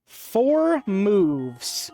4 moves.